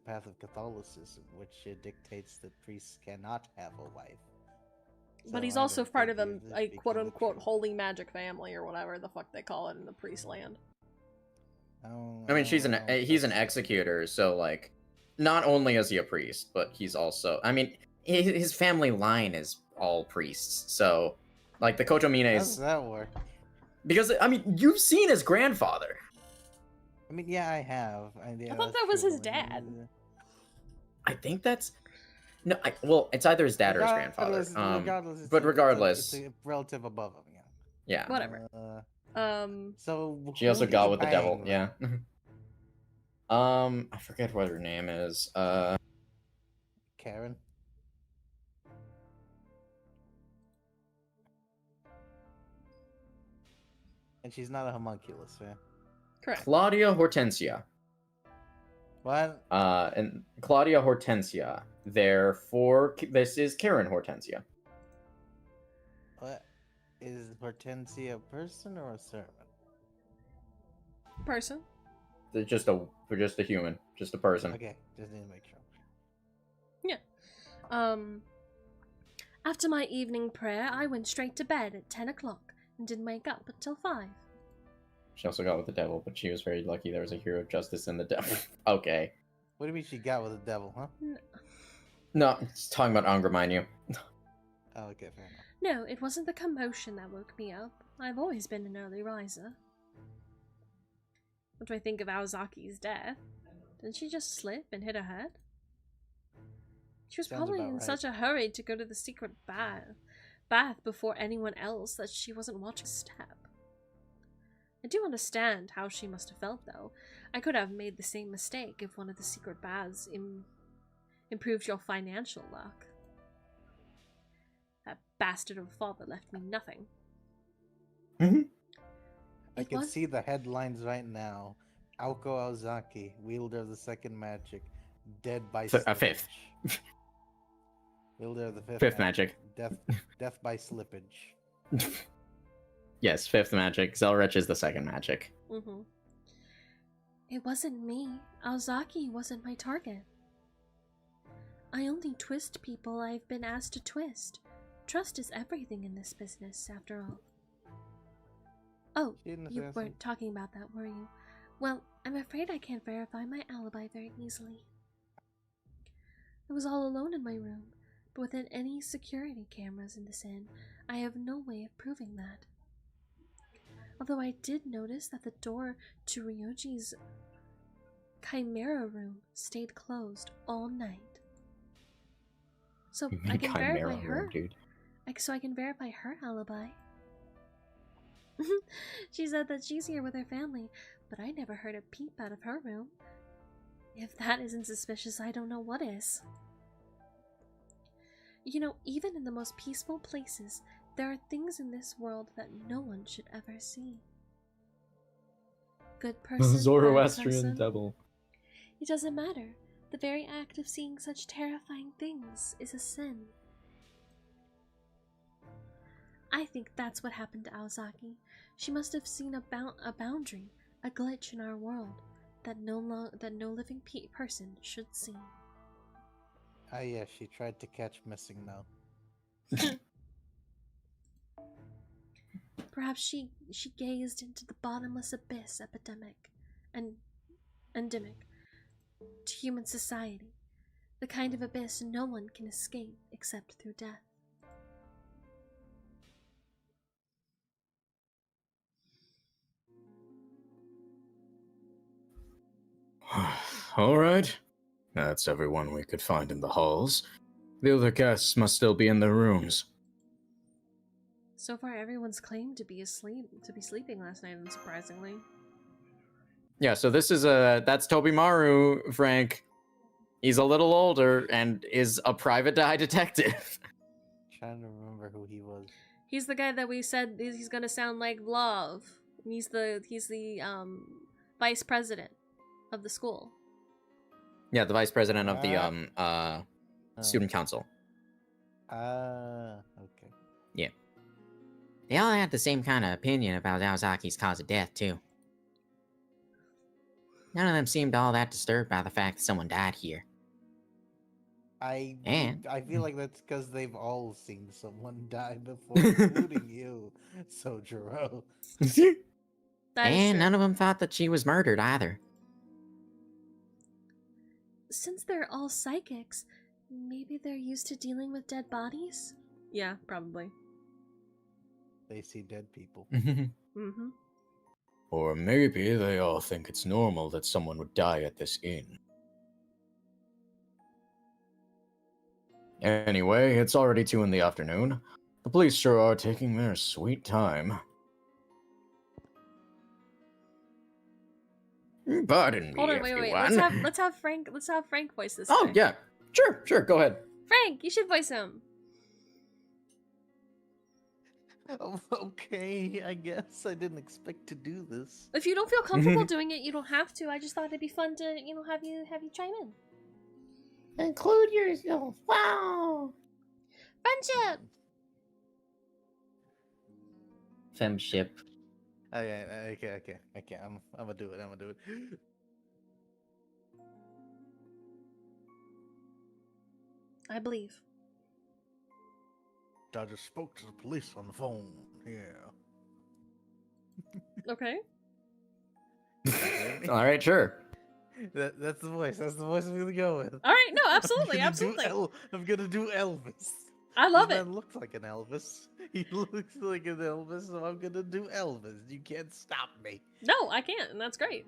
path of Catholicism, which dictates that priests cannot have a wife. But he's also part of a quote-unquote holy magic family or whatever the fuck they call it in the priest land. I mean, he's an executor, so like, not only is he a priest, but he's also, I mean, his family line is all priests, so like the Kotomines. How does that work? Because I mean, you've seen his grandfather. I mean, yeah, I have. I thought that was his dad. I think that's no. Well, it's either his dad or his grandfather. Regardless, it's a relative above him. Yeah. Whatever. So she also got with the devil. bang? Yeah. I forget what her name is. Karen. And she's not a homunculus, yeah? Correct. Claudia Hortensia. What? And Claudia Hortensia. Therefore, this is Karen Hortensia. What? Is Hortensia a person or a servant? Person. They're just a human, just a person. Okay, just need to make sure. Yeah. After my evening prayer, I went straight to bed at 10 o'clock and didn't wake up until 5. She also got with the devil, but she was very lucky there was a hero of justice in the devil. Okay. What do you mean she got with the devil, huh? No, it's talking about Angraminyu. Oh, okay, fair enough. No, it wasn't the commotion that woke me up. I've always been an early riser. What do I think of Aozaki's death? Didn't she just slip and hit her head? She was Sounds probably about in right. such a hurry to go to the secret bath before anyone else that she wasn't watching a step. I do understand how she must have felt, though. I could have made the same mistake if one of the secret baths improved your financial luck. That bastard of a father left me nothing. Mm-hmm. I can see the headlines right now. Aoko Aozaki, wielder of the second magic, dead by slippage. Fifth. Wielder of the Fifth magic. Death by slippage. Yes, fifth magic. Zelrich is the second magic. Mm-hmm. It wasn't me. Aozaki wasn't my target. I only twist people I've been asked to twist. Trust is everything in this business, after all. Oh, you weren't talking about that, were you? Well, I'm afraid I can't verify my alibi very easily. I was all alone in my room, but without any security cameras in this inn, I have no way of proving that. Although I did notice that the door to Ryoji's Chimera room stayed closed all night. So I can verify her. Dude. So I can verify her alibi. She said that she's here with her family, but I never heard a peep out of her room. If that isn't suspicious, I don't know what is. You know, even in the most peaceful places, there are things in this world that no one should ever see. Good person, bad Zoroastrian person. devil. It doesn't matter. The very act of seeing such terrifying things is a sin. I think that's what happened to Aozaki. She must have seen a boundary, a glitch in our world that no living person should see. Ah, yeah, she tried to catch missing now. Perhaps she gazed into the bottomless abyss endemic to human society, the kind of abyss no one can escape except through death. All right. That's everyone we could find in the halls. The other guests must still be in their rooms. So far, everyone's claimed to be sleeping last night, unsurprisingly. Yeah, so this is that's Tobimaru, Frank. He's a little older and is a private eye detective. Trying to remember who he was. He's the guy that we said he's gonna sound like Love. He's the vice president of the school. Yeah, the vice president of the student council. Okay. Yeah. They all had the same kind of opinion about Aozaki's cause of death, too. None of them seemed all that disturbed by the fact that someone died here. I And- feel like that's because they've all seen someone die before, including you, Sojiro. That is And true. none of them thought that she was murdered either. Since they're all psychics, maybe they're used to dealing with dead bodies? Yeah, probably. They see dead people. Mm-hmm. Or maybe they all think it's normal that someone would die at this inn. Anyway, it's already 2 in the afternoon. The police sure are taking their sweet time. Pardon me, Hold on, wait. everyone. Let's have Frank voice this Oh, guy. yeah. Sure, go ahead. Frank, you should voice him. Oh, okay, I guess I didn't expect to do this. If you don't feel comfortable doing it, you don't have to. I just thought it'd be fun to, have you chime in. Include yourself. Wow. Friendship. Femship. Okay. I'm gonna do it. I believe. I just spoke to the police on the phone. Yeah. Okay. All right, sure. That's the voice. That's the voice I'm gonna go with. All right. No, absolutely, I'm gonna absolutely. I'm gonna do Elvis. I love This it. man looks like an Elvis. He looks like an Elvis, so I'm gonna do Elvis. You can't stop me. No, I can't, and that's great.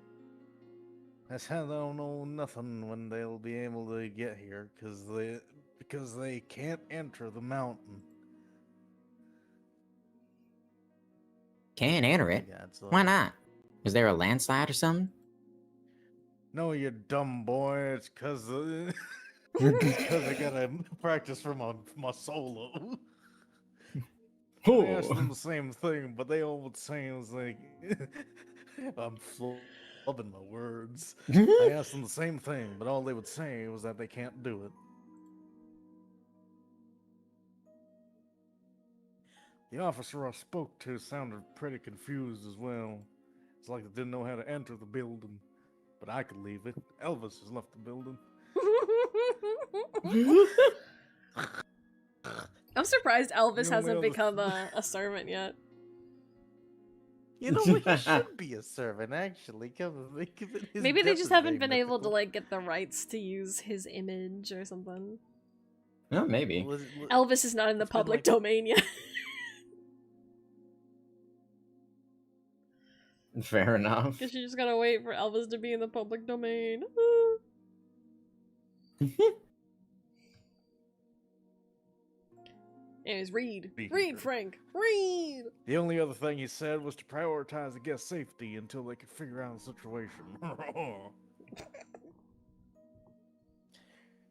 I said I don't know nothing when they'll be able to get here, because they can't enter the mountain. Can't enter it. Yeah, it's Why not? Was there a landslide or something? No, you dumb boy. It's because I gotta practice for my solo. I asked them the same thing, but they all would say it was like I'm flubbing my words. I asked them the same thing, but all they would say was that they can't do it. The officer I spoke to sounded pretty confused as well. It's like they didn't know how to enter the building. But I could leave it. Elvis has left the building. I'm surprised Elvis The only hasn't other become a servant yet. You know what? He should be a servant, actually. Come on, think of it. His Maybe they death just is haven't very been able to mythical. like get the rights to use his image or something. Oh, maybe. Elvis is not in the It's been public like- domain yet. Fair enough. Guess you just gotta wait for Elvis to be in the public domain. Anyways, read. Be Read, here. Frank. Read! The only other thing he said was to prioritize the guest safety until they could figure out the situation.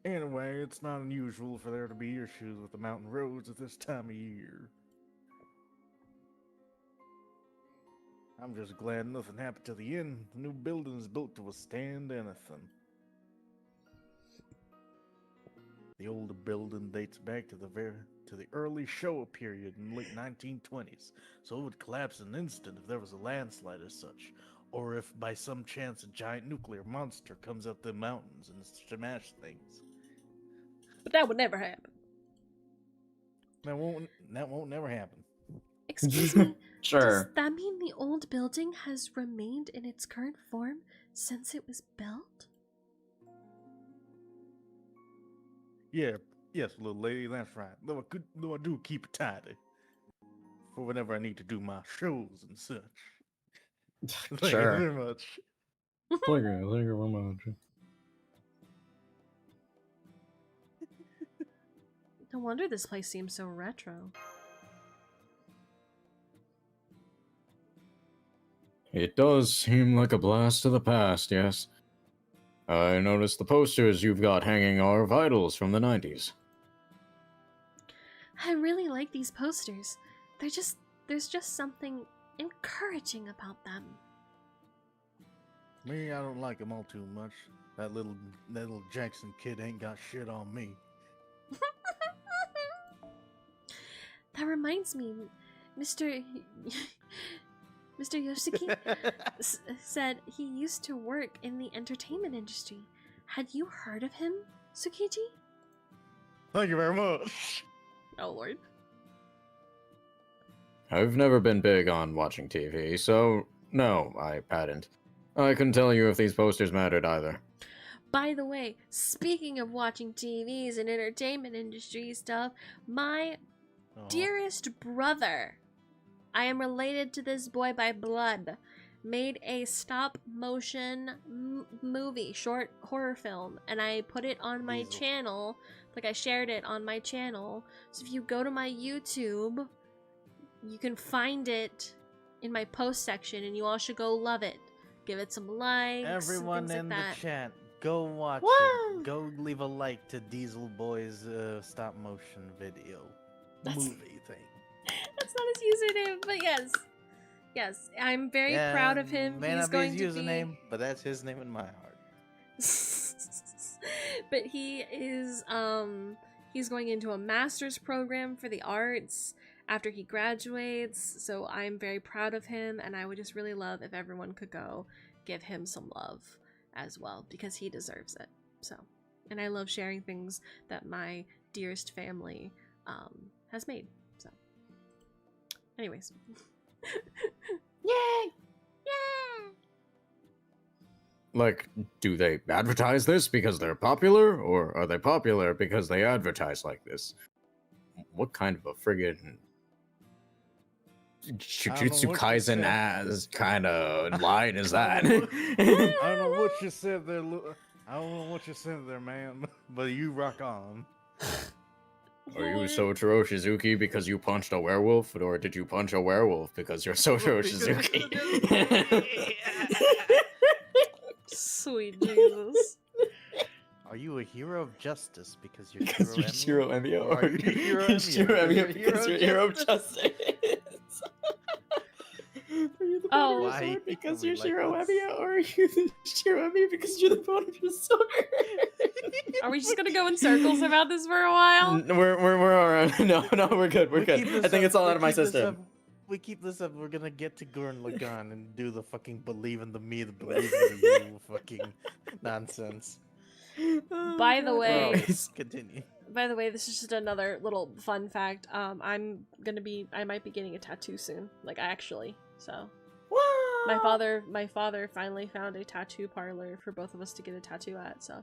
Anyway, it's not unusual for there to be issues with the mountain roads at this time of year. I'm just glad nothing happened to the inn. The new building is built to withstand anything. The older building dates back to the early Showa period in the late 1920s, so it would collapse in an instant if there was a landslide as such, or if by some chance a giant nuclear monster comes up the mountains and smash things. But that would never happen. That won't never happen. Excuse me, Sure. does that mean the old building has remained in its current form since it was built? Yes, little lady, that's right. Though I do keep it tidy for whenever I need to do my shows and such. Thank you Sure. very much. Thank you very much. No wonder this place seems so retro. It does seem like a blast to the past, yes. I noticed the posters you've got hanging are of idols from the 90s. I really like these posters. There's just something encouraging about them. Me, I don't like them all too much. That little Jackson kid ain't got shit on me. That reminds me, Mr. Mr. Yoshiki said he used to work in the entertainment industry. Had you heard of him, Tsukiji? Thank you very much. Oh, Lord. I've never been big on watching TV, so no, I hadn't. I couldn't tell you if these posters mattered either. By the way, speaking of watching TVs and entertainment industry stuff, my dearest brother, I am related to this boy by blood, made a stop motion movie, short horror film, and I put it on my channel, like I shared it on my channel. So if you go to my YouTube, you can find it in my post section, and you all should go love it. Give it some likes. Everyone and things in like the that. chat, go watch Woo! it. Go leave a like to Diesel Boy's stop motion video movie thing. That's not his username, but yes. Yes, I'm very proud of him. May He's not going be his to username, be... but that's his name in my heart. But he is, he's going into a master's program for the arts after he graduates, so I'm very proud of him, and I would just really love if everyone could go give him some love as well, because he deserves it. So, and I love sharing things that my dearest family has made. So, anyways. Yay! Yeah! Like, do they advertise this because they're popular, or are they popular because they advertise like this? What kind of a friggin' Jujutsu Kaisen ass kind of line is that? I don't know what you said there. I don't know what you said there, man. But you rock on. Are you Sotaro Shizuki because you punched a werewolf, or did you punch a werewolf because you're Sotaro Shizuki? Sweet Jesus. Are you a hero of justice because you're Because you're Shiro Emio, Or or are you a hero of Shiro Emio because you're hero of justice? justice? Are you the Oh. bone of your Why sword because are we you're like Shiro this? Emio, or are you the Shiro Emio because you're the bone of your sword? Are we just gonna go in circles about this for a while? We're alright. No, we're good. We're We good. keep this I think up, it's all we out of my keep this system. up, We keep this up. We're gonna get to Gurren Lagann and do the fucking believe in the me, the believe in the you fucking nonsense. By the way, Anyways. Continue. By the way, this is just another little fun fact. I might be getting a tattoo soon. Like, actually, so. My father finally found a tattoo parlor for both of us to get a tattoo at, so.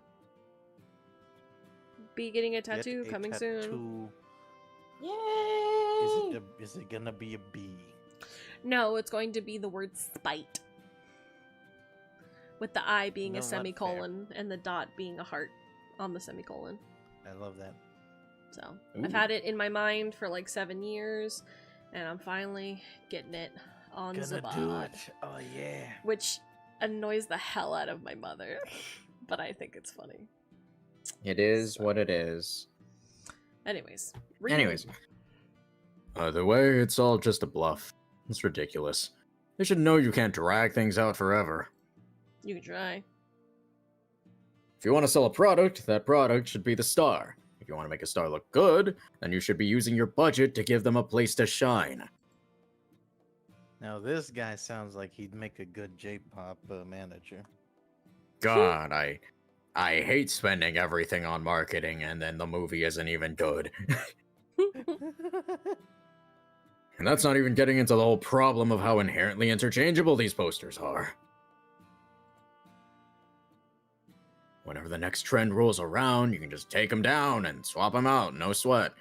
Be getting a tattoo Get a coming soon. tattoo. Yay! Is it gonna be a bee? No, it's going to be the word spite. With the I being No, a not fair. semicolon and the dot being a heart on the semicolon. I love that. So I've had it in my mind for like 7 years, and I'm finally getting it on Gonna do Zabad, it. Oh yeah. which annoys the hell out of my mother, but I think it's funny. It is what it is. Anyways, Anyways, Either way, it's all just a bluff. It's ridiculous. They should know you can't drag things out forever. you can try. If you want to sell a product, that product should be the star. If you want to make a star look good, then you should be using your budget to give them a place to shine. Now this guy sounds like he'd make a good J-pop manager. God, I hate spending everything on marketing and then the movie isn't even good. And that's not even getting into the whole problem of how inherently interchangeable these posters are. Whenever the next trend rolls around, you can just take them down and swap them out, no sweat.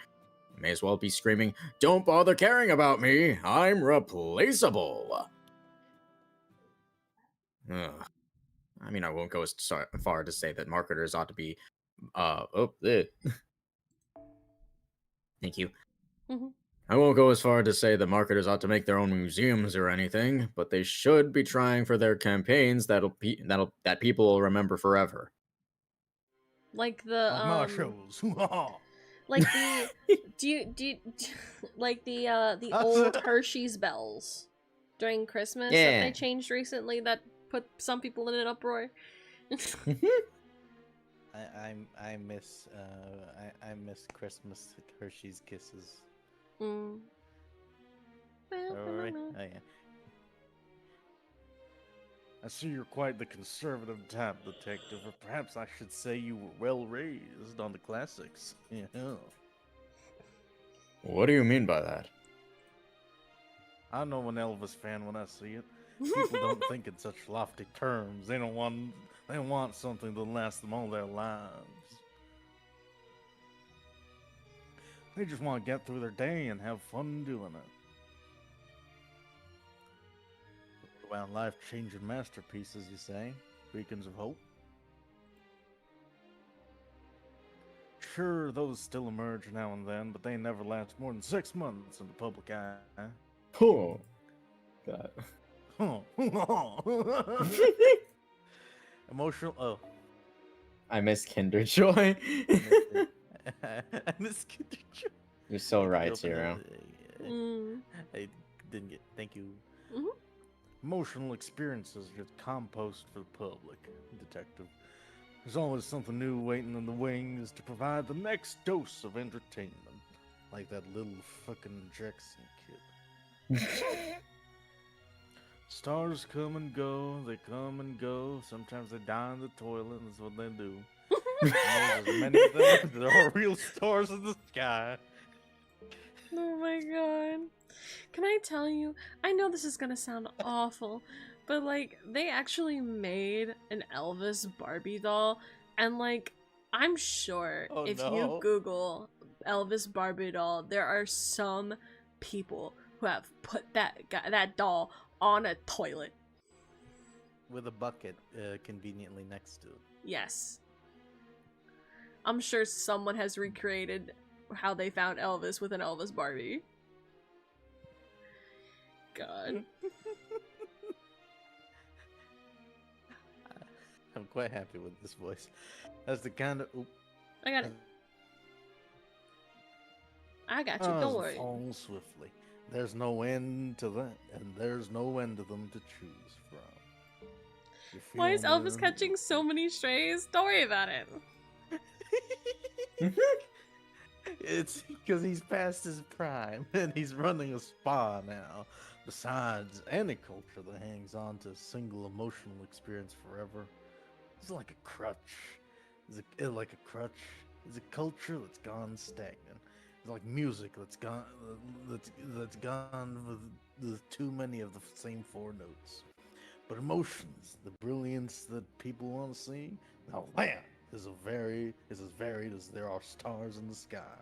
You may as well be screaming, "Don't bother caring about me, I'm replaceable!" Ugh. I mean, I won't go as far to say that marketers ought to be, thank you. I won't go as far to say that marketers ought to make their own museums or anything, but they should be trying for their campaigns that people will remember forever. Like the My shows. like the do you like the old Hershey's bells during Christmas that Yeah. they changed recently that put some people in an uproar. I miss Christmas Hershey's Kisses. Mm. Alright. Oh yeah. I see you're quite the conservative type, detective, or perhaps I should say you were well raised on the classics. Yeah. What do you mean by that? I know an Elvis fan when I see it. People don't think in such lofty terms. They want something to last them all their lives. They just want to get through their day and have fun doing it. About life-changing masterpieces, you say? Beacons of hope? Sure, those still emerge now and then, but they never last more than 6 months in the public eye. Oh, God. Emotional. Oh, I miss Kinder Joy. I miss Kinder Joy. You're so right, Open Zero. it. Mm. I didn't get. Thank you. Mhm. Emotional experiences are just compost for the public, detective. There's always something new waiting in the wings to provide the next dose of entertainment. Like that little fucking Jackson kid. Stars come and go, they come and go. Sometimes they die in the toilet, and that's what they do. And there's as many of them as there are real stars in the sky. Oh my god. Can I tell you, I know this is gonna sound awful, but like, they actually made an Elvis Barbie doll, and like, I'm sure Oh, if no. you Google Elvis Barbie doll, there are some people who have put that doll on a toilet. With a bucket conveniently next to it. Yes. I'm sure someone has recreated how they found Elvis with an Elvis Barbie. God. I'm quite happy with this voice. That's the kind of. Oop. I got it. I got you, don't worry. Fall swiftly. There's no end to that, and there's no end to them to choose from. You Why is feel Elvis me? catching so many strays? Don't worry about it. It's because he's past his prime and he's running a spa now. Besides, any culture that hangs on to a single emotional experience forever is like a crutch. Like a crutch is a culture that's gone stagnant. It's like music that's gone with too many of the same four notes. But emotions, the brilliance that people want to see, now that is as varied as there are stars in the sky.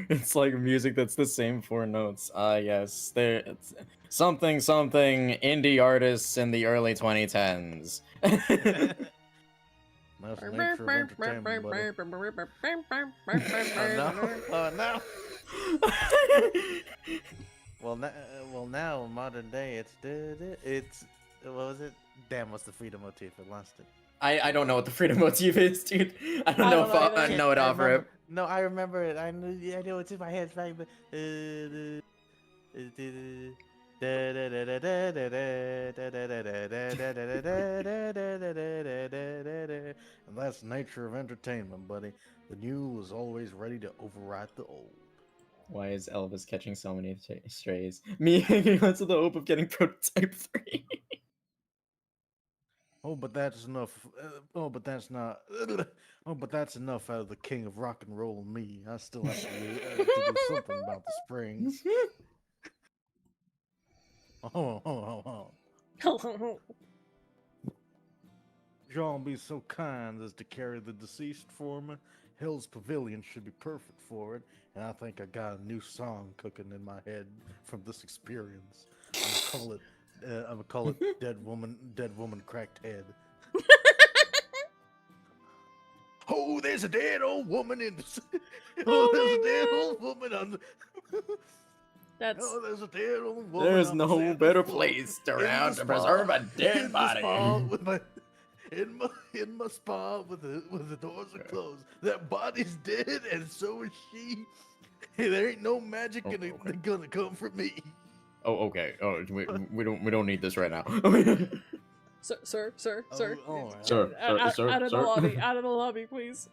It's like music that's the same four notes. Yes, there. It's something indie artists in the early 2010s. That's the nature of entertainment, buddy. Oh no! Well, now in modern day, it's what was it? Damn, what's the freedom motif? I lost it. I don't know what the freedom motif is, dude. I don't I know don't if know I either. know it off rip. No, I remember it. I know it's in my head, right? But and that's the nature of entertainment, buddy. The new is always ready to override the old. Why is Elvis catching so many strays? Me hanging on to the hope of getting Prototype 3. Oh, but that's enough. Oh, but that's not. Oh, but that's enough out of the king of rock and roll, me. I still have to do something about the springs. Oh. Y'all be so kind as to carry the deceased for me. Hell's Pavilion should be perfect for it, and I think I got a new song cooking in my head from this experience. I'm gonna call it Dead Woman Cracked Head. Oh, there's a dead old woman in the... Oh, there's a dead old woman on the... That's Oh, there's a dead old woman There's on the no sandy better floor. place In around the to preserve a spa- dead in the body. spa with my... In my spa with the doors are closed. That body's dead and so is she. There ain't no magic gonna come for me. Oh, okay. Oh, we don't need this right now. sir. Oh, Sir, Out of the sir. lobby. Out of the lobby, please.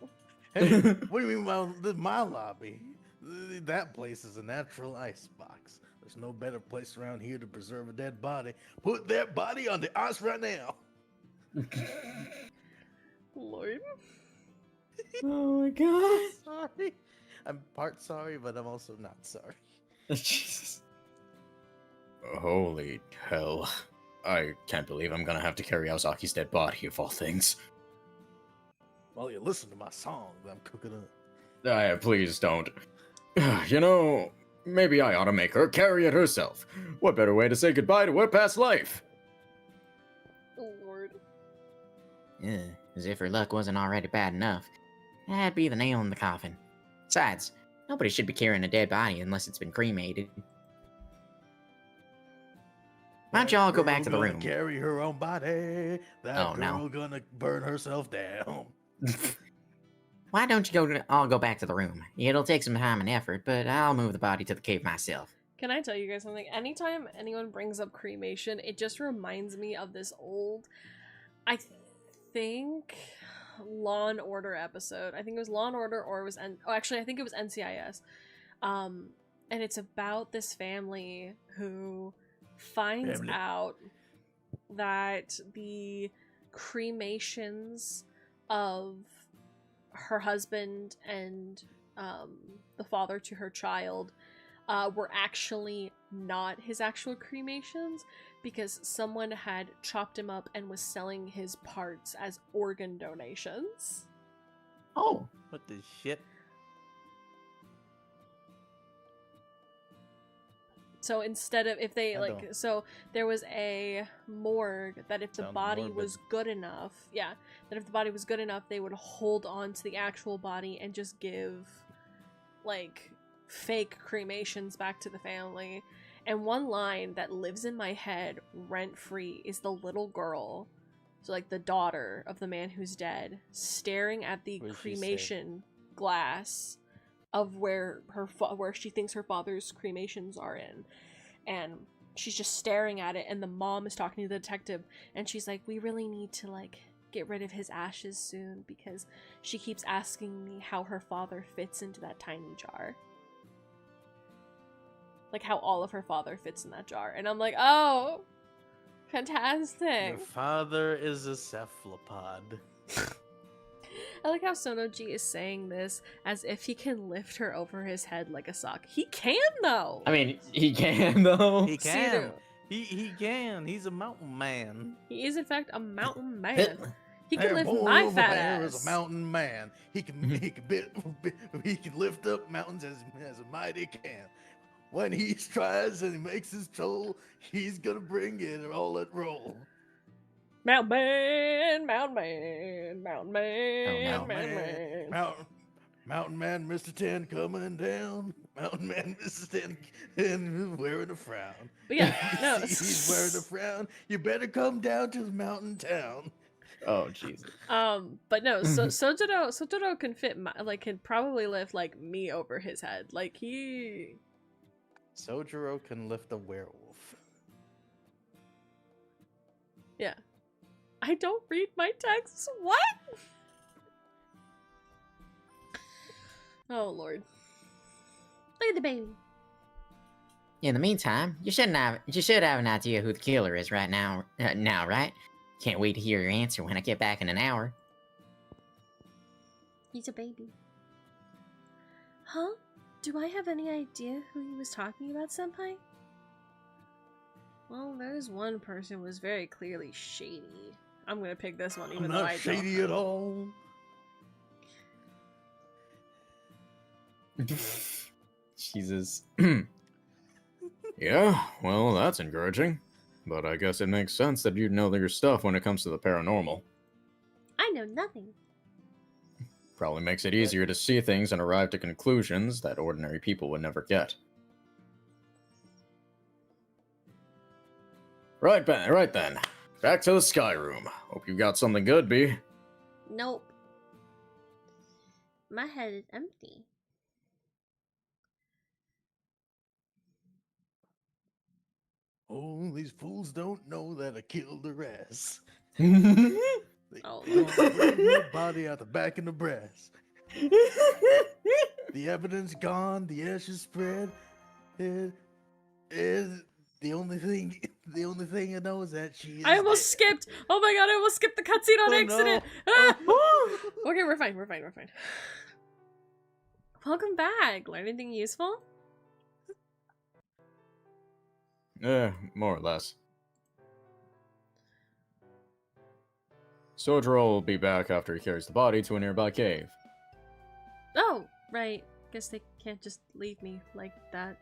Hey, what do you mean this is my lobby? That place is a natural icebox. There's no better place around here to preserve a dead body. Put that body on the ice right now. Lloyd. Oh my god. Sorry. I'm part sorry, but I'm also not sorry. Jesus. Holy hell. I can't believe I'm gonna have to carry Aosaki's dead body of all things. Well, you listen to my song that I'm cooking up. Please don't. You know, maybe I ought to make her carry it herself. What better way to say goodbye to her past life? Lord. Yeah, as if her luck wasn't already bad enough. That'd be the nail in the coffin. Besides, nobody should be carrying a dead body unless it's been cremated. Why don't you all go back to the Gonna room? Carry her own body. That Oh, girl no. gonna burn herself down. Why don't you all go back to the room? It'll take some time and effort, but I'll move the body to the cave myself. Can I tell you guys something? Anytime anyone brings up cremation, it just reminds me of this old, I think, Law and Order episode. I think it was Law and Order, or it was actually I think it was NCIS. And it's about this family who finds out that the cremations of her husband and the father to her child were actually not his actual cremations, because someone had chopped him up and was selling his parts as organ donations. Oh, What the shit? So instead of, if they I like, don't. so there was a morgue that if the Sounds body morbid. was good enough, that if the body was good enough, they would hold on to the actual body and just give, like, fake cremations back to the family. And one line that lives in my head rent-free is the little girl, so like the daughter of the man who's dead, staring at the What does she say? cremation glass of where where she thinks her father's cremations are in, and she's just staring at it, and the mom is talking to the detective, and she's like, we really need to like get rid of his ashes soon, because she keeps asking me how her father fits into that tiny jar, like how all of her father fits in that jar. And I'm like, oh, fantastic. Your father is a cephalopod. I like how Sonoji is saying this as if he can lift her over his head like a sock. He can, though! I mean, he can, though. He can. Sudo. He can. He's a mountain man. He is, in fact, a mountain man. He can There, lift boy my over fat there ass. is a mountain man. He can he can lift up mountains as a mighty can. When he tries and he makes his toll, he's gonna bring it all at roll. Mountain man, mountain man, mountain man, no. mountain man. Mountain Man, Mr. 10 coming down. Mountain Man, Mr. 10 and wearing a frown. But yeah, no. He's wearing a frown. You better come down to the mountain town. Oh Jesus. But no, so Sotoro can fit can probably lift like me over his head. Like he Sojiro can lift a werewolf. Yeah. I don't read my texts. What? Oh Lord. Look at the baby. In the meantime, you should have an idea who the killer is right now. Now, right? Can't wait to hear your answer when I get back in an hour. He's a baby. Huh? Do I have any idea who he was talking about, Senpai? Well, there's one person who was very clearly shady. I'm gonna pick this one, even I'm though not I shady don't. at all. Jesus. Yeah, well, that's encouraging. But I guess it makes sense that you'd know your stuff when it comes to the paranormal. I know nothing. Probably makes it easier to see things and arrive to conclusions that ordinary people would never get. Right then. Back to the Sky Room. Hope you got something good, B. Nope. My head is empty. Oh, these fools don't know that I killed her ass. Oh, Bring your body out the back of the brass. The evidence gone, the ashes spread. It is the only thing I know is that she is I almost skipped. Oh my god, I almost skipped the cutscene on Oh, accident. no. Ah! Okay, we're fine. Welcome back. Learn anything useful? More or less. Sojiro will be back after he carries the body to a nearby cave. Oh, right. Guess they can't just leave me like that.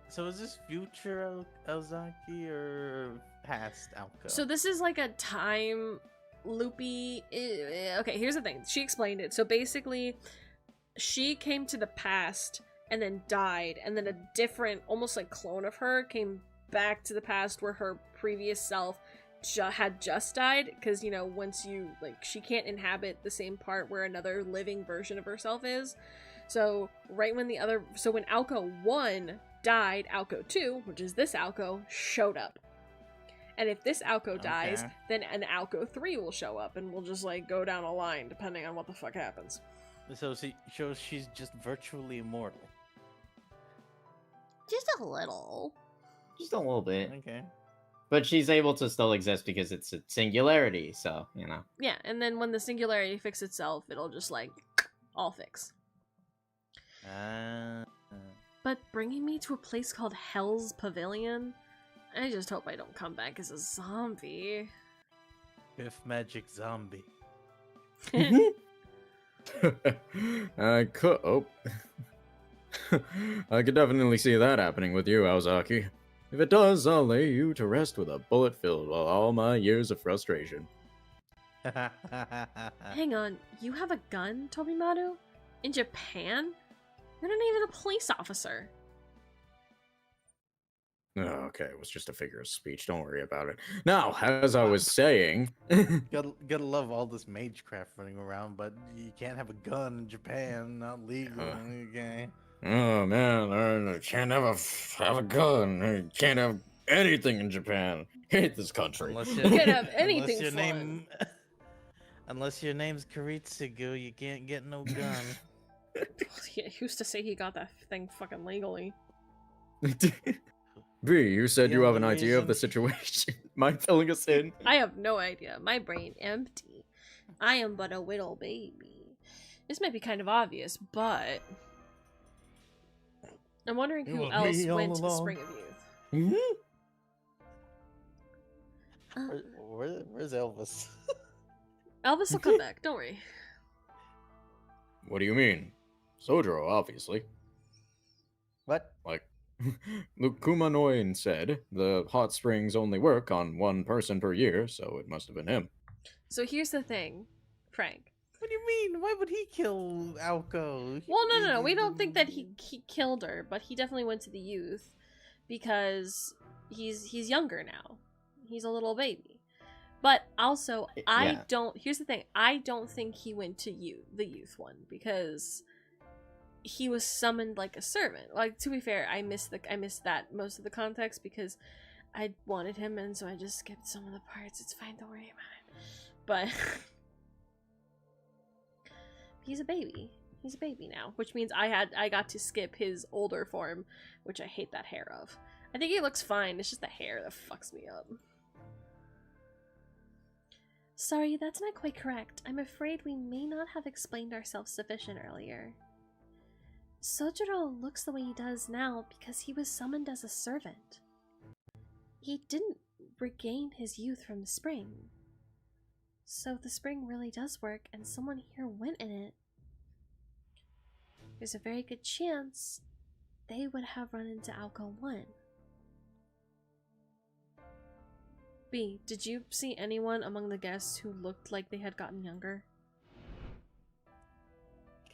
So is this future Elzaki or past Alko? So this is like a time loopy. Okay, here's the thing. She explained it. So basically, she came to the past and then died, and then a different, almost like clone of her came back to the past where her previous self had just died. Because, you know, once you, like, she can't inhabit the same part where another living version of herself is. So right when when Alko 1 died, Alko 2, which is this Alko, showed up. And if this Alko dies, then an Alko 3 will show up, and we'll just, like, go down a line depending on what the fuck happens. So she's just virtually immortal. Just a little. Just a little bit. Okay. But she's able to still exist because it's a singularity, so, you know. Yeah, and then when the singularity fixes itself, it'll just, like, all fix. But bringing me to a place called Hell's Pavilion, I just hope I don't come back as a zombie. If magic zombie. I could definitely see that happening with you, Aozaki. If it does, I'll lay you to rest with a bullet filled with all my years of frustration. Hang on, you have a gun, Tobimaru? In Japan? You're not even a police officer. Okay, it was just a figure of speech. Don't worry about it. Now, as I was saying... gotta love all this magecraft running around, but you can't have a gun in Japan, not legal. Okay. Oh man, I can't have a gun. I can't have anything in Japan. Hate this country. Unless You can't have anything unless your fun. name, unless your name's Karitsugu, you can't get no gun. Yeah, who's to say he got that thing fucking legally? B, you said The you have an only idea of the reason- situation. Mind filling us in? I have no idea. My brain empty. I am but a little baby. This might be kind of obvious, but I'm wondering It who was else me all went to the along. Spring of Youth. Where's Elvis? Elvis will come back. Don't worry. What do you mean? Sojiro, obviously. What? Like, Lukumanoin said the hot springs only work on one person per year, so it must have been him. So here's the thing, Frank. What do you mean? Why would he kill Alco? Well, no. We don't think that he killed her, but he definitely went to the youth because he's younger now. He's a little baby. But also, Yeah. Here's the thing. I don't think he went to the youth one because he was summoned like a servant. Like, to be fair, I missed that most of the context because I wanted him, and so I just skipped some of the parts. It's fine. Don't worry about it. But he's a baby. He's a baby now, which means I got to skip his older form, which I hate that hair of. I think he looks fine. It's just the hair that fucks me up. Sorry, that's not quite correct. I'm afraid we may not have explained ourselves sufficient earlier. Sojiro looks the way he does now because he was summoned as a servant. He didn't regain his youth from the spring. So the spring really does work and someone here went in it. There's a very good chance they would have run into Alco 1. B, did you see anyone among the guests who looked like they had gotten younger?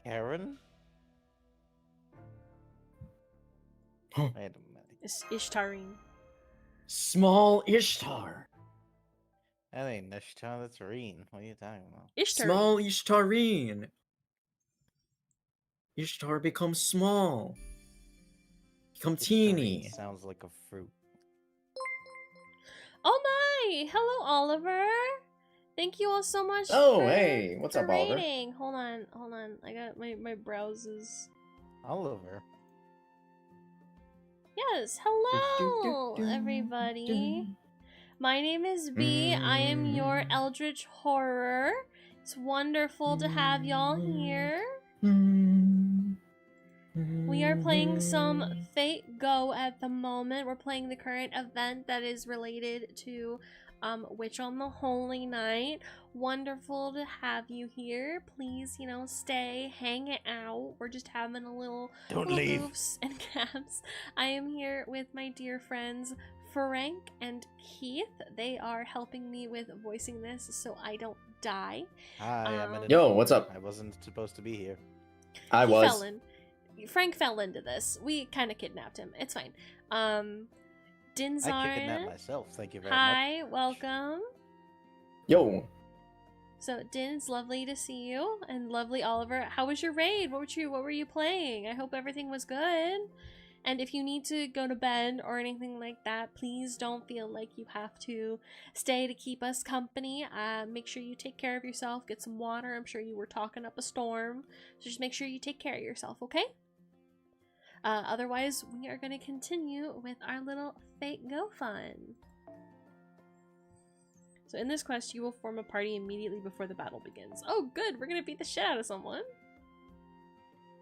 Karen? Wait a minute. It's Ishtarine. Small Ishtar. That ain't Nishtar, that's Reen. What are you talking about? Ishtarine. Small Ishtarine. Ishtar becomes small. Become teeny. Ishtarine sounds like a fruit. Oh my! Hello, Oliver! Thank you all so much Oh, for, hey, what's for up, Oliver? raiding. Hold on. I got my browses. Oliver. Yes, hello, everybody. My name is B. I am your Eldritch Horror. It's wonderful to have y'all here. We are playing some Fate Go at the moment. We're playing the current event that is related to Witch on the Holy Night. Wonderful to have you here. Please, stay, hang out. We're just having a little Leave. goofs and gaps. I am here with my dear friends Frank and Keith. They are helping me with voicing this so I don't die. Hi, I'm an Yo, what's up? I wasn't supposed to be here. I He was. fell in. Frank fell into this. We kind of kidnapped him. It's fine. I kidnapped Dinzarn. myself, thank you very much. Hi, welcome. Yo. So, Din, it's lovely to see you, and lovely Oliver. How was your raid? What were you playing? I hope everything was good. And if you need to go to bed or anything like that, please don't feel like you have to stay to keep us company. Make sure you take care of yourself. Get some water. I'm sure you were talking up a storm. So just make sure you take care of yourself, okay? Otherwise, we are going to continue with our little Fate Go fun. So in this quest, you will form a party immediately before the battle begins. Oh, good! We're going to beat the shit out of someone.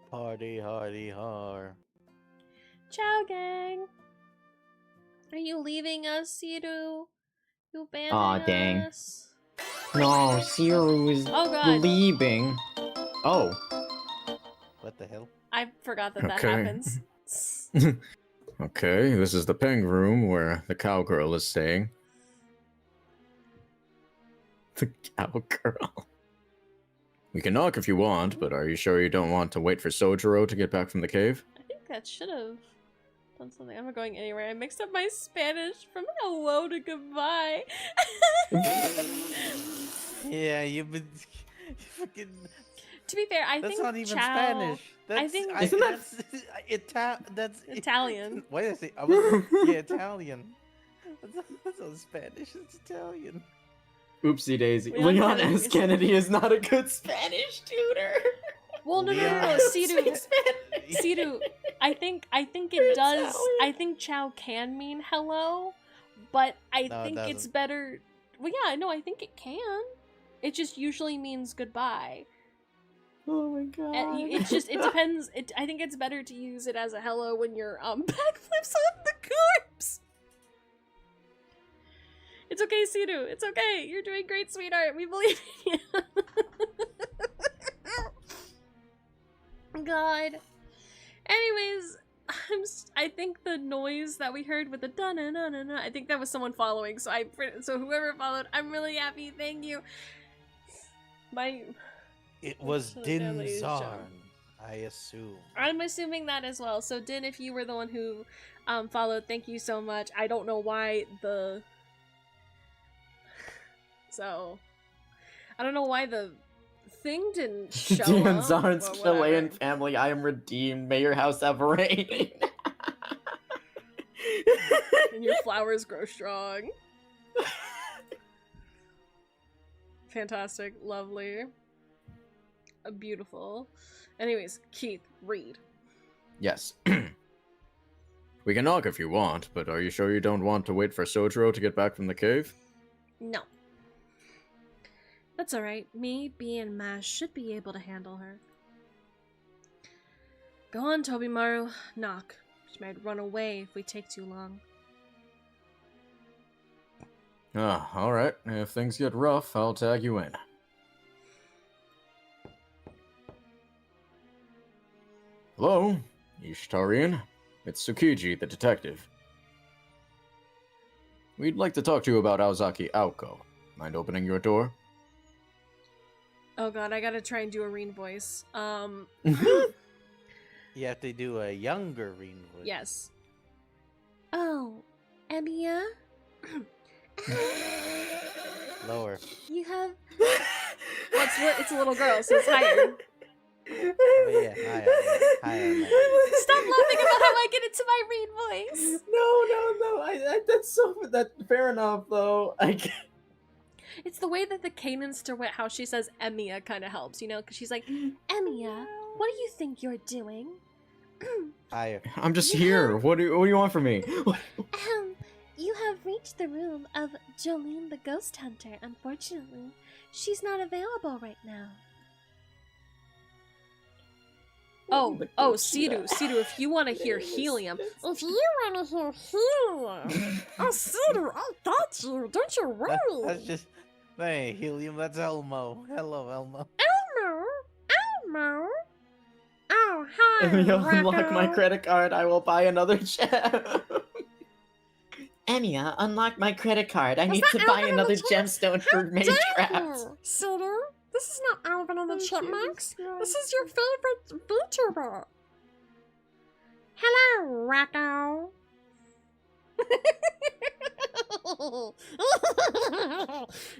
Party hardy har. Ciao, gang! Are you leaving us, Siru? You abandoning Aw, dang. us? No, Siru is Oh, God. leaving. Oh. What the hell? I forgot that Okay. happens. Okay, this is the peng room where the cowgirl is staying. The cowgirl. We can knock if you want, but are you sure you don't want to wait for Sojiro to get back from the cave? I think that should have done something. I'm not going anywhere. I mixed up my Spanish from hello to goodbye. Yeah, you've been fucking. To be fair, I That's think not even ciao- Spanish. That's, think- Isn't that- that's Italian. Why did I say? Yeah, Italian. That's not Spanish. It's Italian. Oopsie daisy. Leon Leon Kennedy S. is- Kennedy is not a good Spanish tutor. Well, no. Leon- Siru, Siru, I think it does. Italian. I think ciao can mean hello, but I No, it think it's doesn't. better. Well, yeah, no, I think it can. It just usually means goodbye. Oh my god. It depends. I think it's better to use it as a hello when you're backflips on the corpse. It's okay, Siru. It's okay. You're doing great, sweetheart. We believe in you. God. Anyways, I think the noise that we heard with the da na na na na, I think that was someone following. So so whoever followed, I'm really happy. Thank you. It was Shut it down, ladies and Dinzarn, gentlemen. I assume. I'm assuming that as well. So Din, if you were the one who followed, thank you so much. I don't know why the thing didn't show Demons up. aren't or Chilean whatever. family. I am redeemed. May your house have rain. And your flowers grow strong. Fantastic, lovely, beautiful. Anyways, Keith, read. Yes. We can knock if you want, but are you sure you don't want to wait for Sojiro to get back from the cave? No. That's alright. Me, Bee, and Mash should be able to handle her. Go on, Tobimaru. Knock. She might run away if we take too long. Ah, alright. If things get rough, I'll tag you in. Hello? Ishtarian? It's Tsukiji, the detective. We'd like to talk to you about Aozaki Aoko. Mind opening your door? Oh god, I gotta try and do a Reen voice. You have to do a younger Reen voice. Yes. Oh, Emiya? Lower. You have. It's a little girl, so it's higher. Oh, yeah, higher. Stop laughing about how I get into my Reen voice. No. That's fair enough though. It's the way that the cadence to how she says Emiya kind of helps, you know, because she's like, Emiya, what do you think you're doing? Higher. I'm just here. What do you want from me? You have reached the room of Jolene the Ghost Hunter. Unfortunately, she's not available right now. oh, Sidu, if you want to hear helium. If you want to hear helium. Oh, Sidu, I got you. Don't you worry. That's just. Hey, Helium, that's Elmo. Hello, Elmo. Elmo. Oh, hi, If you unlock my Rocco. credit card, I will buy another gem. Emiya, unlock my credit card. I Was need that to buy Alvin and another the gemstone for How Mage dare Crafts. you, Sidu? This is not Alvin and the Oh, Chipmunks. Jesus This is your favorite VTuber. Hello, Rocco.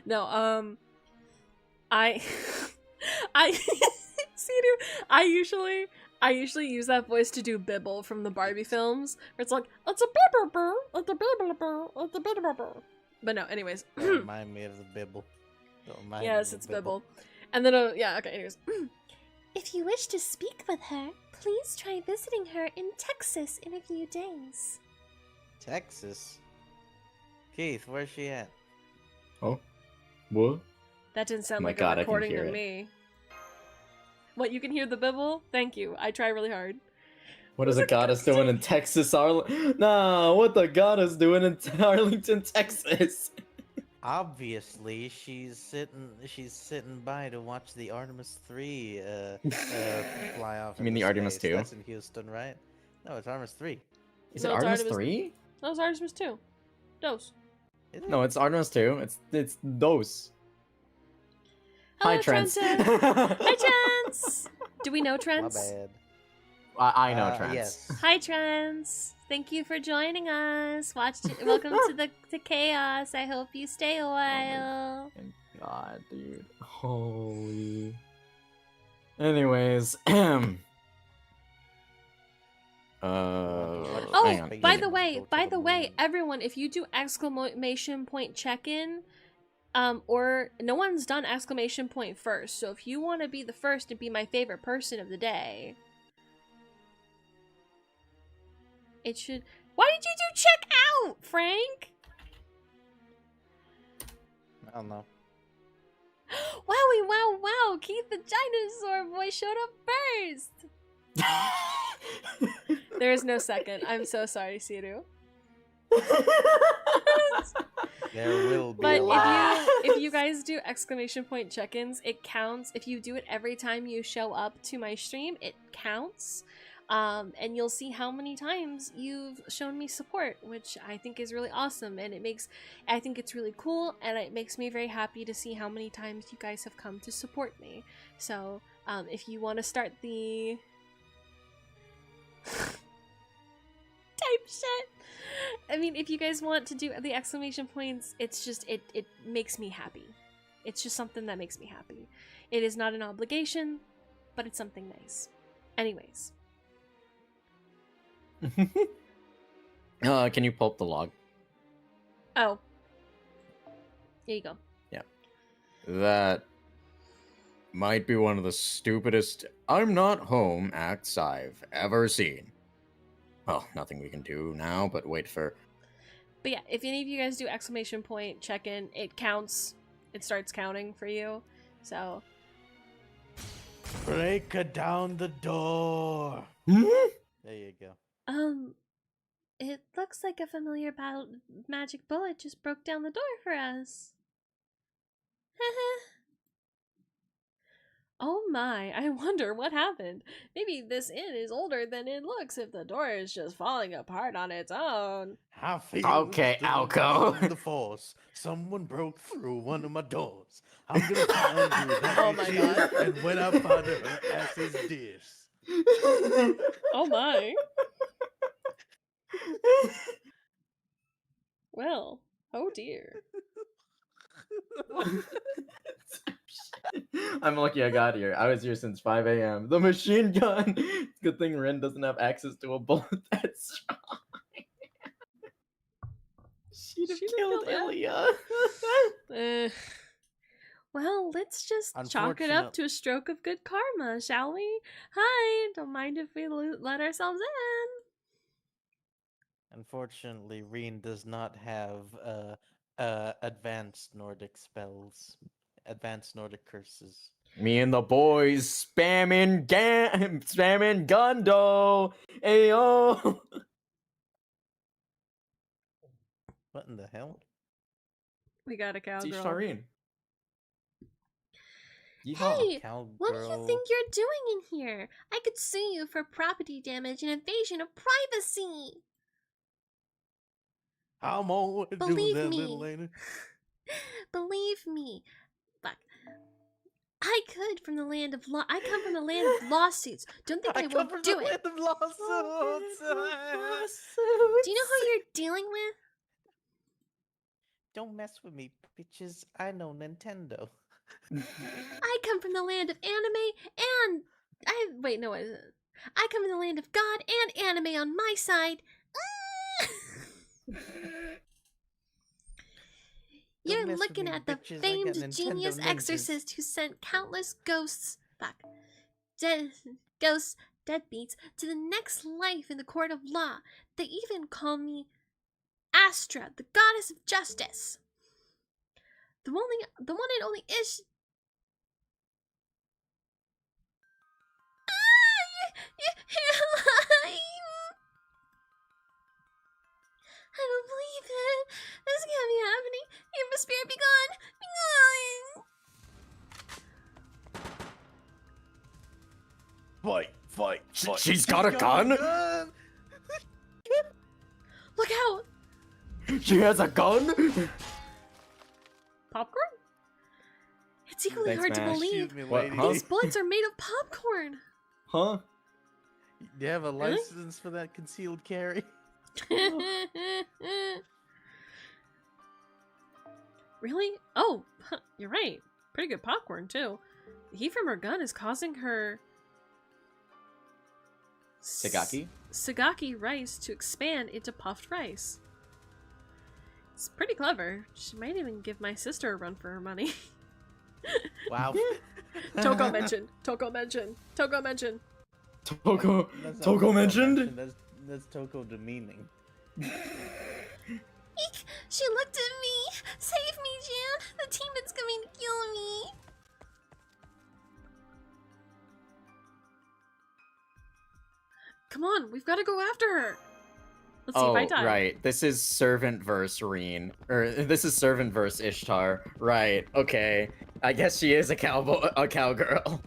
No, I Sidu, I usually use that voice to do Bibble from the Barbie films, where it's like, it's a bibble, it's a bibble, it's a bibble. But no, anyways. Don't remind me of the Bibble. Don't remind me Yes, of it's the Bibble. And then, yeah, okay, anyways. If you wish to speak with her, please try visiting her in Texas in a few days. Texas? Keith, where's she at? Oh? What? That didn't sound Oh my like God, a I can recording hear to it. me. What, you can hear the Bibble? Thank you. I try really hard. What is a goddess doing in Texas, Nah, what the goddess doing in Arlington, Texas? Obviously, she's sitting by to watch the Artemis 3 fly off. You mean into the Artemis space. 2? That's in Houston, right? No, it's Artemis 3. Is No, it it's Artemis Artemis- 3? That was Artemis 2. Dose. Is it? No, it's Artemis 2. It's those. Hi, Hello, Trent. Trenton. Hi, Trents. Do we know My Trents? bad. I know Trent. Yes. Hi, Trents. Thank you for joining us. Welcome to the chaos. I hope you stay a while. Thank God, dude. Holy. Anyways, Oh, hang on. by Yeah. the way, Go to the moon. everyone, if you do exclamation point check-in, or no one's done exclamation point first, so if you want to be the first and be my favorite person of the day, it should. Why did you do check out, Frank? I don't know. Wowie, wow! Keith the dinosaur boy showed up first. There is no second. I'm so sorry, Siru. There will be. But a lot. if you guys do exclamation point check-ins, it counts. If you do it every time you show up to my stream, it counts. And you'll see how many times you've shown me support, which I think is really awesome, and I think it's really cool, and it makes me very happy to see how many times you guys have come to support me. So if you want to start the type shit, I mean, if you guys want to do the exclamation points, it's just it makes me happy. It's just something that makes me happy. It is not an obligation, but it's something nice. Anyways. Can you pull up the log? Oh. Here you go. Yeah. That might be one of the stupidest I'm not home acts I've ever seen. Well, nothing we can do now, but wait for... But yeah, if any of you guys do exclamation point check-in, it counts. It starts counting for you. So... Break down the door. Hmm? There you go. It looks like a familiar magic bullet just broke down the door for us. Oh my, I wonder what happened. Maybe this inn is older than it looks if the door is just falling apart on its own. I feel Okay, the Alco. force of the force. Someone broke through one of my doors. I'm gonna find you that Oh my God. and went up under her ass's dish. Oh my. Well, oh dear. I'm lucky I got here. I was here since 5 a.m. The machine gun! Good thing Ren doesn't have access to a bullet that's strong. She'd have killed Ilya. Well, let's just chalk it up to a stroke of good karma, shall we? Hi, don't mind if we let ourselves in. Unfortunately, Reen does not have advanced Nordic spells, advanced Nordic curses. Me and the boys spamming Gundo. Ayo. What in the hell? We got a cowgirl. Shireen. Hey, Cowgirl. what do you think you're doing in here? I could sue you for property damage and invasion of privacy. I'm on to do Believe that, me. little lady. Believe me. Fuck. I come from the land of lawsuits. Don't think I come won't from do the it. land of lawsuits. Do you know who you're dealing with? Don't mess with me, bitches. I know Nintendo. I come from the land of anime and I come from the land of God and anime on my side. You're mess with looking me, at the bitches. I got famed Nintendo genius ninjas. exorcist who sent countless ghosts, deadbeats, to the next life in the court of law. They even call me Astra, the goddess of justice. The one and only ish. You're lying. I don't believe it. This can't be happening. You have a spirit. Be gone. Be gone. Fight. She's got a gun? Look out. She has a gun? Popcorn? It's equally Thanks, hard to Mash. believe. Excuse me, What, lady. huh? These bullets are made of popcorn. Huh? Do you have a license for that concealed carry? Really? Oh, you're right. Pretty good popcorn, too. The heat from her gun is causing her... Sagaki? Sagaki rice to expand into puffed rice. It's pretty clever. She might even give my sister a run for her money. Wow. Toko mentioned. Toko mentioned. Toko That's not Toko mentioned? That's Toko demeaning. Eek! She looked at me. Save me, Jan. The demon's coming to kill me. Come on, we've got to go after her. Let's see if I die. Right. This is servant verse Reen. Or this is servant verse Ishtar. Right. Okay. I guess she is a cowgirl.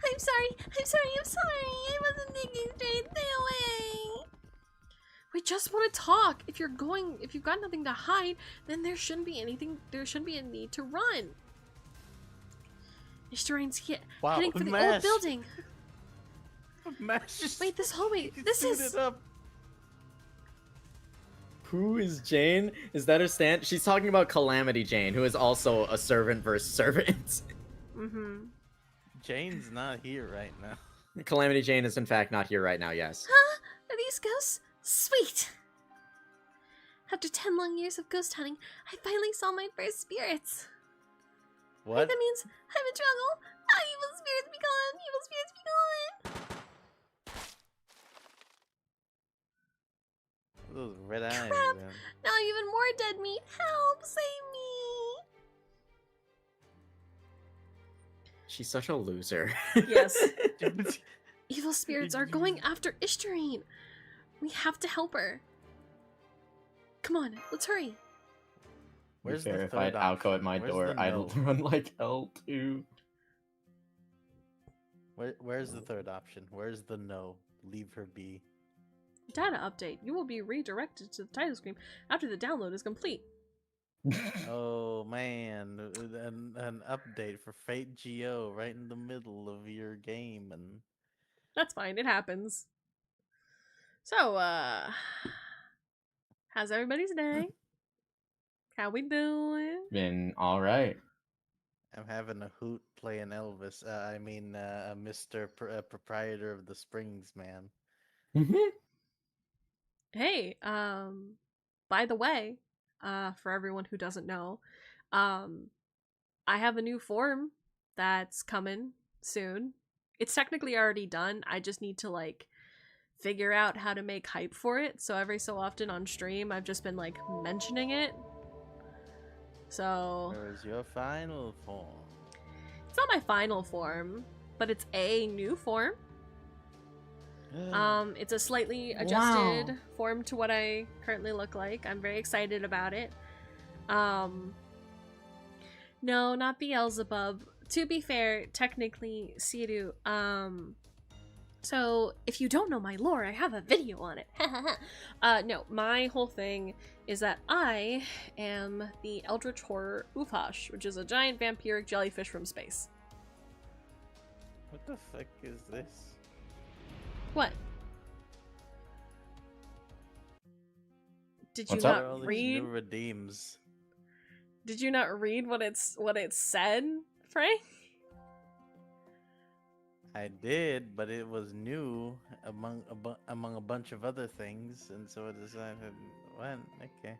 I'm I'm sorry. I wasn't thinking straight. Stay away. We just want to talk. If you've got nothing to hide, then there shouldn't be a need to run. Ishtarine's heading for the old building. Wait, this hallway. This is. Who is Jane? Is that her stand? She's talking about Calamity Jane, who is also a servant versus servant. Mm-hmm. Jane's not here right now. Calamity Jane is in fact not here right now, yes. Huh? Are these ghosts? Sweet. After 10 long years of ghost hunting, I finally saw my first spirits. What? Wait, that means I'm in trouble. Ah, evil spirits be gone. Evil spirits be gone. Those red eyes, Crap. man. Now even more dead meat. Help, save me. She's such a loser. Yes. Evil spirits are going after Ishtarine. We have to help her. Come on, let's hurry. Where's fair, the if I had third Alco at option? my Where's door, the I'd no? run like hell too. Where's the third option? Where's the no? Leave her be. Data update. You will be redirected to the title screen after the download is complete. Oh man, an update for Fate GO right in the middle of your game, and That's fine. It happens. So, how's everybody's day? How we doing? Been alright. I'm having a hoot playing Elvis. Mr. Proprietor of the Springs, man. Hey, by the way, for everyone who doesn't know, I have a new form that's coming soon. It's technically already done. I just need to like figure out how to make hype for it. So every so often on stream, I've just been like mentioning it. So Where's your final form? it's not my final form, but it's a new form. It's a slightly adjusted form to what I currently look like. I'm very excited about it. No, not Beelzebub. To be fair, technically, Siru, so if you don't know my lore, I have a video on it. No, my whole thing is that I am the Eldritch Horror Ufash, which is a giant vampiric jellyfish from space. What the fuck is this? What? Did you What's What up? are all not these read? new redeems? Did you not read what it said, Frank? I did, but it was new among a bunch of other things, and so I decided, what? Okay.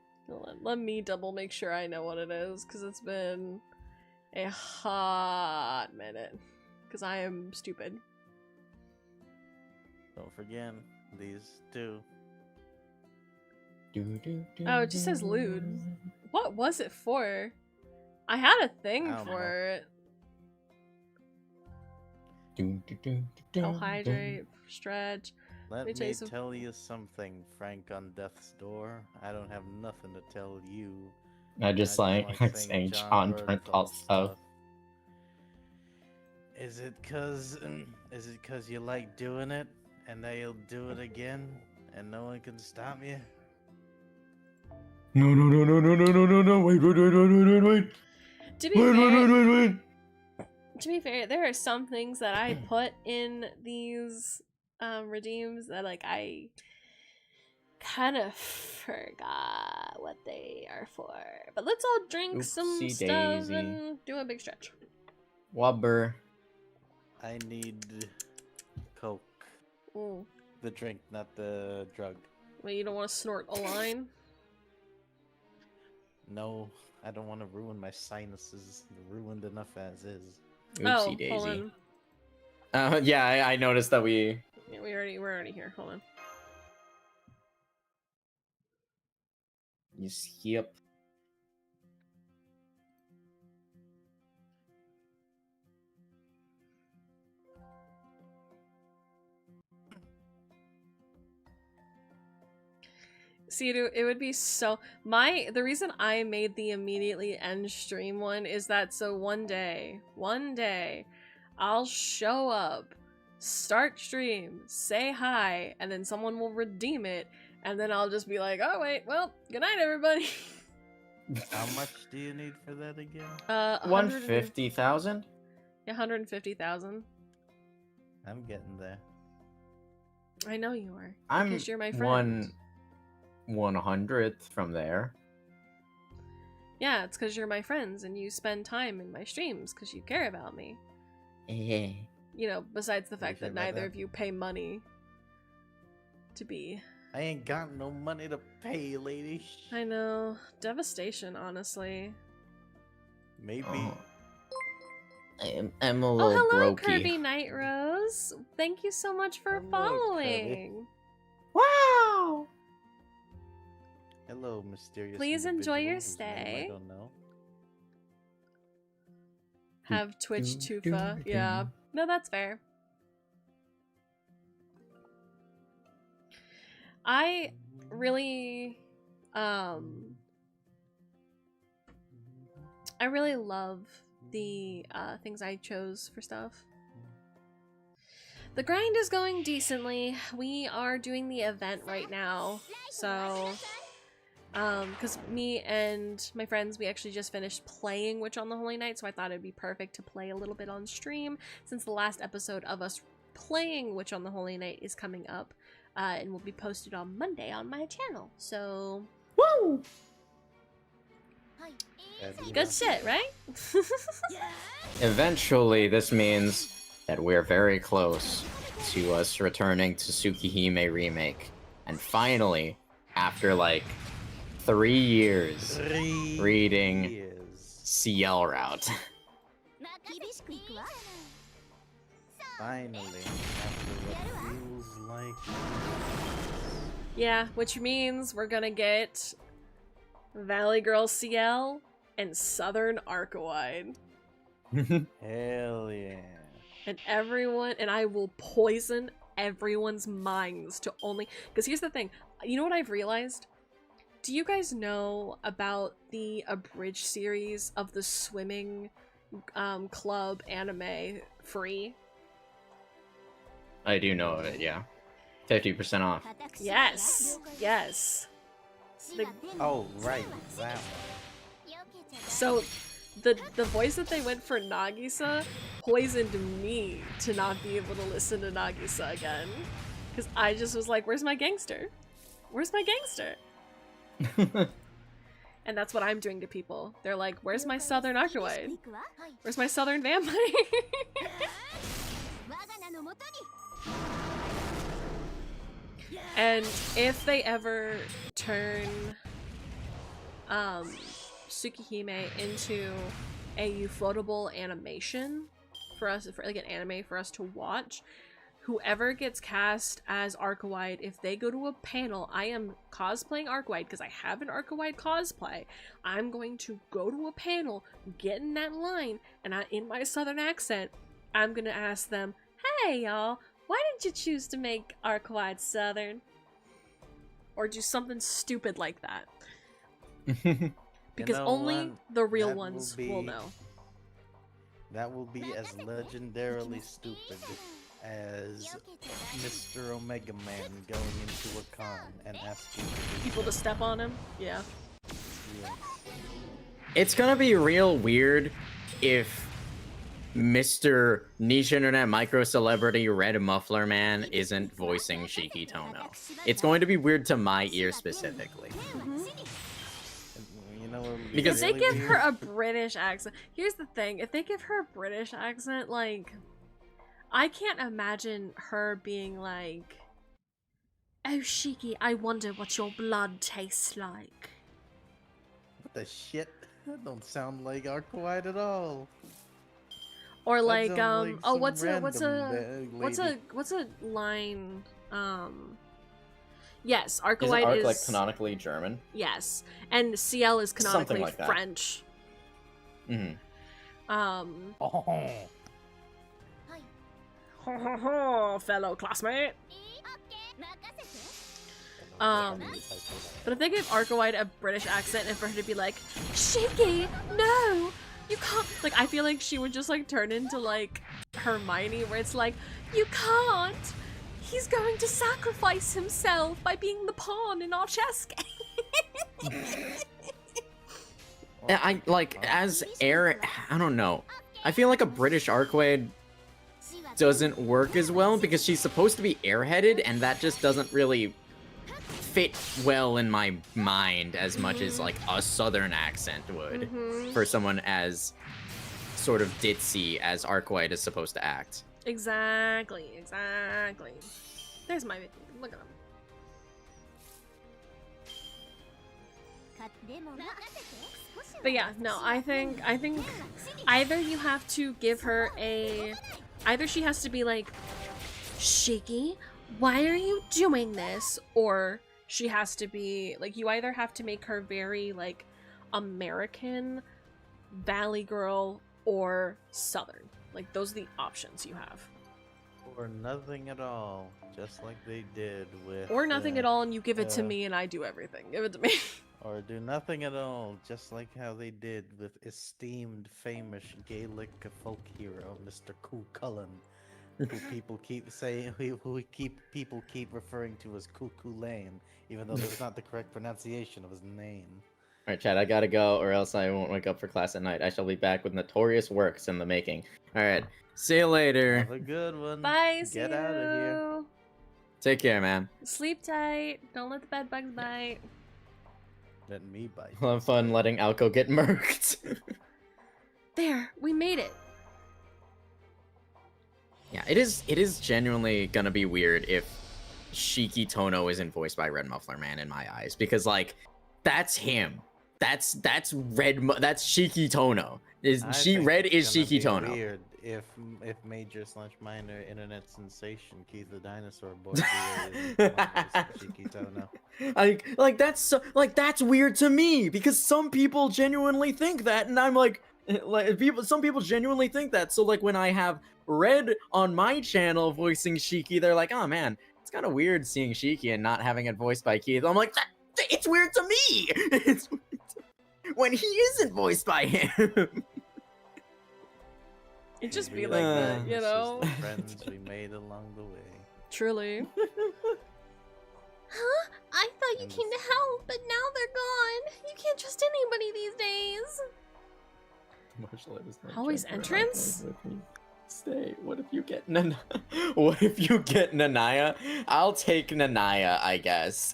Let me double make sure I know what it is, because it's been a hot minute. Because I am stupid. Don't forget these two. Oh, it just says lewd. What was it for? I had a thing I don't know. for it. Oh, hydrate, stretch. Let me me tell you some- tell you something, Frank on Death's Door. I don't have nothing to tell you. I just like saying John Bernthal stuff. Is it cause you like doing it, and now you'll do it again, and no one can stop you? No, wait. To be fair, there are some things that I put in these redeems that like I kind of forgot what they are for. But let's all drink some Oopsie stuff daisy. and do a big stretch. Wobber. I need Coke. Ooh. The drink, not the drug. Wait, you don't want to snort a line? No, I don't want to ruin my sinuses. They're ruined enough as is. Oopsie Hold daisy. on. Yeah, I noticed that we... Yeah, we're already here. Hold on. You skip. See, it would be so... The reason I made the immediately end stream one is that so one day, I'll show up, start stream, say hi, and then someone will redeem it, and then I'll just be like, oh wait, well, good night everybody. How much do you need for that again? 150,000? Yeah, 150,000. I'm getting there. I know you are. I'm Because you're my friend. 1/100th from there. Yeah, it's because you're my friends and you spend time in my streams because you care about me. Yeah. You know, besides the What do you fact that think about neither that? of you pay money to be. I ain't got no money to pay, lady. I know. Devastation, honestly. Maybe. Oh. I'm a Oh, little hello, brokey. Kirby Night Rose. Thank you so much for Hello, following. Wow! Hello, mysterious. Please enjoy your individual whose name stay. I don't know. Have Twitch Tufa. Yeah. No, that's fair. I really I really love the things I chose for stuff. The grind is going decently. We are doing the event right now. So because me and my friends, we actually just finished playing Witch on the Holy Night, so I thought it'd be perfect to play a little bit on stream since the last episode of us playing Witch on the Holy Night is coming up and will be posted on Monday on my channel. So, woo! Good shit, right? Eventually, this means that we're very close to us returning to Tsukihime Remake. And finally, after like 3 years 3 reading years. CL route. Finally, after what feels like. Yeah, which means we're gonna get Valley Girl CL and Southern Arcawide. Hell yeah. And I will poison everyone's minds to only. Because here's the thing, you know what I've realized? Do you guys know about the abridged series of the swimming club anime Free? I do know of it, yeah. 50% off. Yes! Yes! Oh, right. That one. So, the voice that they went for Nagisa poisoned me to not be able to listen to Nagisa again. Because I just was like, where's my gangster? Where's my gangster? And that's what I'm doing to people. They're like, where's my Southern Arcawide? Where's my Southern Vampire? And if they ever turn Tsukihime into a ufotable animation for us, for like an anime for us to watch, whoever gets cast as Arcawide, if they go to a panel, I am cosplaying Arcawide because I have an Arcawide cosplay. I'm going to go to a panel, get in that line, and in my southern accent, I'm gonna ask them, hey y'all, why did you choose to make Arcawide southern? Or do something stupid like that. Because You know only what? the real That will ones be- will know. That will be as legendarily stupid as Mr. Omega Man going into a con and asking People to step on him? Yeah. Yeah. It's gonna be real weird if Mr. Niche Internet Micro Celebrity Red Muffler Man isn't voicing Shiki Tono. It's going to be weird to my ear specifically. You know what would be Because- If they really give her weird? a British accent, here's the thing, if they give her a British accent, like, I can't imagine her being like, oh Shiki, I wonder what your blood tastes like. What the shit? That don't sound like Arcawide at all. Or That like, sounds like oh, some what's a random line, yes, Isn't Arcawide Arc is, like canonically German? yes, and CL is canonically like that. French. Mm-hmm. Oh. Fellow classmate. But if they give Arcawide a British accent and for her to be like, Shiki, no, You can't. Like, I feel like she would just like turn into like Hermione, where it's like, you can't. He's going to sacrifice himself by being the pawn in our chess game. I like as air. I don't know. I feel like a British Archway doesn't work as well because she's supposed to be airheaded, and that just doesn't really fit well in my mind as much as like a southern accent would for someone as sort of ditzy as Archway is supposed to act. Exactly. There's my look at him. But yeah, no, I think either you have to give her either she has to be like, Shiki, why are you doing this? Or she has to be like, you either have to make her very like American, Valley Girl, or Southern. Like, those are the options you have. Or nothing at all, just like they did with... Or nothing at all and you give it to me and I do everything. Give it to me. Or do nothing at all, just like how they did with esteemed, famous Gaelic folk hero, Mr. Cuchulainn, who people keep saying, people keep referring to as Cuchulainn, even though that's not the correct pronunciation of his name. Alright, Chad, I gotta go, or else I won't wake up for class at night. I shall be back with notorious works in the making. Alright, see you later. Have a good one. Bye, Get out of here. Take care, man. Sleep tight. Don't let the bed bugs bite. Let me bite. I'll have fun letting Alco get murked. There, we made it. Yeah, it is genuinely gonna be weird if Shiki Tono isn't voiced by Red Muffler Man in my eyes, because like that's him. That's Shiki Tono. Red is Shiki Tono. Weird if major/minor internet sensation Keith the Dinosaur Boy is Shiki Tono. That's weird to me because some people genuinely think that, and I'm like some people genuinely think that. So like when I have Red on my channel voicing Shiki, they're like, oh man, it's kind of weird seeing Shiki and not having it voiced by Keith. I'm like, it's weird to me. It's weird when he isn't voiced by him. It just be like that, you know? The friends we made along the way. Truly. Huh? I thought you came to help, but now they're gone. You can't trust anybody these days. Always entrance? Stay. What if you get What if you get Nanaya? I'll take Nanaya, I guess.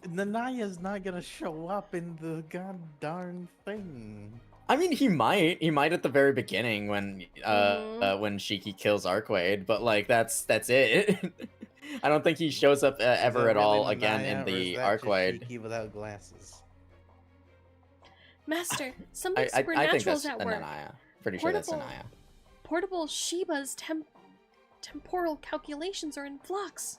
Nanaya's not gonna show up in the god darn thing. I mean, he might at the very beginning when Shiki kills Archwade, but like that's it. I don't think he shows up ever at all again in the Archwade. Shiki without glasses. Master, something I think that's supernatural's at work. Nanaya. Pretty sure that's Nanaya. Portable Shiba's temporal calculations are in flux.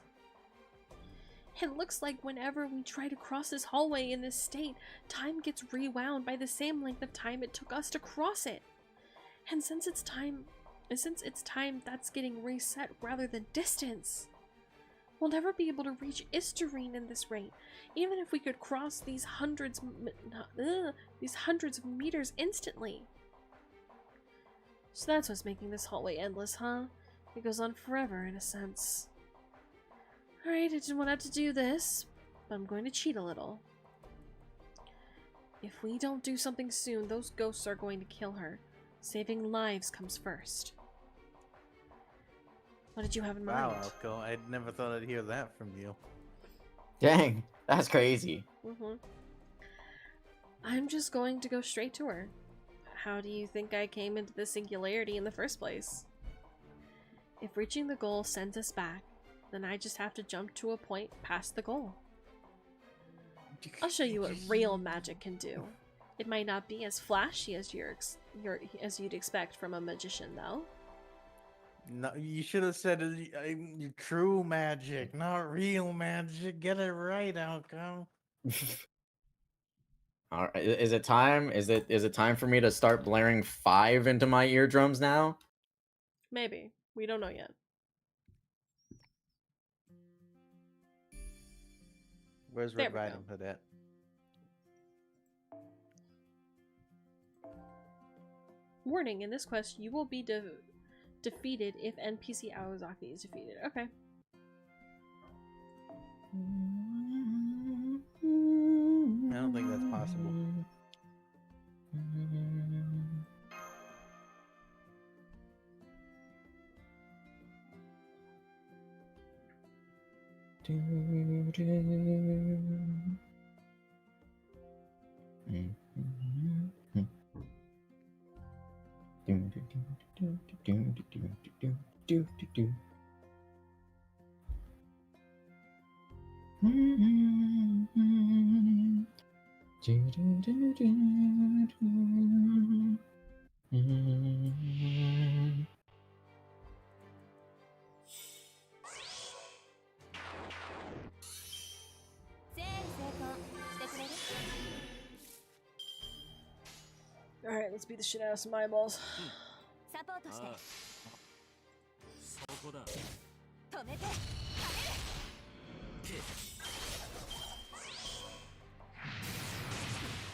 It looks like whenever we try to cross this hallway in this state, time gets rewound by the same length of time it took us to cross it. And since it's time that's getting reset rather than distance. We'll never be able to reach Istarine in this rate, even if we could cross these hundreds of meters instantly. So that's what's making this hallway endless, huh? It goes on forever in a sense. Alright, I didn't want to have to do this, but I'm going to cheat a little. If we don't do something soon, those ghosts are going to kill her. Saving lives comes first. What did you have in mind? Wow, Alco, I never thought I'd hear that from you. Dang, that's crazy. I'm just going to go straight to her. How do you think I came into the singularity in the first place? If reaching the goal sends us back, then I just have to jump to a point past the goal. I'll show you what real magic can do. It might not be as flashy as you'd expect from a magician, though. No, you should have said true magic, not real magic. Get it right, Alco. All right, is it time? Is it time for me to start blaring 5 into my eardrums now? Maybe. We don't know yet. Where's There Red we Riding go. Hood at? Warning, in this quest, you will be defeated if NPC Awazaki is defeated. Okay. I don't think that's possible. Alright, let's beat the shit out of some eyeballs. サポートしてああそこだ止めて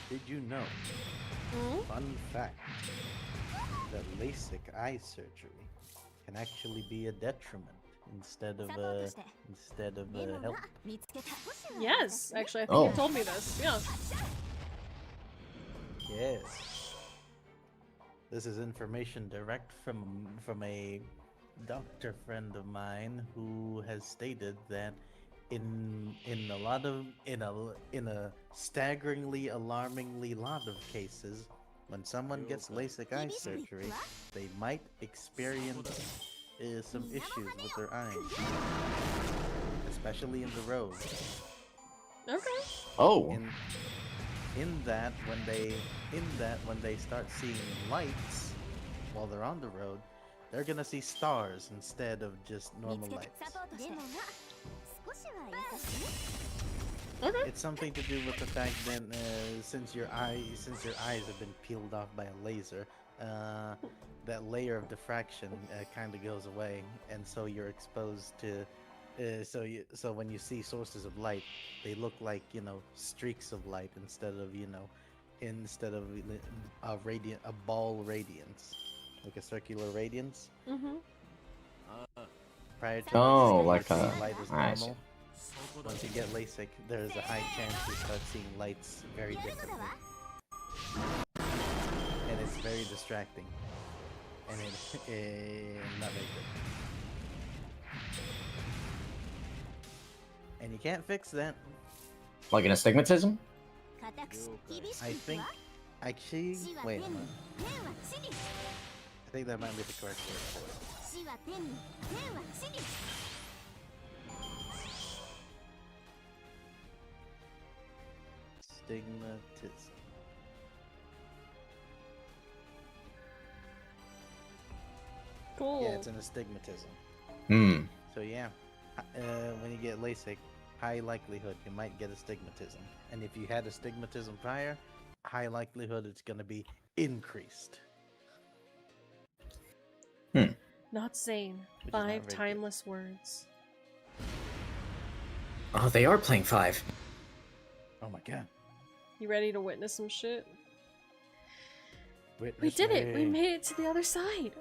Did you know? Fun fact that LASIK eye surgery can actually be a detriment instead of a help. 見つけた Yes, actually, I think Oh. you told me this. Yeah. Yes. This is information direct from a doctor friend of mine who has stated that in a staggeringly alarmingly lot of cases, when someone gets LASIK eye surgery, they might experience some issues with their eyes, especially in the road. Okay. Oh. In that when they start seeing lights while they're on the road, they're gonna see stars instead of just 見 normal つけ lights. たサポートしてでもな少しは優しい Okay. It's something to do with the fact that since your eyes have been peeled off by a laser, that layer of diffraction kind of goes away, and so you're exposed to. So when you see sources of light, they look like streaks of light instead of a ball radiance, like a circular radiance. Mm-hmm. Prior to Oh, seeing like a- light is I see. normal. Once you get LASIK, there's a high chance you start seeing lights very やるのだ differently, わ and it's very distracting, and not very good. And you can't fix that. Like an astigmatism? 固くし厳しく I いく think わ actually, 死は wait 天 a に minute. 天は地に I think that might be the correct word for it. 死は天に天は地に Stigmatism. Cool. Yeah, it's an astigmatism. Hmm. So yeah, when you get LASIK, high likelihood you might get astigmatism. And if you had astigmatism prior, high likelihood it's gonna be increased. Not sane. Which is not 5 very good. timeless words. Oh, they are playing 5. Oh my god. You ready to witness some shit? We Witness did it! We me. made it to the other side!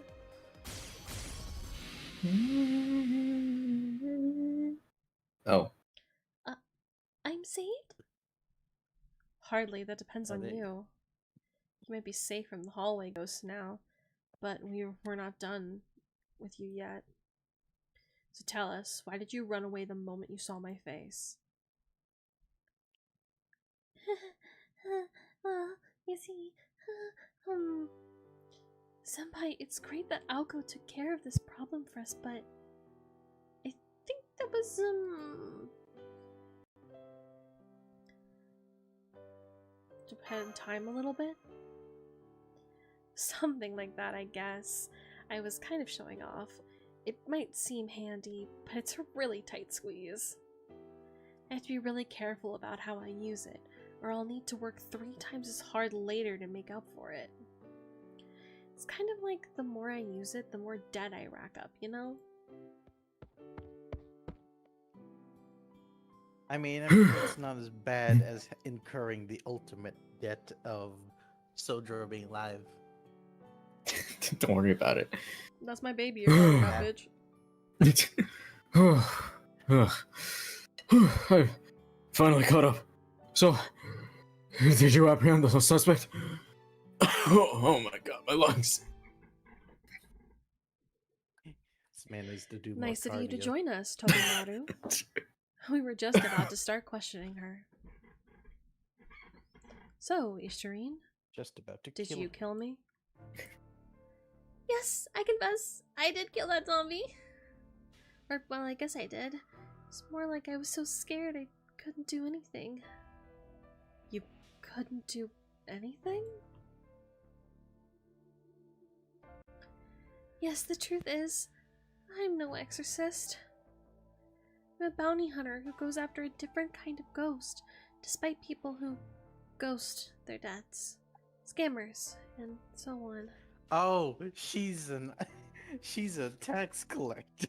Oh. I'm saved? Hardly, that depends Oh, on there you you. You might be safe from the hallway ghosts now, but we're not done with you yet. So tell us, why did you run away the moment you saw my face? Well, you see, Senpai, it's great that Alko took care of this problem for us, but I think that was, Depend time a little bit? Something like that, I guess. I was kind of showing off. It might seem handy, but it's a really tight squeeze. I have to be really careful about how I use it, or I'll need to work 3 times as hard later to make up for it. It's kind of like the more I use it, the more debt I rack up, you know? I mean, I'm sure it's not as bad as incurring the ultimate debt of Sojuro being live. Don't worry about it. That's my baby you're talking about, bitch. I finally caught up. So, did you apprehend the suspect? Oh my god, my lungs. This man needs to do more Nice of you to cardio. join us, Tobimaru. We were just about to start questioning her. So, Ishtarine, Just about to did kill you him. kill me? Yes, I confess. I did kill that zombie. Or, well, I guess I did. It's more like I was so scared I couldn't do anything. You couldn't do anything? Yes, the truth is, I'm no exorcist. I'm a bounty hunter who goes after a different kind of ghost, despite people who ghost their deaths. Scammers, and so on. Oh, she's a tax collector.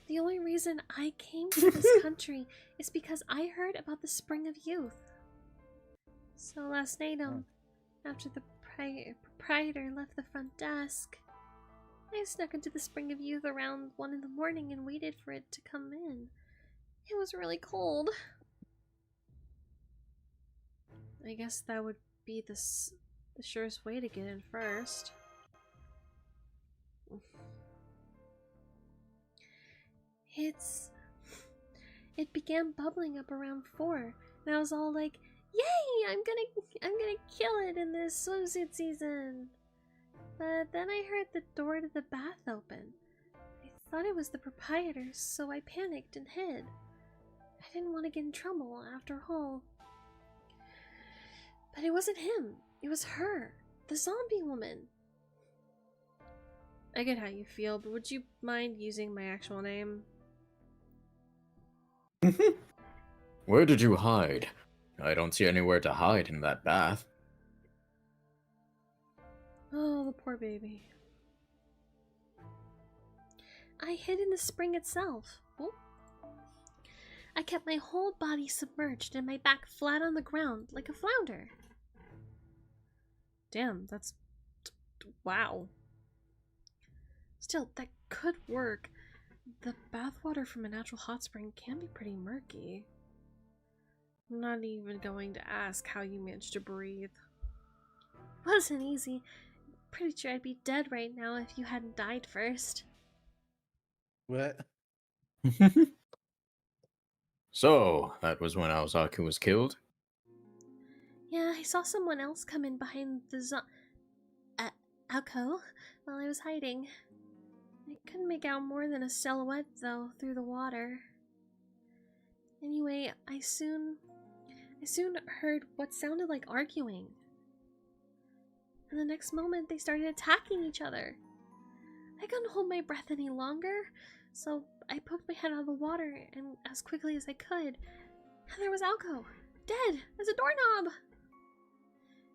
The only reason I came to this country is because I heard about the Spring of Youth. So last night, after the proprietor left the front desk, I snuck into the Spring of Youth around 1 in the morning and waited for it to come in. It was really cold. I guess that would be the surest way to get in first. It began bubbling up around 4, and I was all like, "Yay! I'm gonna kill it in this swimsuit season." But then I heard the door to the bath open. I thought it was the proprietor, so I panicked and hid. I didn't want to get in trouble after all. But it wasn't him. It was her, the zombie woman. I get how you feel, but would you mind using my actual name? Where did you hide? I don't see anywhere to hide in that bath. Oh, the poor baby. I hid in the spring itself. Oh. I kept my whole body submerged and my back flat on the ground like a flounder. Damn, that's... wow. Still, that could work. The bathwater from a natural hot spring can be pretty murky. I'm not even going to ask how you managed to breathe. Wasn't easy. Pretty sure I'd be dead right now if you hadn't died first. What? So, that was when Aozaki was killed? Yeah, I saw someone else come in behind the alcove while I was hiding. I couldn't make out more than a silhouette, though, through the water. Anyway, I soon heard what sounded like arguing. And the next moment, they started attacking each other. I couldn't hold my breath any longer, so I poked my head out of the water and as quickly as I could. And there was Alco, dead as a doorknob.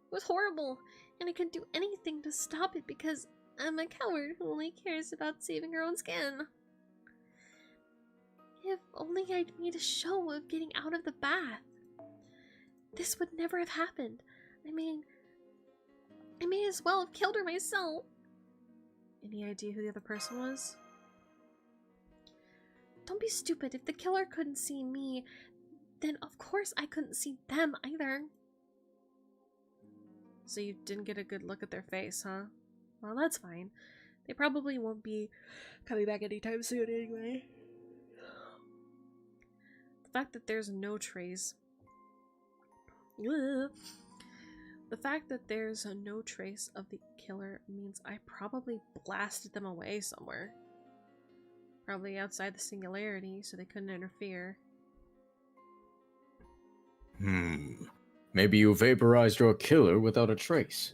It was horrible, and I couldn't do anything to stop it because I'm a coward who only cares about saving her own skin. If only I'd made a show of getting out of the bath. This would never have happened. I may as well have killed her myself. Any idea who the other person was? Don't be stupid. If the killer couldn't see me, then of course I couldn't see them either. So you didn't get a good look at their face, huh? Well, that's fine. They probably won't be coming back anytime soon anyway. The fact that there's no trace... Ugh. The fact that there's no trace of the killer means I probably blasted them away somewhere. Probably outside the singularity, so they couldn't interfere. Maybe you vaporized your killer without a trace.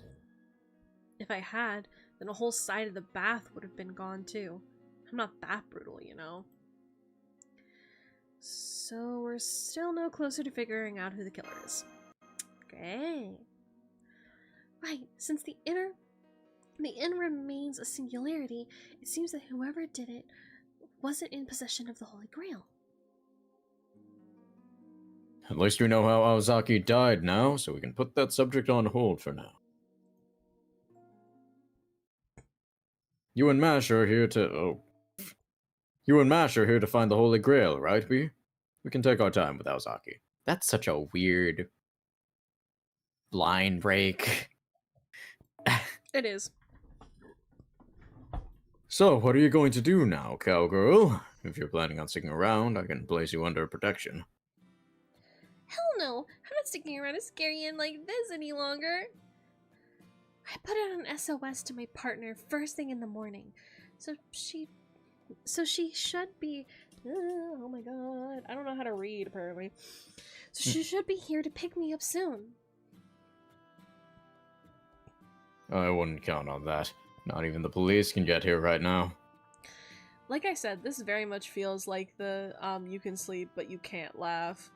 If I had, then a whole side of the bath would have been gone too. I'm not that brutal, you know. So we're still no closer to figuring out who the killer is. Great. Right, since the inn remains a singularity, it seems that whoever did it wasn't in possession of the Holy Grail. At least we know how Aozaki died now, so we can put that subject on hold for now. You and Mash are here to... Oh. You and Mash are here to find the Holy Grail, right, B? We can take our time with Aozaki. That's such a weird line break. It is. So, what are you going to do now, cowgirl? If you're planning on sticking around, I can place you under protection. Hell no! I'm not sticking around a scary end like this any longer. I put out an SOS to my partner first thing in the morning, so she should be. Oh my god. I don't know how to read, apparently. So she should be here to pick me up soon. I wouldn't count on that. Not even the police can get here right now. Like I said, this very much feels like the you can sleep but you can't laugh,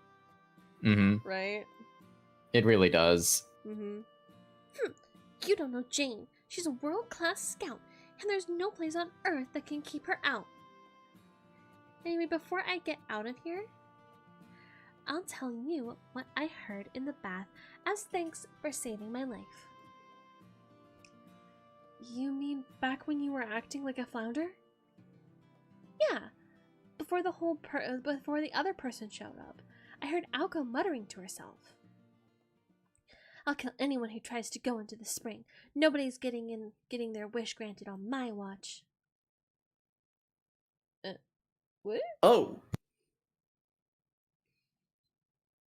Mm-hmm. right? It really does. Mm-hmm. You don't know Jane. She's a world-class scout, and there's no place on Earth that can keep her out. Anyway, before I get out of here, I'll tell you what I heard in the bath as thanks for saving my life. You mean back when you were acting like a flounder? Yeah, before the other person showed up, I heard Alka muttering to herself. I'll kill anyone who tries to go into the spring. Nobody's getting their wish granted on my watch. What? Oh!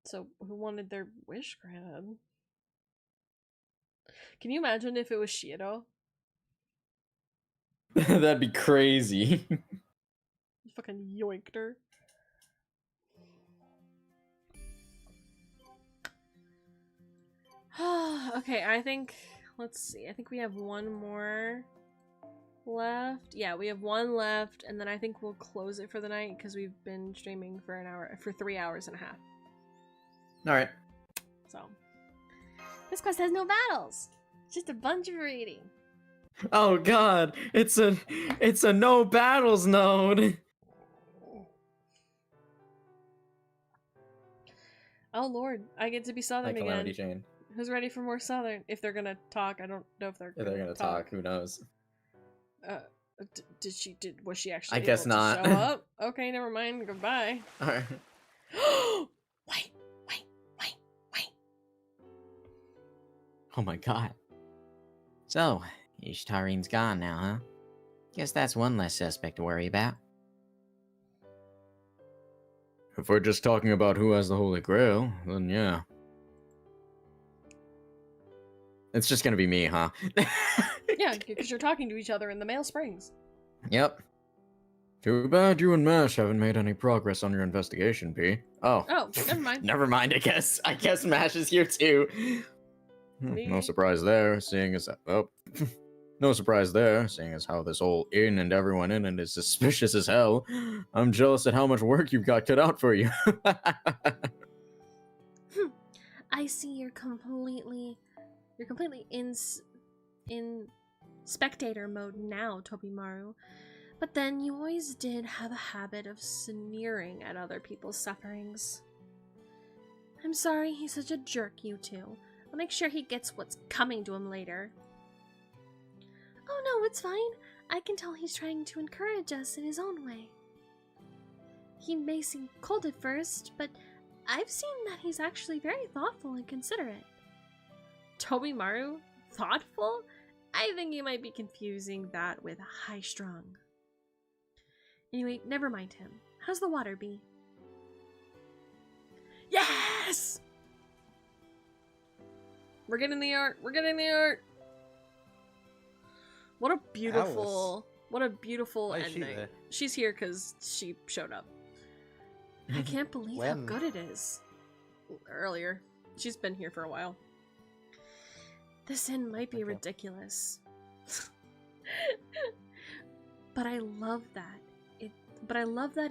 So, who wanted their wish granted? Can you imagine if it was Shiro? That'd be crazy. Fucking yoinked her. Okay, I think... Let's see. I think we have one more left. Yeah, we have one left, and then I think we'll close it for the night because we've been streaming for 3 hours and a half. Alright. So, This quest has no battles. Just a bunch of reading. Oh god, it's a no battles node. oh lord, I get to be Southern Like Calamity again. Jane. Who's ready for more Southern? If they're gonna talk, I don't know if they're If they're gonna talk, who knows? Was she actually I guess able to not. show up? Okay, never mind. Goodbye. Alright. Wait. Oh my god. So, Ishtarine's gone now, huh? Guess that's one less suspect to worry about. If we're just talking about who has the Holy Grail, then yeah. It's just gonna be me, huh? Yeah, because you're talking to each other in the male springs. Yep. Too bad you and Mash haven't made any progress on your investigation, P. Oh. Oh, never mind. Never mind, I guess. I guess Mash is here too. No surprise there, seeing as... Oh. No surprise there, seeing as how this whole inn and everyone in it is suspicious as hell. I'm jealous at how much work you've got cut out for you. I see you're completely in spectator mode now, Tobimaru. But then you always did have a habit of sneering at other people's sufferings. I'm sorry he's such a jerk, you two. I'll make sure he gets what's coming to him later. Oh no, it's fine. I can tell he's trying to encourage us in his own way. He may seem cold at first, but I've seen that he's actually very thoughtful and considerate. Tobimaru? Thoughtful? I think you might be confusing that with high-strung. Anyway, never mind him. How's the water be? Yes! We're getting the art. We're getting the art. What a beautiful, what a beautiful Why is she ending. there? She's here because she showed up I can't believe how When? good it is. earlier. She's been here for a while. This inn might be Okay. ridiculous. But I love that.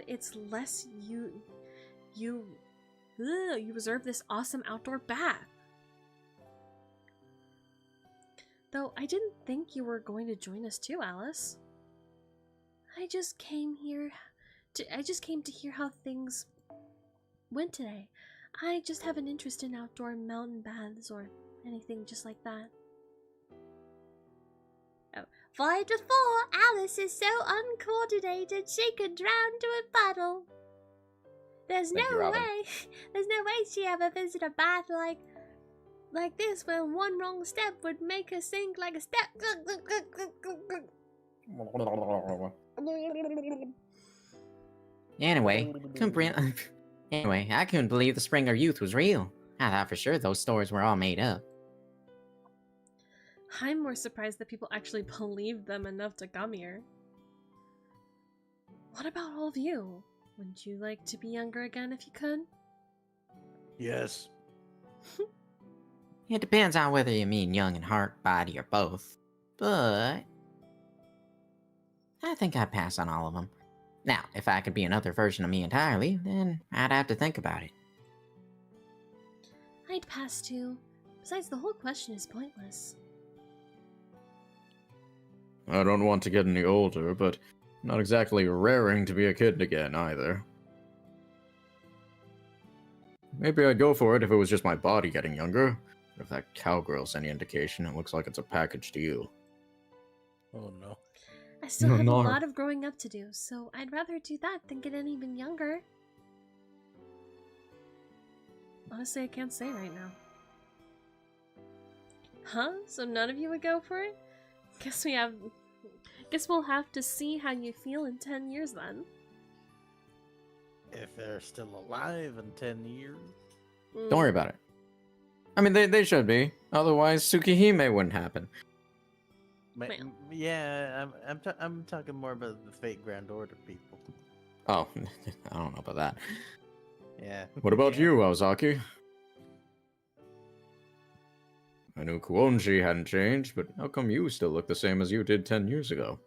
It's less you reserve this awesome outdoor bath. Though I didn't think you were going to join us too, Alice. I just came to hear how things went today. I just have an interest in outdoor mountain baths or anything just like that. 5 to 4. Alice is so uncoordinated she could drown to a puddle. There's Thank no you, Robin. way. There's no way she ever visited a bath like this, where one wrong step would make her sink like a step. Anyway, anyway, I couldn't believe the Springer Youth was real. I thought for sure those stories were all made up. I'm more surprised that people actually believed them enough to come here. What about all of you? Wouldn't you like to be younger again if you could? Yes. It depends on whether you mean young in heart, body, or both. But I think I'd pass on all of them. Now, if I could be another version of me entirely, then I'd have to think about it. I'd pass too. Besides, the whole question is pointless. I don't want to get any older, but not exactly raring to be a kid again either. Maybe I'd go for it if it was just my body getting younger. But if that cowgirl's any indication, it looks like it's a package deal. Oh no. I still have No. a lot of growing up to do, so I'd rather do that than get any even younger. Honestly, I can't say right now. Huh? So none of you would go for it? Guess we'll have to see how you feel in 10 years then. If they're still alive in 10 years. Don't worry about it. I mean, they should be. Otherwise, Tsukihime wouldn't happen. Ma- Well. Yeah, I'm talking more about the Fate Grand Order people. Oh, I don't know about that. Yeah. What about Yeah. you, Aozaki? I knew Kuonji hadn't changed, but how come you still look the same as you did 10 years ago?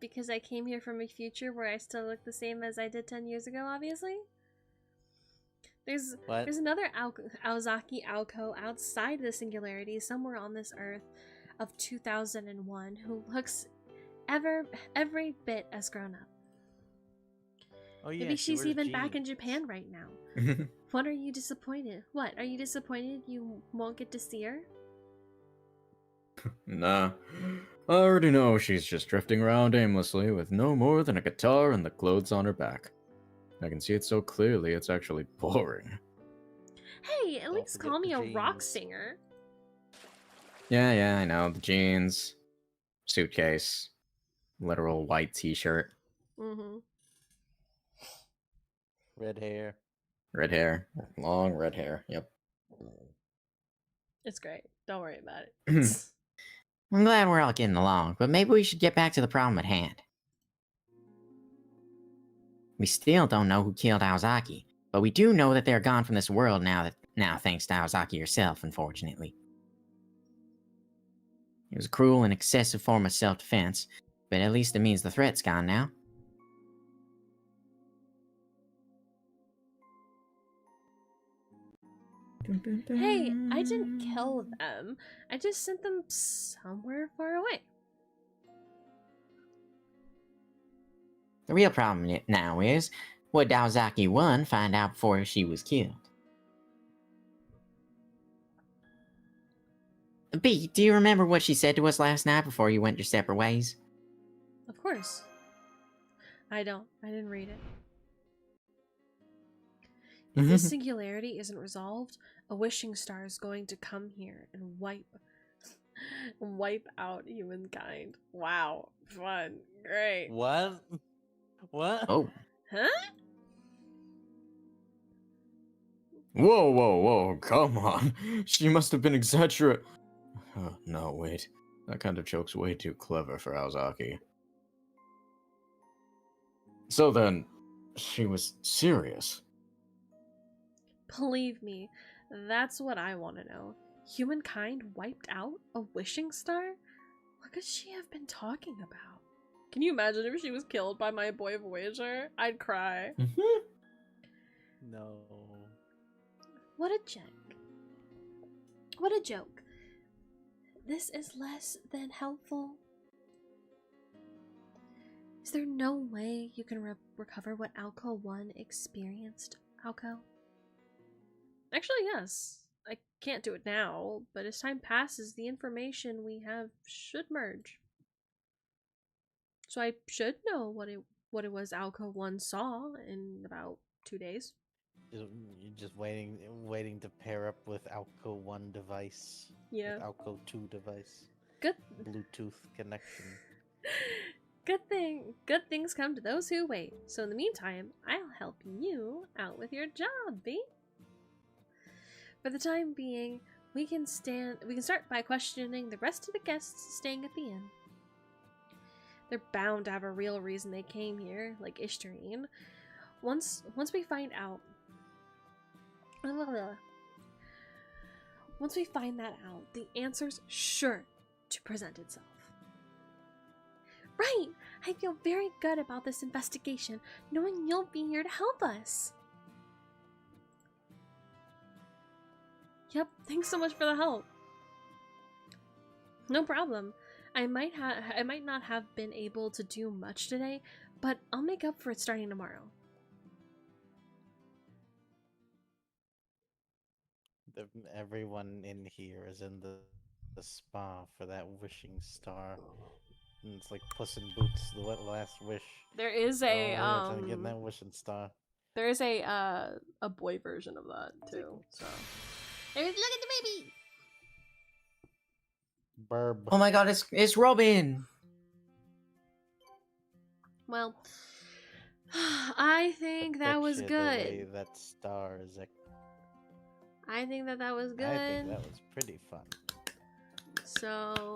Because I came here from a future where I still look the same as I did 10 years ago, obviously. There's another Aozaki Aoko outside the singularity, somewhere on this earth, of 2001, who looks every bit as grown up. Oh, yeah, Maybe she she's wears even back in jeans. Japan right now. What are you disappointed? What, are you disappointed you won't get to see her? Nah. I already know she's just drifting around aimlessly with no more than a guitar and the clothes on her back. I can see it so clearly, it's actually boring. Hey, at Don't least forget call the me a rock jeans. singer. Yeah, I know. The jeans, suitcase, literal white t-shirt, Mm-hmm. Red hair. red hair, long red hair. Yep. It's great. Don't worry about it. I'm glad we're all getting along, but maybe we should get back to the problem at hand. We still don't know who killed Aozaki, but we do know that they're gone from this world now thanks to Aozaki herself, unfortunately. It was a cruel and excessive form of self-defense, but at least it means the threat's gone now. Hey, I didn't kill them. I just sent them somewhere far away. The real problem now is, would Aozaki 1 find out before she was killed? B, do you remember what she said to us last night before you went your separate ways? Of course. I don't. I didn't read it. If this singularity isn't resolved, a wishing star is going to come here and wipe out humankind. Wow. Fun. Great. What? What? Oh. Huh? Whoa, come on. She must have been exaggerating. No, wait. That kind of joke's way too clever for Aozaki. So then, she was serious. Believe me, that's what I want to know. Humankind wiped out? A wishing star? What could she have been talking about? Can you imagine if she was killed by my boy Voyager? I'd cry. No. What a joke. What a joke. This is less than helpful. Is there no way you can recover what Alco 1 experienced, Alco? Actually, yes. I can't do it now, but as time passes, the information we have should merge. So I should know what it was Alco 1 saw in about 2 days. You're just waiting to pair up with Alco 1 device. Yeah. With Alco 2 device. Good. Bluetooth connection. Good things come to those who wait. So in the meantime, I'll help you out with your job, B. For the time being, we can start by questioning the rest of the guests staying at the inn. They're bound to have a real reason they came here, like Ishtarine. Once we find out, once we find that out, the answer's sure to present itself. Right! I feel very good about this investigation, knowing you'll be here to help us. Yep, thanks so much for the help. No problem. I might not have been able to do much today, but I'll make up for it starting tomorrow. Everyone in here is in the spa for that wishing star. And it's like Puss in Boots, the last wish. There is trying to get that wishing star. there is a boy version of that too. So Look at the baby! Burb. Oh my god, it's Robin! well, I think that was Picture the way good. that star is. I think that was good. I think that was pretty fun. So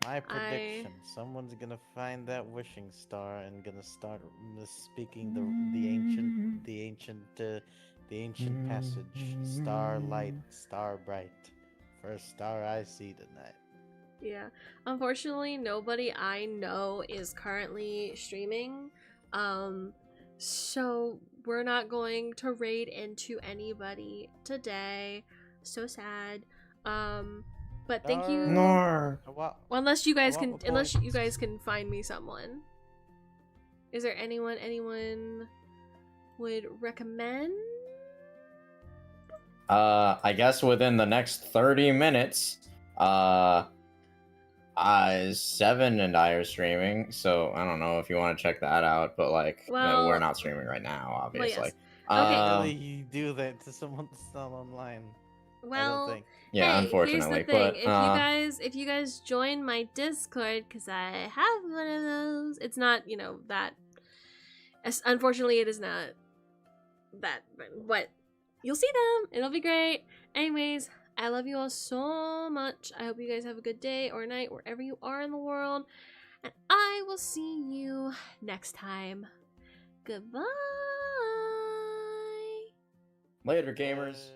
My prediction: someone's gonna find that wishing star and gonna start speaking the ancient passage. Star light, star bright, first star I see tonight. yeah, unfortunately, nobody I know is currently streaming. So we're not going to raid into anybody today. So sad. But thank you. Nor. Well, unless you guys want can, my unless you points. guys can find me someone. Is there anyone would recommend? I guess within the next 30 minutes, Seven and I are streaming, so I don't know if you want to check that out, but like, no, Well- we're not streaming right now, obviously. yes. Okay. Really, you do that to someone that's not online? I Well, don't think. Yeah, hey, unfortunately, here's the thing. but if you guys join my Discord, because I have one of those, it's not that. Unfortunately, it is not that. But you'll see them. It'll be great. Anyways, I love you all so much. I hope you guys have a good day or night wherever you are in the world, and I will see you next time. Goodbye. later, gamers.